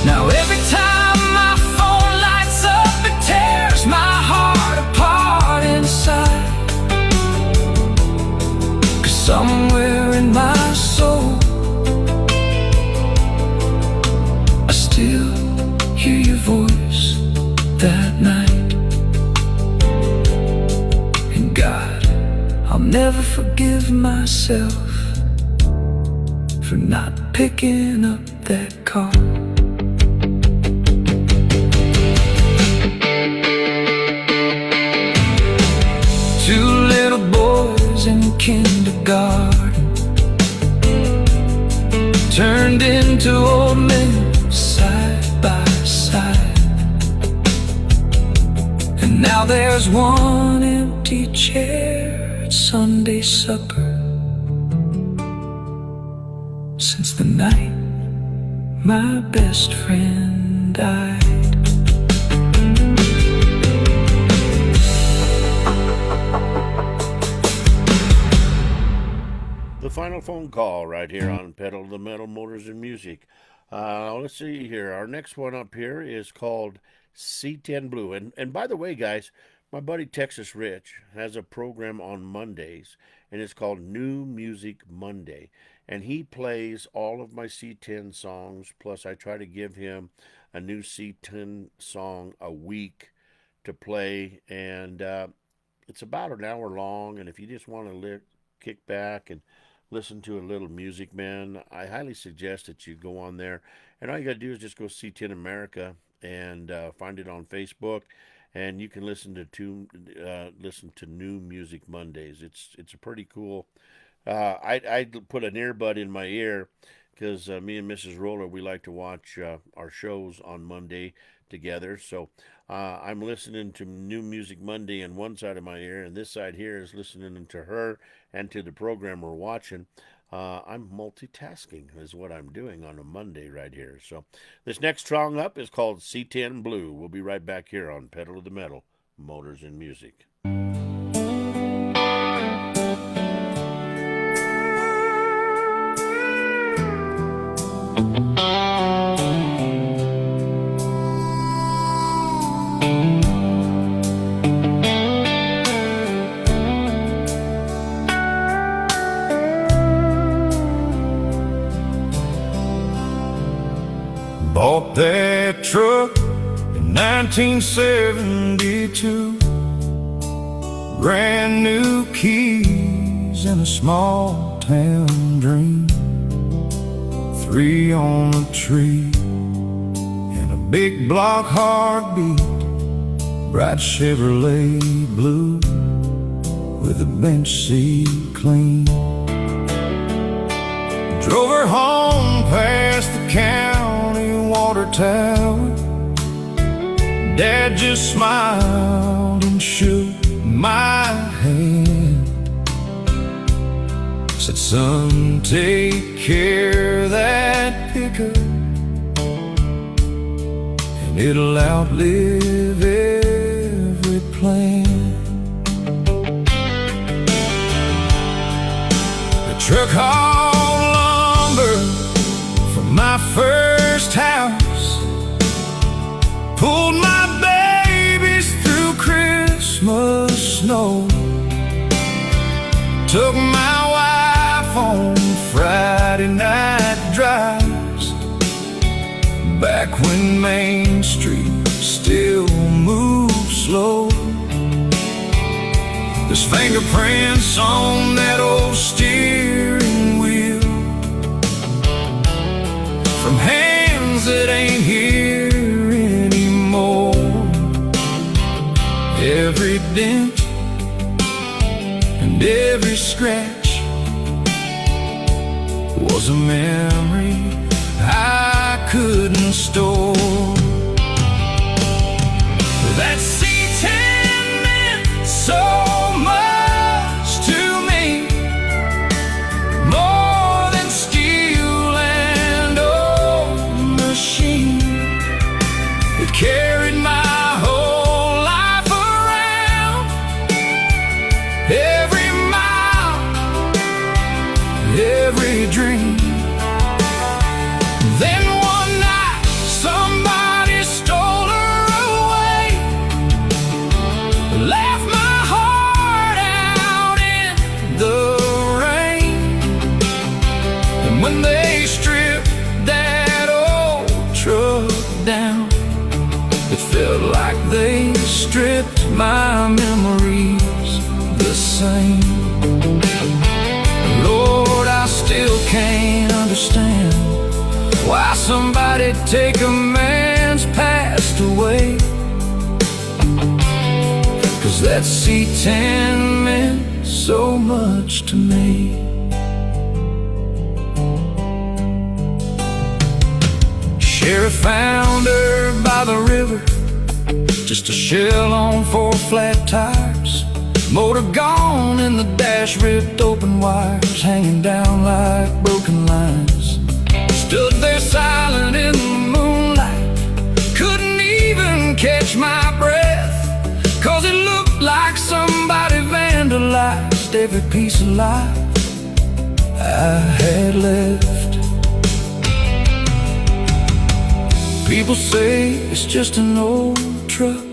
S1: Now every time my phone lights up, it tears my heart apart inside. 'Cause somewhere in my soul, I still hear your voice that night. And God, I'll never forgive myself for not picking up that call. Two little boys in kindergarten turned into old men side by side. And now there's one empty chair at Sunday supper. Since the night my best friend died.
S2: The final phone call right here on Pedal to the Metal, Motors and Music. Let's see here. Our next one up here is called C10 Blue. And by the way, guys, my buddy Texas Rich has a program on Mondays, and it's called New Music Monday. And he plays all of my C10 songs, plus I try to give him a new C10 song a week to play. And it's about an hour long, and if you just want to kick back and listen to a little music, man, I highly suggest that you go on there. And all you got to do is just go C10 America and find it on Facebook, and you can listen to New Music Mondays. It's a pretty cool. I put an earbud in my ear because me and Mrs. Roller, we like to watch our shows on Monday together. So I'm listening to New Music Monday in one side of my ear, and this side here is listening to her and to the program we're watching. I'm multitasking is what I'm doing on a Monday right here. So this next song up is called C10 Blue. We'll be right back here on Pedal to the Metal, Motors and Music.
S5: Bought that truck in 1972. Brand new keys and a small town dream. 3 on the tree and a big block heartbeat. Bright Chevrolet blue with a bench seat clean. Drove her home past the county water tower. Dad just smiled and shook my hand. Said, son, take care of that pickup, and it'll outlive every plan. The truck hauled lumber from my first house, pulled my babies through Christmas snow, took my wife on Friday night drives, back when Main Street still moved slow. There's fingerprints on that old steering wheel from hands that ain't here anymore. Every dent and every scratch was a memory I couldn't store. That C10 meant so much to me, more than steel and old machine. It carried my whole life around, every mile, every stripped my memories the same. Lord, I still can't understand why somebody take a man's passed away. 'Cause that C10 meant so much to me. Sheriff found her by the river, just a shell on 4 flat tires. Motor gone and the dash ripped open, wires hanging down like broken lines. Stood there silent in the moonlight, couldn't even catch my breath, 'cause it looked like somebody vandalized every piece of life I had left. People say it's just an old truck,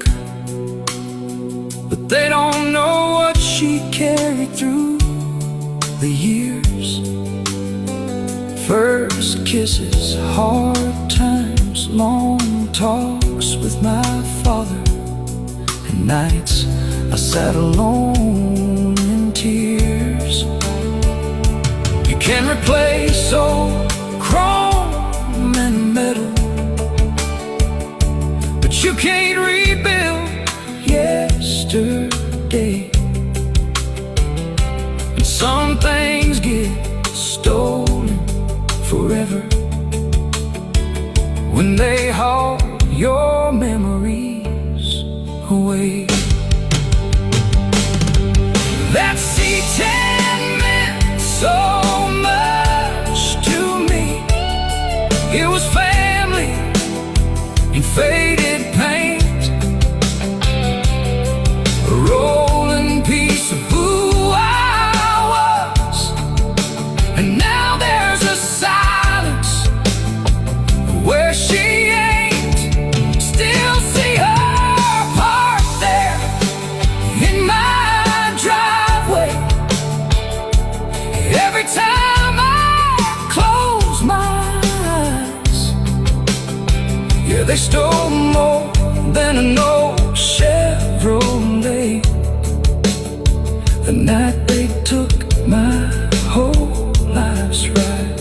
S5: but they don't know what she carried through the years. First kisses, hard times, long talks with my father, and nights I sat alone in tears. You can replace old chrome and metal, but you can't rebuild yesterday. And some things get stolen forever when they haul your memories away. That C10 meant so much to me. It was family and faded paint, a rolling piece of who I was. And now there's a silence where she ain't. Still see her parked there in my driveway. Every time I close my eyes, yeah, they stole more than an old Chevrolet. The night they took my whole life's ride.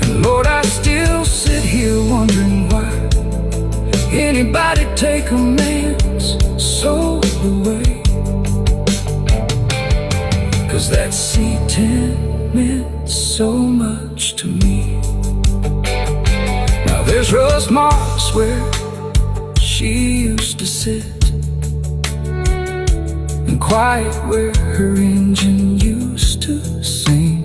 S5: And Lord, I still sit here wondering why anybody take a man's soul away. 'Cause that C10 meant so much to me. Now there's rust marks where she used to sit, and quiet where her engine used to sing.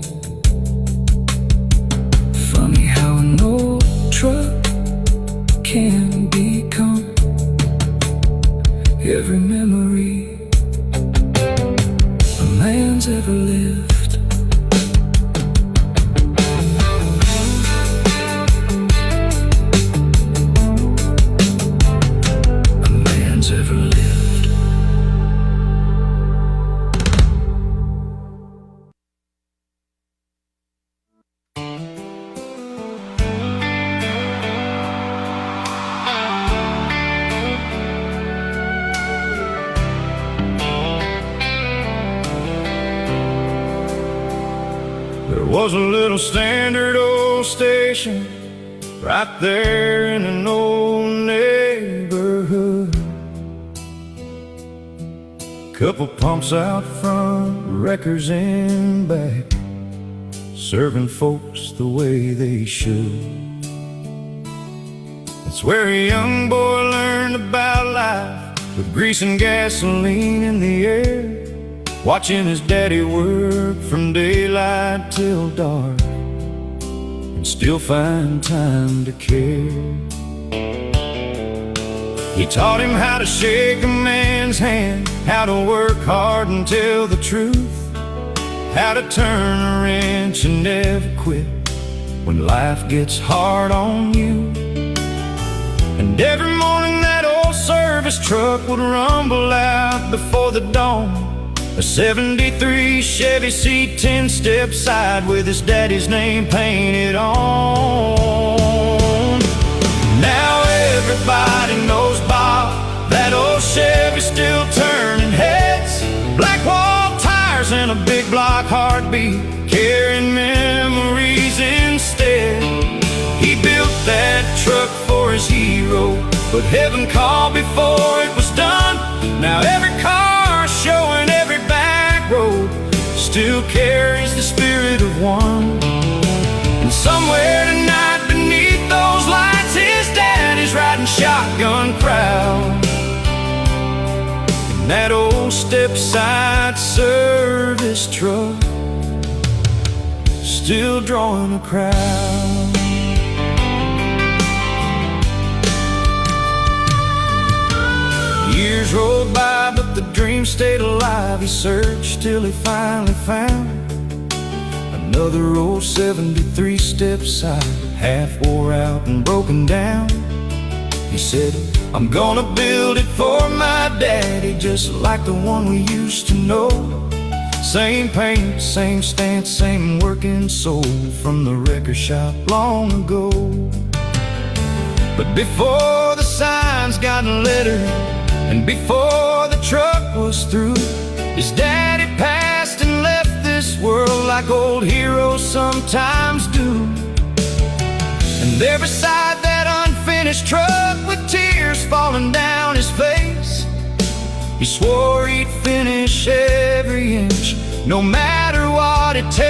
S5: Funny how an old truck can become every memory a man's ever lived. A man's ever lived. There was a little standard old station right there in an old neighborhood. Couple pumps out front, wreckers in back, serving folks the way they should. It's where a young boy learned about life, with grease and gasoline in the air, watching his daddy work from daylight till dark, and still find time to care. He taught him how to shake a man's hand, how to work hard and tell the truth, how to turn a wrench and never quit when life gets hard on you. And every morning that old service truck would rumble out before the dawn, a 73 Chevy C10 step side with his daddy's name painted on. Now everybody knows Bob, Chevy still turning heads, black wall tires and a big block heartbeat, carrying memories instead. He built that truck for his hero, but heaven called before it was done. Now every car showing every back road still carries the spirit of one. And somewhere tonight beneath those lights, his daddy's riding shotgun proud in that old step-side service truck, still drawing a crowd. Years rolled by, but the dream stayed alive. He searched till he finally found another old 73 step-side, half wore out and broken down. He said, I'm gonna build it for my daddy, just like the one we used to know. Same paint, same stance, same working soul, from the record shop long ago. But before the signs got lettered, and before the truck was through, his daddy passed and left this world like old heroes sometimes do. And there beside that unfinished truck, with tears falling down his face, he swore he'd finish every inch, no matter what it takes.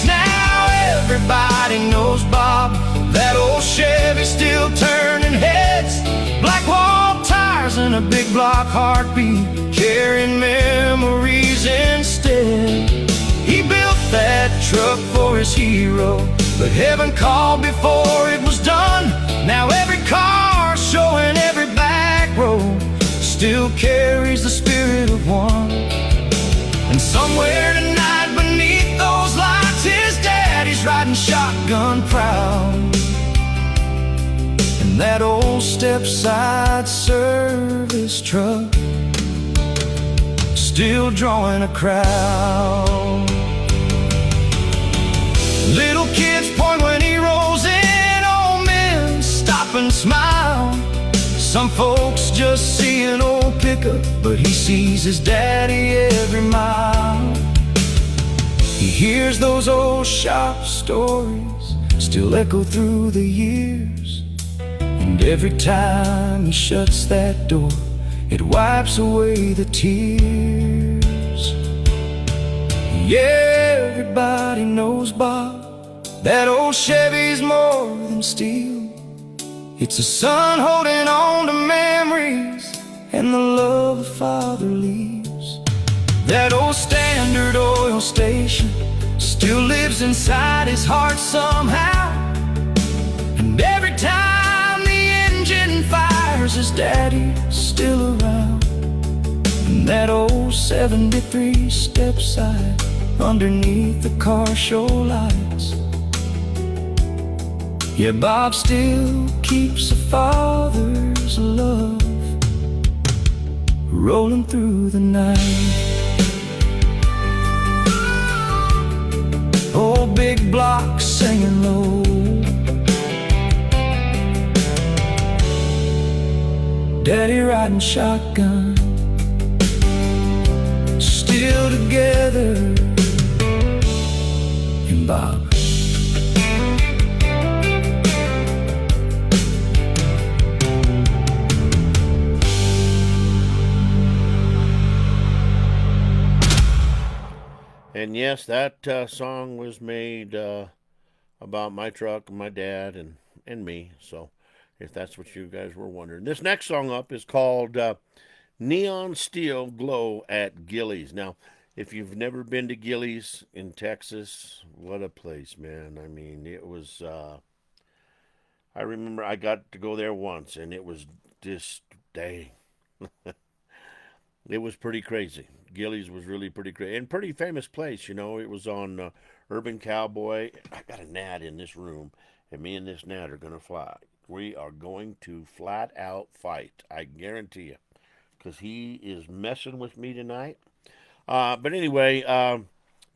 S5: Now everybody knows Bob, that old Chevy still turning heads, black wall tires and a big block heartbeat, carrying memories instead. He built that truck for his hero, but heaven called before it was done. Now every car showing every back road still carries the spirit of one. And somewhere tonight beneath those lights, his daddy's riding shotgun proud in that old step-side service truck, still drawing a crowd. Little kids point when he rolls in, old men stop and smile. Some folks just see an old pickup, but he sees his daddy every mile. He hears those old shop stories still echo through the years, and every time he shuts that door, it wipes away the tears. Yeah, everybody knows Bob, that old Chevy's more than steel. It's a son holding on to memories and the love a father leaves. That old Standard Oil station still lives inside his heart somehow, and every time the engine fires, his daddy's still around. And that old 73 step-side underneath the car show lights, yeah, Bob still keeps a father's love rolling through the night. Old big block singing low, daddy riding shotgun, still together in Bob.
S2: And yes, that song was made about my truck and my dad and me. So if that's what you guys were wondering. This next song up is called Neon Steel Glow at Gilley's. Now, if you've never been to Gilley's in Texas, what a place, man. I mean, it was, I remember I got to go there once, and it was just, dang. It was pretty crazy. Gilley's was really pretty crazy. And pretty famous place, you know. It was on Urban Cowboy. I got a gnat in this room, and me and this gnat are going to fly. We are going to flat out fight. I guarantee you. Because he is messing with me tonight. But anyway,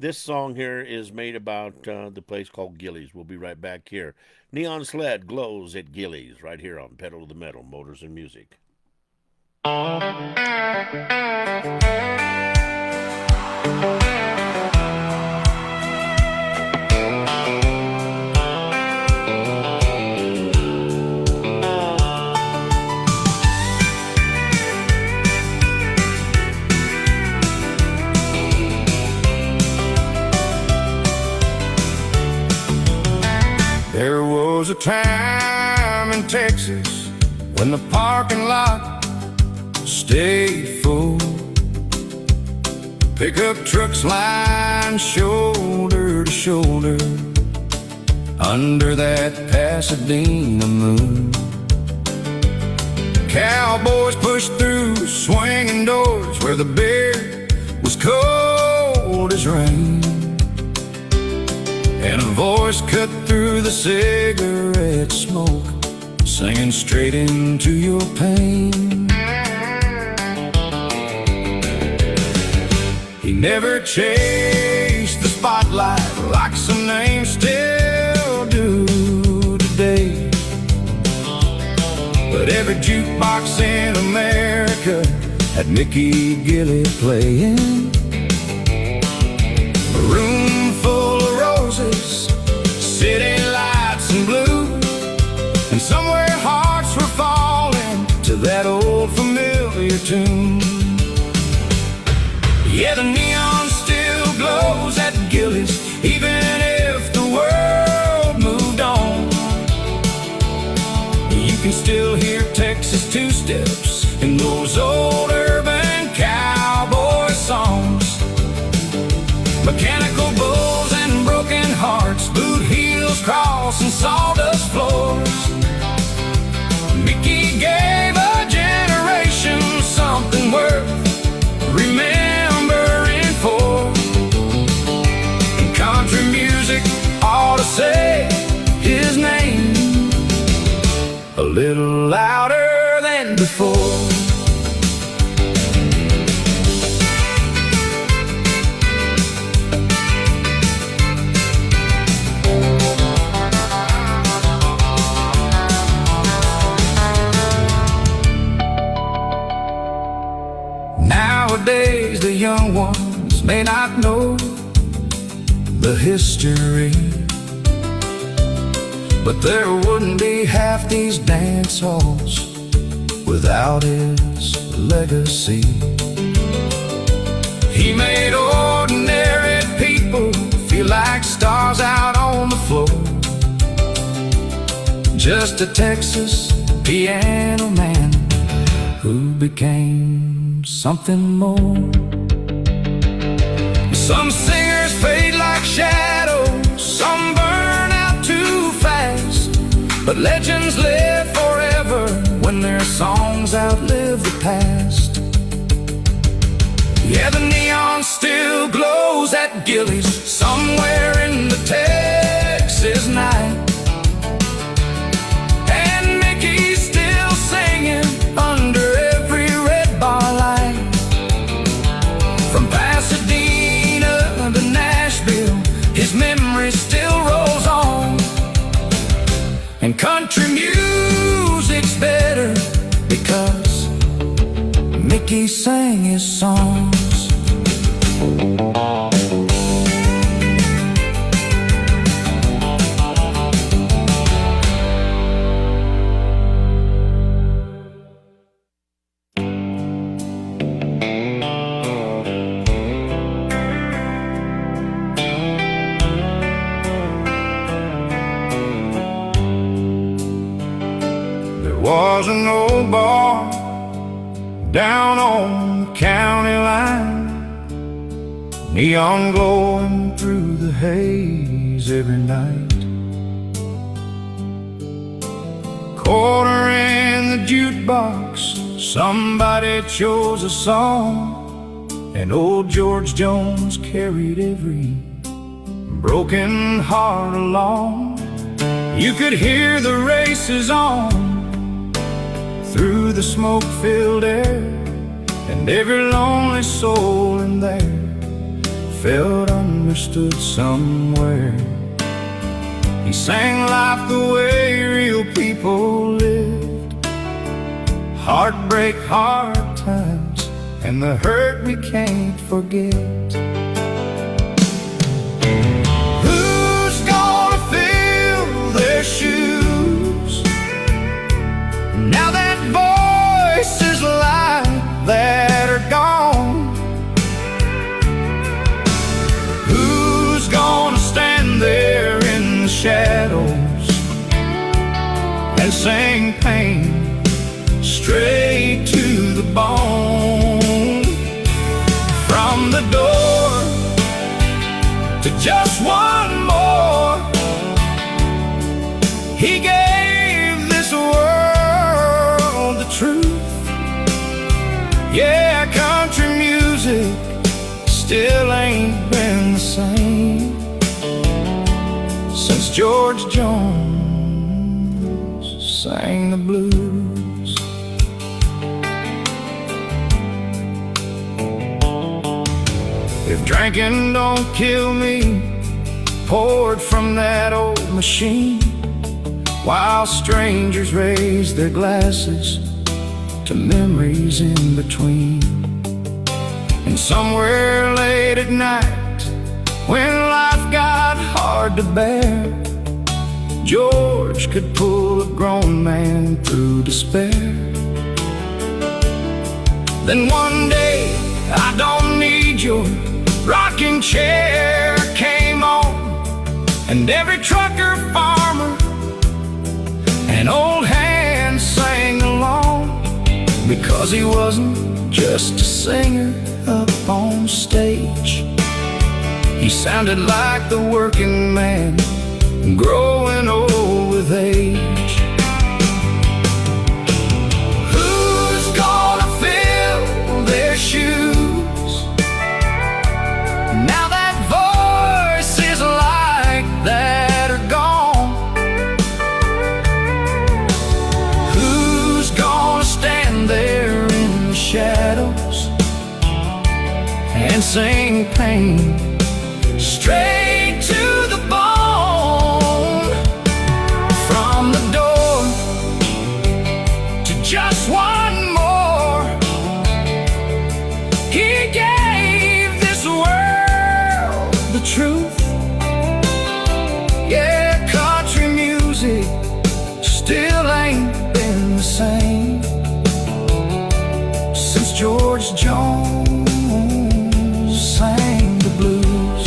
S2: This song here is made about the place called Gillies. We'll be right back here. Neon Sled glows at Gillies right here on Pedal to the Metal, Motors and Music.
S5: There was a time in Texas when the parking lot stayed full. Pickup trucks lined shoulder to shoulder under that Pasadena moon. Cowboys pushed through swinging doors where the beer was cold as rain, and a voice cut through the cigarette smoke, singing straight into your pain. He never chased the spotlight like some names still do today, but every jukebox in America had Mickey Gilley playing. A room full of roses, city lights and blue, and somewhere hearts were falling to that old familiar tune. Yeah, the neon still glows at Gillies, even if the world moved on. You can still hear Texas two-steps in those old urban cowboy songs. Mechanical bulls and broken hearts, boot heels crossing sawdust floors. Mickey gave a generation something worth remembering for. And country music ought to say his name a little louder than before. Nowadays the young ones may not know the history, but there wouldn't be half these dance halls without his legacy. He made ordinary people feel like stars out on the floor. Just a Texas piano man who became something more. Some singers fade like shadows, some burn out too fast, but legends live forever when their songs outlive the past. Yeah, the neon still glows at Gillies somewhere in the Texas night, and Mickey's still singing under every red bar light. From Pasadena to Nashville, his memory still rolls on. And country music's better because Mickey sang his songs. There was an old bar down on the county line, neon glowing through the haze every night. Quarter in the jukebox, somebody chose a song, and old George Jones carried every broken heart along. You could hear the races on through the smoke-filled air, and every lonely soul in there felt understood somewhere. He sang life the way real people lived. Heartbreak, hard times, and the hurt we can't forget. Who's gonna fill their shoes now that voices like that are gone? Who's gonna stand there in the shadows and sing pain straight to the bone? From the door to just one more, he gave this world the truth. Yeah, country music still ain't been the same since George Jones sang the blues. If drinking don't kill me, poured from that old machine, while strangers raise their glasses to memories in between. And somewhere late at night, when life got hard to bear, George could pull a grown man through despair. Then one day, I don't need your rocking chair came on, and every trucker, farmer, and old hand sang along, because he wasn't just a singer up on stage. He sounded like the working man growing old with age. Who's gonna fill their shoes now that voices like that are gone? Who's gonna stand there in the shadows and sing pain straight to the bone? From the door to just one more, he gave this world the truth. Yeah, country music still ain't been the same since George Jones sang the blues.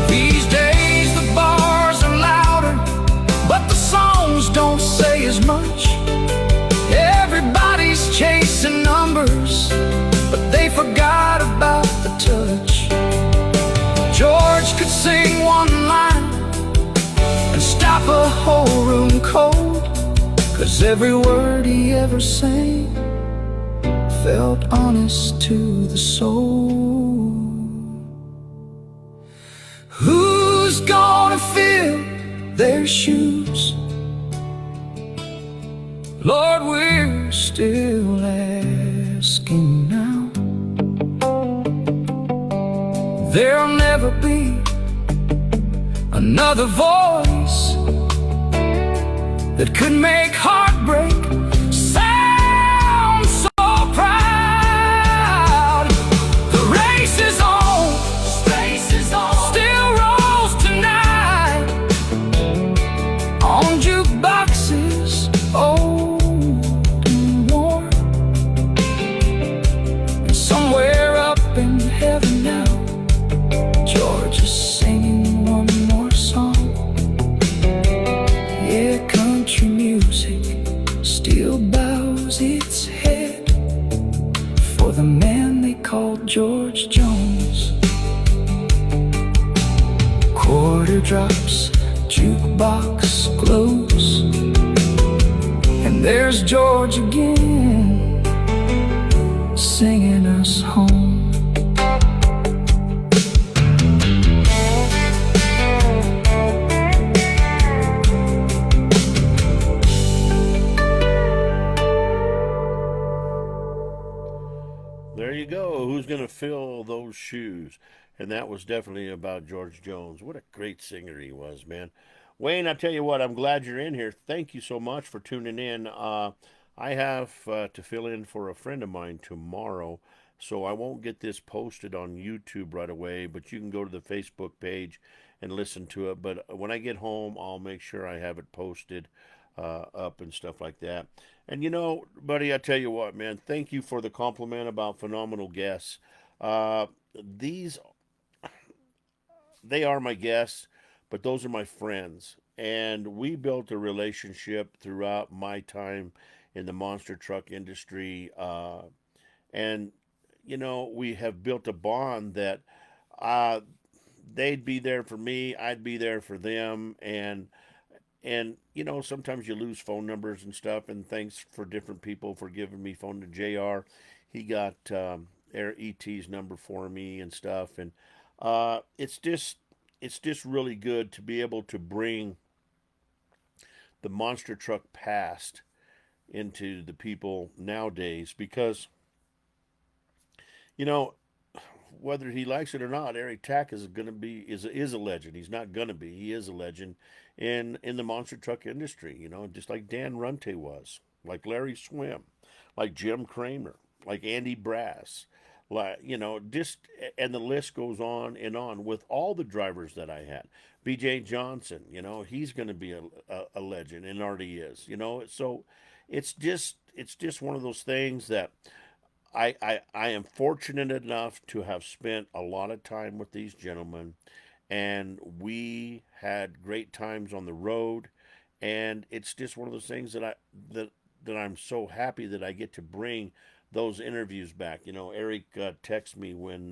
S5: These days the bars are louder, but the songs don't say as much. Everybody's chasing numbers, but they forgot about the touch. George could sing one line and stop a whole room cold, 'cause every word he ever sang felt honest to the soul. Who's gonna fill their shoes? Lord, we're still asking now. There'll never be another voice that could make heartbreak sound so proud. The race is on, still rolls tonight on jukeboxes old and worn. And somewhere up in heaven now, George is singing one more song. Yeah, country music still bows its head for the man they called George Jones. Quarter drops, jukebox glows, and there's George again, singing us home.
S2: There you go. Who's going to fill those those shoes. And that was definitely about George Jones. What a great singer he was, man. Wayne, I tell you what, I'm glad you're in here. Thank you so much for tuning in. I have to fill in for a friend of mine tomorrow, so I won't get this posted on YouTube right away, but you can go to the Facebook page and listen to it. But when I get home, I'll make sure I have it posted up and stuff like that. And buddy, I tell you what, man, thank you for the compliment about phenomenal guests. These they are my guests, but those are my friends. And we built a relationship throughout my time in the monster truck industry. And, we have built a bond that uh, they'd be there for me, I'd be there for them. And sometimes you lose phone numbers and stuff. And thanks for different people for giving me phone to JR. He got ET's number for me and stuff. And it's just really good to be able to bring the monster truck past into the people nowadays because you know whether he likes it or not, Eric Tack is a legend. He's not gonna be. He is a legend in the monster truck industry. Just like Dan Runte was, like Larry Swim, like Jim Kramer, like Andy Brass, like just and the list goes on with all the drivers that I had. BJ Johnson, he's gonna be a legend and already is. So it's just one of those things that I am fortunate enough to have spent a lot of time with these gentlemen, and we had great times on the road, and it's just one of those things that I'm so happy that I get to bring those interviews back. Eric texted me when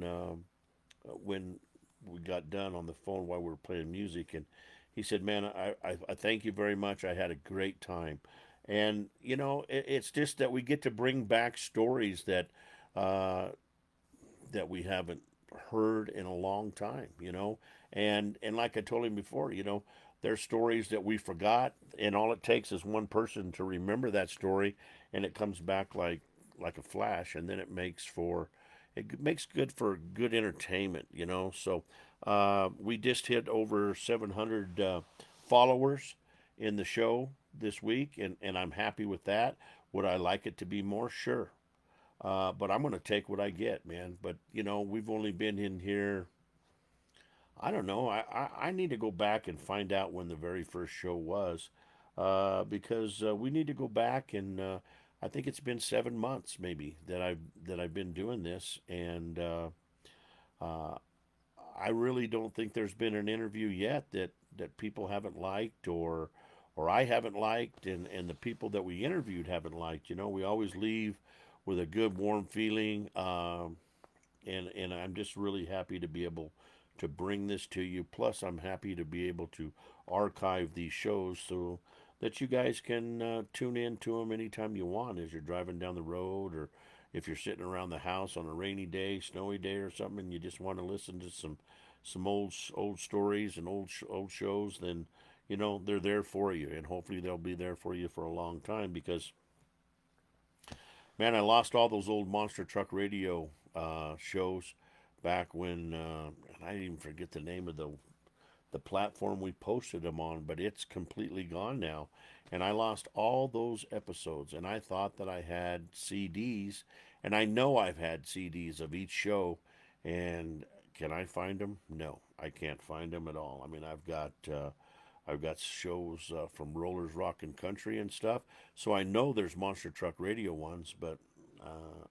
S2: we got done on the phone while we were playing music, and he said, "Man, I thank you very much. I had a great time." And it's just that we get to bring back stories uh, that we haven't heard in a long time, and like I told him before, there's stories that we forgot, and all it takes is one person to remember that story, and it comes back like a flash, and then it makes good for good entertainment, So we just hit over 700 followers in the show this week, and I'm happy with that. Would I like it to be more? Sure. But I'm going to take what I get, man. But, we've only been in here, I don't know. I need to go back and find out when the very first show was because we need to go back and I think it's been 7 months maybe that I've been doing this. And uh, I really don't think there's been an interview yet that people haven't liked or I haven't liked and the people that we interviewed haven't liked. We always leave with a good warm feeling, and I'm just really happy to be able to bring this to you. Plus, I'm happy to be able to archive these shows so that you guys can tune in to them anytime you want as you're driving down the road or if you're sitting around the house on a rainy day, snowy day, or something, and you just want to listen to some old stories and old shows, then they're there for you, and hopefully they'll be there for you for a long time because man, I lost all those old monster truck radio shows back when and I didn't even forget the name of the platform we posted them on, but it's completely gone now. And I lost all those episodes, and I thought that I had CDs, and I know I've had CDs of each show. And can I find them? No, I can't find them at all. I mean, I've got shows from Rollers Rock and Country and stuff, so I know there's Monster Truck Radio ones, but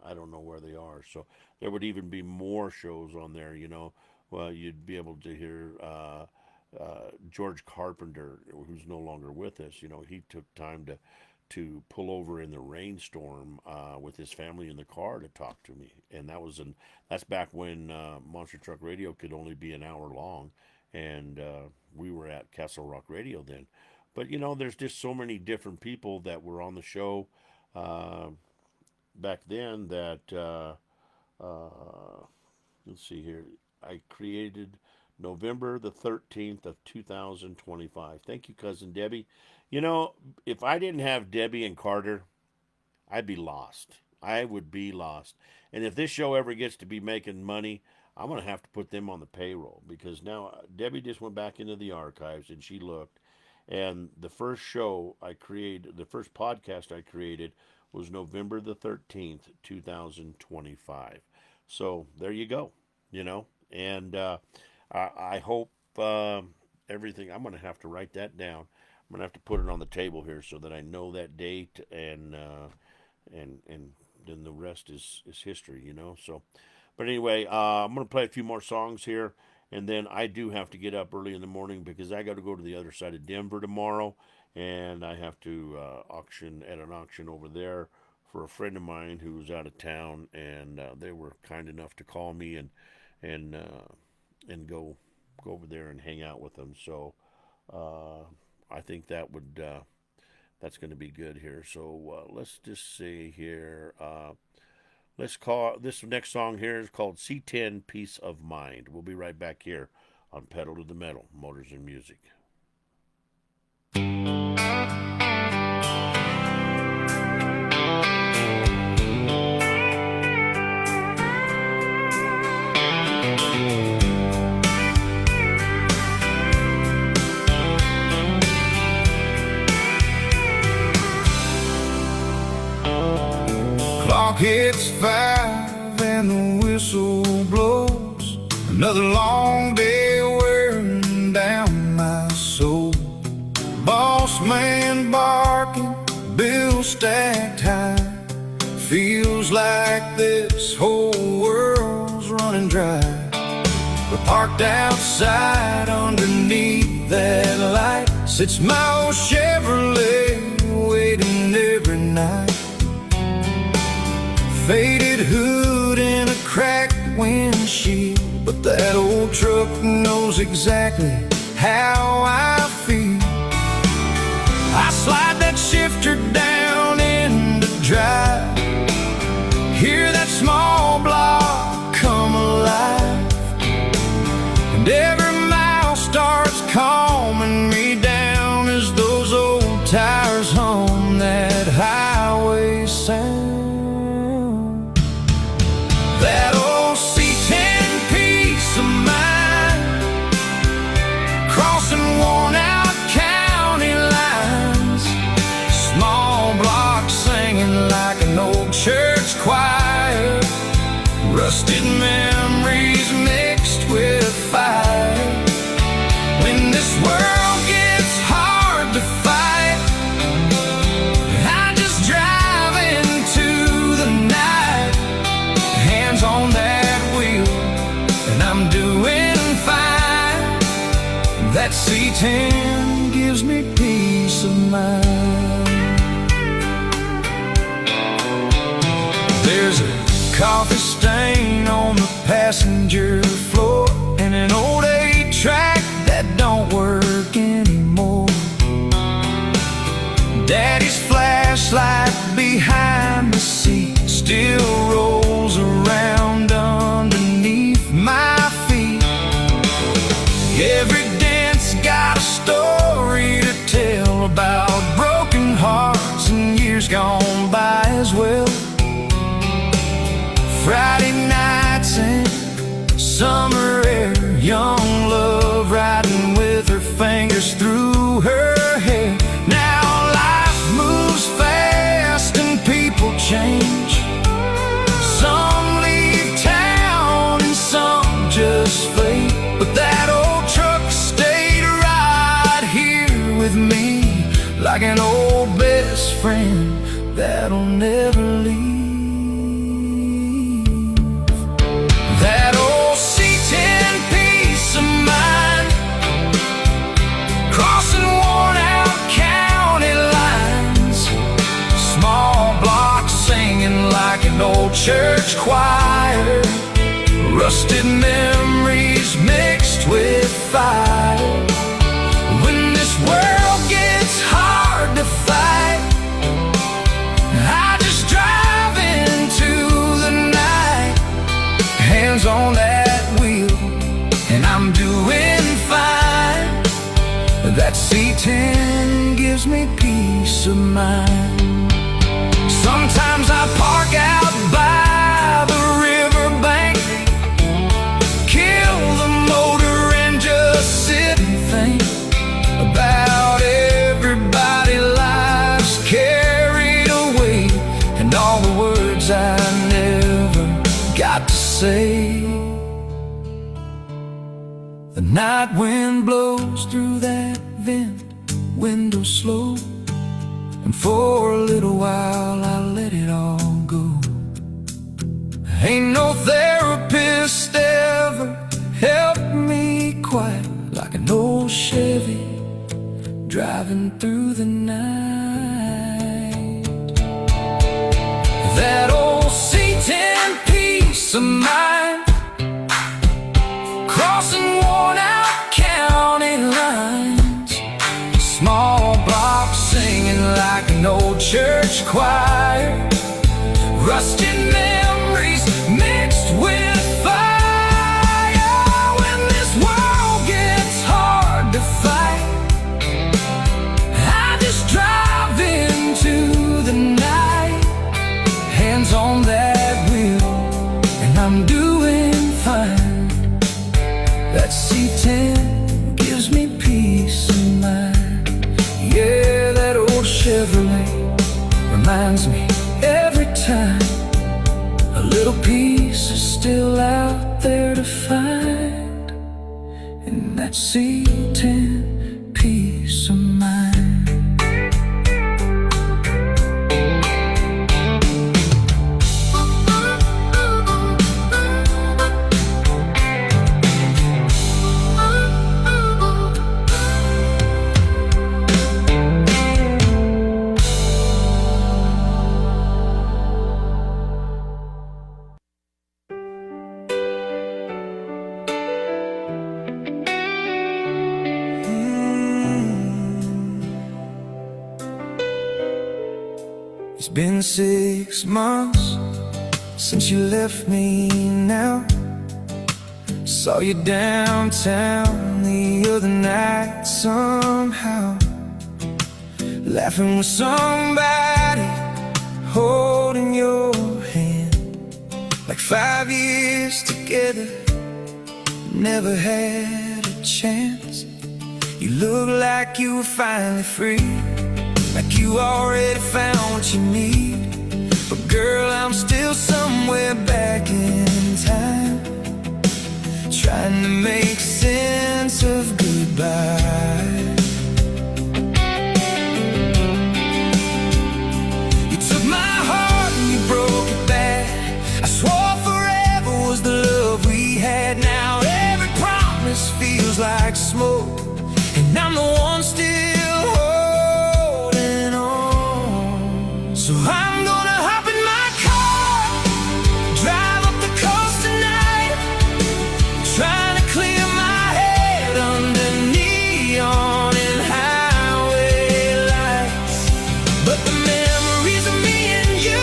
S2: I don't know where they are. So there would even be more shows on there. Well, you'd be able to hear George Carpenter, who's no longer with us. He took time to pull over in the rainstorm with his family in the car to talk to me, and that's back when Monster Truck Radio could only be an hour long, and we were at Castle Rock Radio then. But there's just so many different people that were on the show uh, back then that let's see here. I created November the 13th of 2025. Thank you, cousin Debbie. If I didn't have Debbie and Carter, I'd be lost. I would be lost. And if this show ever gets to be making money, I'm going to have to put them on the payroll because now Debbie just went back into the archives and she looked. And the first show I created, the first podcast I created was November the 13th, 2025. So there you go, you know. And I hope everything, I'm going to have to write that down. I'm going to have to put it on the table here so that I know that date and then the rest is history, you know. So, but anyway, I'm gonna play a few more songs here, and then I do have to get up early in the morning because I got to go to the other side of Denver tomorrow, and I have to auction at an auction over there for a friend of mine who's out of town, and they were kind enough to call me and and go over there and hang out with them. So I think that would. That's going to be good here. So let's just see here. Let's call this next song here is called C10 Peace of Mind. We'll be right back here on Pedal to the Metal, Motors and Music.
S3: Clock hits 5 and the whistle blows. Another long day wearing down my soul. Boss man barking, bill stacked high. Feels like this whole world's running dry. We're parked outside underneath that light. Sits my old Chevrolet waiting every night. Faded hood and a cracked windshield, but that old truck knows exactly how I feel. I slide that shifter down into drive, hear that small block come alive, and every mile starts calming me down as those old tires hum that highway sound. That old C10 peace of mind, crossing worn out county lines, small blocks singing like an old church choir, rusted memories mixed with fire. When this world gets hard to fight, I just drive into the night, hands on that wheel, and I'm doing fine. That C10 gives me peace of mind. There's a coffee stain on the passenger floor and an old 8-track that don't work anymore. Daddy's flashlight behind the seat still rolls around underneath my feet. Every dent's got a story to tell about broken hearts and years gone by as well. Friday nights and summer air, young love riding with her fingers through her hair. Now life moves fast and people change. Some leave town and some just fade, but that old truck stayed right here with me, like an old best friend that'll never leave. That old C10 peace of mind, crossing worn out county lines, small blocks singing like an old church choir, rusted memories mixed with fire. When this world gets hard to fight, I just drive into the night, hands on that wheel, and I'm doing fine. That C10 gives me peace of mind. Sometimes I park out by the riverbank,
S5: The night wind blows through that vent window slow, and for a little while I let it all go. Ain't no therapist ever helped me quite like an old Chevy driving through the night. That old C10 peace of mind, crossing worn out county lines, small blocks singing like an old church choir, rusted memories mixed with fire. When this world gets hard to fight, I just drive into the night, hands on that wheel, and I'm doing fine. That C10 gives me peace of mind. Yeah, that old Chevrolet reminds me every time a little piece is still out there to find. And that C10 peace of mind. It's been 6 months since you left me now. Saw you downtown the other night somehow, laughing with somebody, holding your hand. Like 5 years together, never had a chance. You look like you were finally free, like you already found what you need. But girl, I'm still somewhere back in time, trying to make sense of goodbye. You took my heart and you broke it back. I swore forever was the love we had. Now every promise feels like smoke, and I'm the one still holding on. So I'm gonna hop in my car, drive up the coast tonight, trying to clear my head under neon and highway lights. But the memories of me and you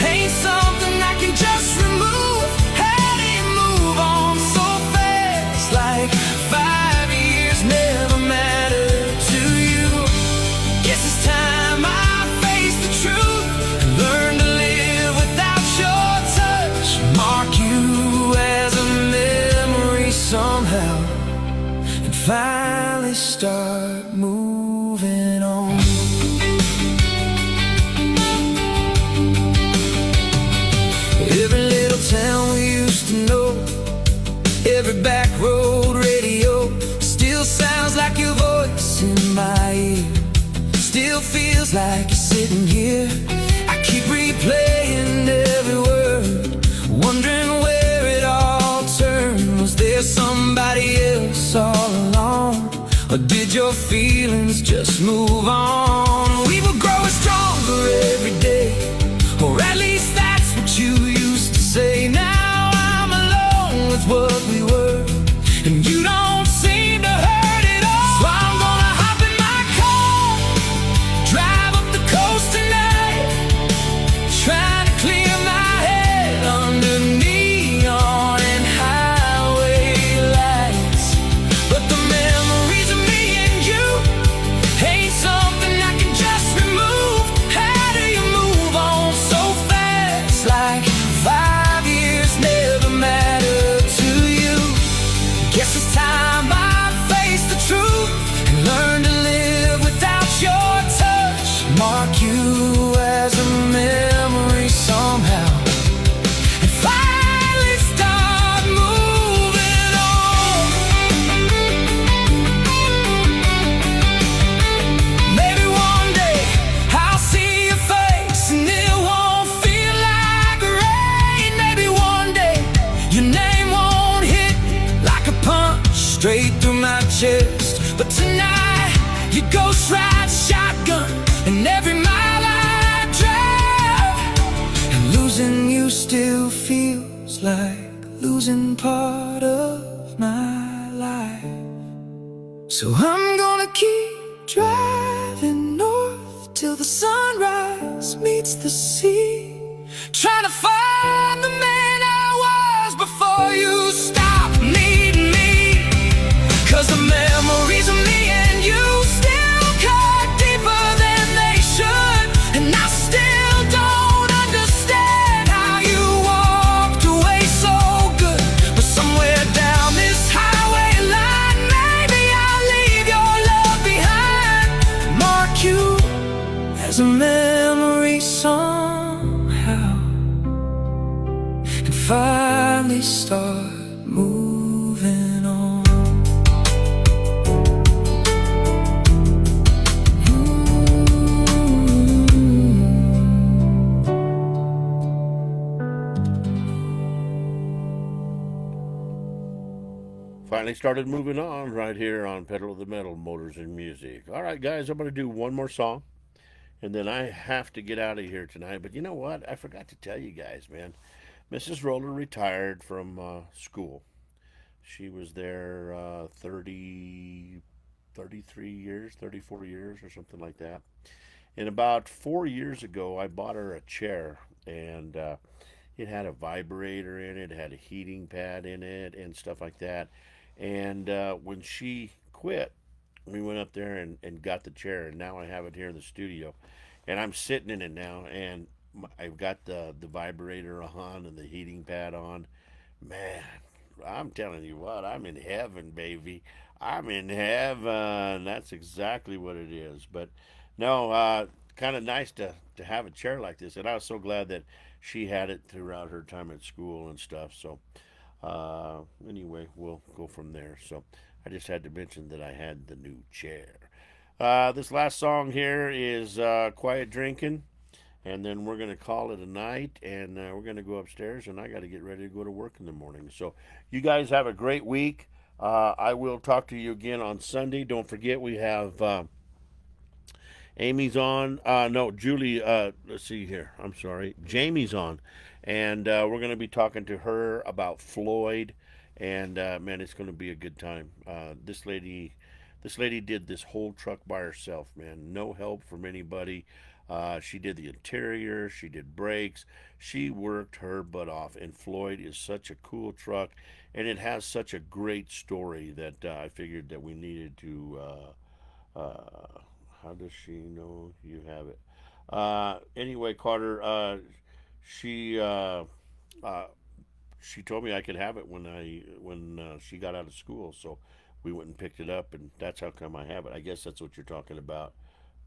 S5: ain't something I can just remove. How do you move on so fast? Like 5 years never mattered to you. Guess it's time I face the truth and learn to live without your touch. Mark you as a memory somehow, and finally start moving on. Every little town we used to know, every back road radio still sounds like your voice in my ear. Still feels like you're sitting here. I keep replaying every word, wondering where it all turned. Was there somebody else all along, or did your feelings just move on? We were growing stronger every day, or at least that's what you used to say. Now I'm alone with what we were, and you don't seem to hurt it all. So I'm gonna hop in my car, drive up the coast tonight, trying to clear my head under neon and highway lights. But the memories of me and you ain't something I can just remove. How do you move on so fast? Like 5 years never mattered to you.
S1: straight through my chest. But tonight, your ghost rides shotgun, and every mile I drive, and losing you still feels like losing part of my life. So I'm gonna keep driving north till the sunrise meets the sea, trying to find the man I was before you stopped needing me. 'Cause the memories of me and you still cut deeper than they should, and I still don't understand how you walked away so good. But somewhere down this highway line, maybe I'll leave your love behind, mark you as a memory somehow, and finally start moving on.
S2: Finally started moving on right here on Pedal to the Metal, Motors and Music. All right, guys, I'm going to do one more song, and then I have to get out of here tonight. But you know what? I forgot to tell you guys, man. Mrs. Roller retired from school. She was there 33 years, 34 years, or something like that. And about 4 years ago, I bought her a chair, and it had a vibrator in it, had a heating pad in it, and stuff like that. And when she quit, we went up there and got the chair, and now I have it here in the studio. And I'm sitting in it now, and I've got the vibrator on and the heating pad on. Man, I'm telling you what, I'm in heaven, baby. I'm in heaven. That's exactly what it is. But no, kind of nice to have a chair like this. And I was so glad that she had it throughout her time at school and stuff. So anyway, we'll go from there. So I just had to mention that I had the new chair. This last song here is Quiet Drinking. And then we're going to call it a night, and we're going to go upstairs, and I got to get ready to go to work in the morning. So you guys have a great week. I will talk to you again on Sunday. Don't forget we have Amy's on. No, Julie, let's see here. I'm sorry. Jamie's on. And we're going to be talking to her about Floyd. And, man, it's going to be a good time. This lady did this whole truck by herself, man. No help from anybody. She did the interior, she did brakes, she worked her butt off, and Floyd is such a cool truck, and it has such a great story that I figured that we needed to, how does she know you have it? Anyway, Carter, she told me I could have it when she got out of school, so we went and picked it up, and that's how come I have it. I guess that's what you're talking about.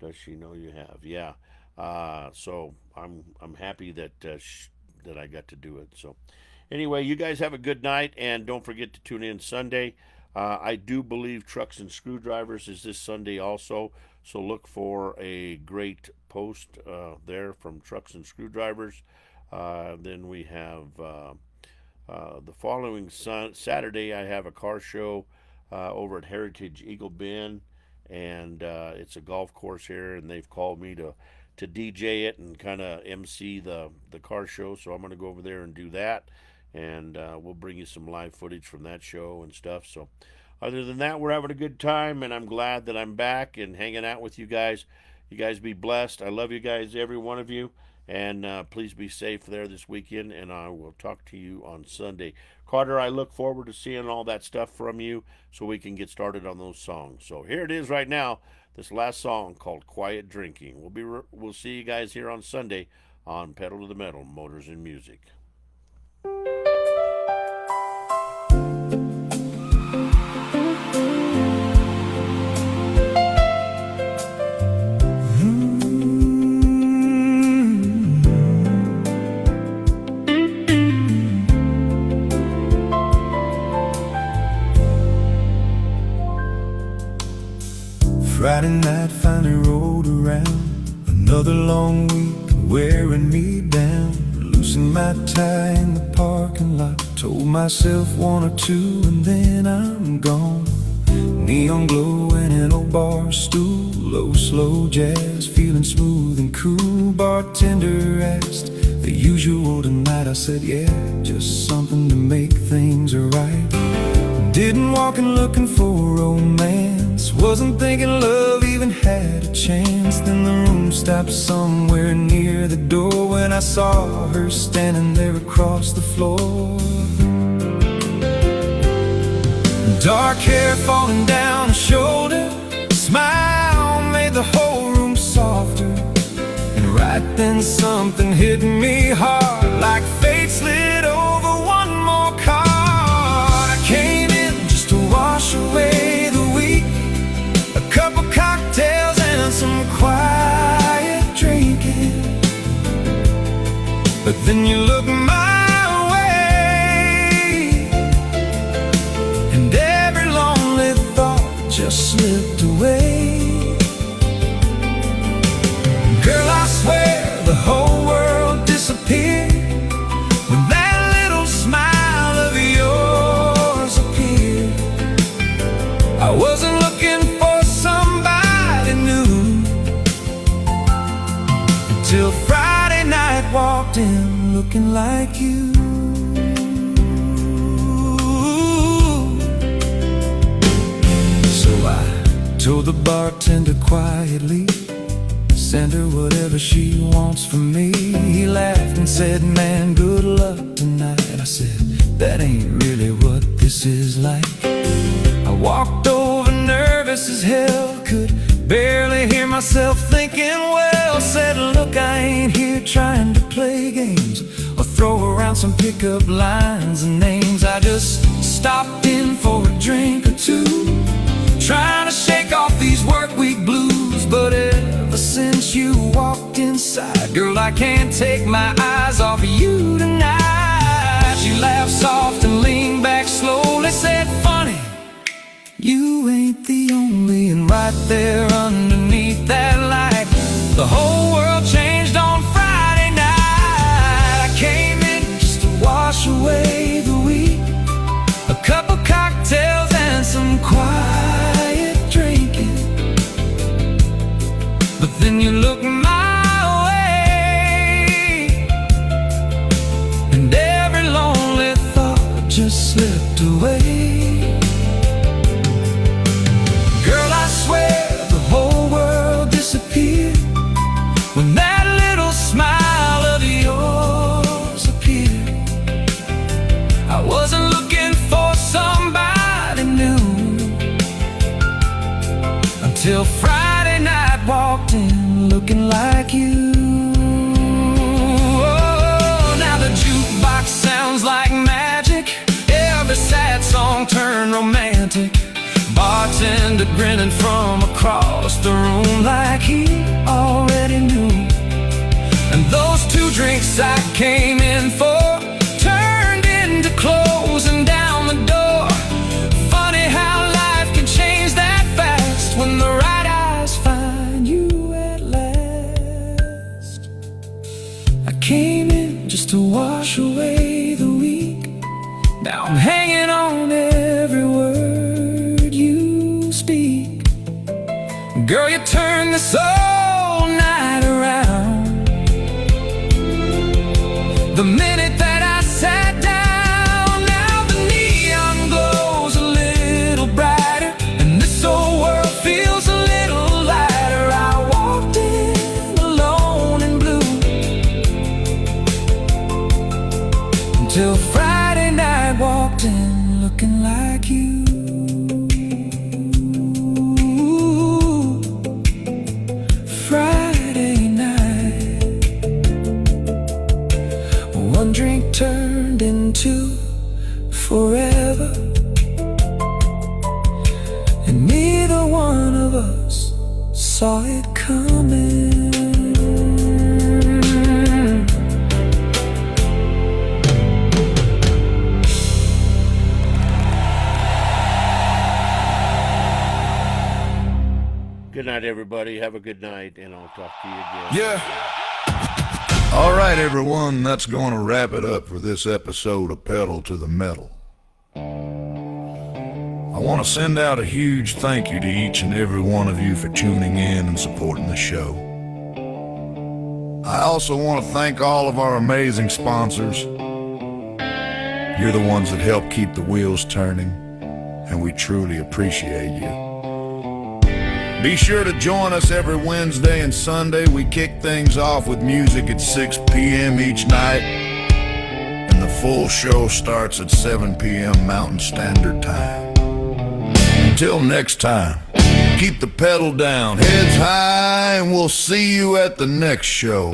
S2: Does she know you have? Yeah. So I'm happy that that I got to do it. So anyway, you guys have a good night, and don't forget to tune in Sunday. I do believe Trucks and Screwdrivers is this Sunday also. So look for a great post there from Trucks and Screwdrivers. Then we have the following Saturday. I have a car show over at Heritage Eagle Bend. And it's a golf course here, and they've called me to DJ it and kind of MC the car show, so I'm going to go over there and do that, and we'll bring you some live footage from that show and stuff. So other than that, we're having a good time, and I'm glad that I'm back and hanging out with you guys. You guys be blessed. I love you guys, every one of you, and please be safe there this weekend, and I will talk to you on Sunday. Carter, I look forward to seeing all that stuff from you so we can get started on those songs. So here it is right now, this last song called Quiet Drinking. We'll see you guys here on Sunday on Pedal to the Metal, Motors and Music.
S5: Friday night finally rolled around. Another long week wearing me down. Loosened my tie in the parking lot. Told myself one or two and then I'm gone. neon glow and an old bar stool. Low, slow jazz, feeling smooth and cool. Bartender asked the usual tonight. I said, yeah, just something to make things right. Didn't walk in looking for romance, wasn't thinking love even had a chance. Then the room stopped somewhere near the door when I saw her standing there across the floor. Dark hair falling down her shoulder, smile made the whole room softer. And right then something hit me hard, like fate slid over one more card. I came in just to wash away the week, a couple cocktails and some quiet drinking. But then you look my way, and every lonely thought just slipped away. Girl, I swear the whole world disappeared when that little smile of yours appeared. I wasn't looking for somebody new until Friday night walked in looking like you. So I told the bartender quietly, send her whatever she wants from me. He laughed and said, man, good luck tonight. I said, that ain't really what this is like. I walked over nervous as hell, could barely hear myself thinking well. Said, look, I ain't here trying to play games or throw around some pickup lines and names. I just stopped in for a drink or two, trying to shake off these work week blues. But ever since you walked inside, girl, I can't take my eyes off of you tonight. She laughed soft and leaned back slowly, said, funny, you ain't the only. And right there underneath that light, the whole world changed on Friday night. I came in just to wash away the week, a couple cocktails and some quiet drinking. But then you look my way, and every lonely thought just slipped away. Girl, I swear the whole world disappeared when that little smile of yours appeared. I wasn't looking for somebody new until Friday night walked in looking like you. Oh, now the jukebox sounds like magic, every sad song turned romantic. Bartender grinning from across the room like he already knew. And those 2 drinks I came in for turned into closing down the door. Funny how life can change that fast when the right eyes find you at last. I came in just to wash away the week, now I'm hanging on every word you speak. Girl, you turn this whole night around. The minute that I sat down, now the neon glows a little brighter, and this whole world feels a little lighter. I walked in alone and blue until Friday night walked in looking like you. Friday night, one drink turned into forever, and neither one of us saw it coming.
S2: Good night, everybody. Have a good night, and I'll talk to you again.
S3: Yeah. All right, everyone, that's going to wrap it up for this episode of Pedal to the Metal. I want to send out a huge thank you to each and every one of you for tuning in and supporting the show. I also want to thank all of our amazing sponsors. You're the ones that help keep the wheels turning, and we truly appreciate you. Be sure to join us every Wednesday and Sunday. We kick things off with music at 6 p.m. each night, and the full show starts at 7 p.m. Mountain Standard Time. Until next time, keep the pedal down, heads high, and we'll see you at the next show.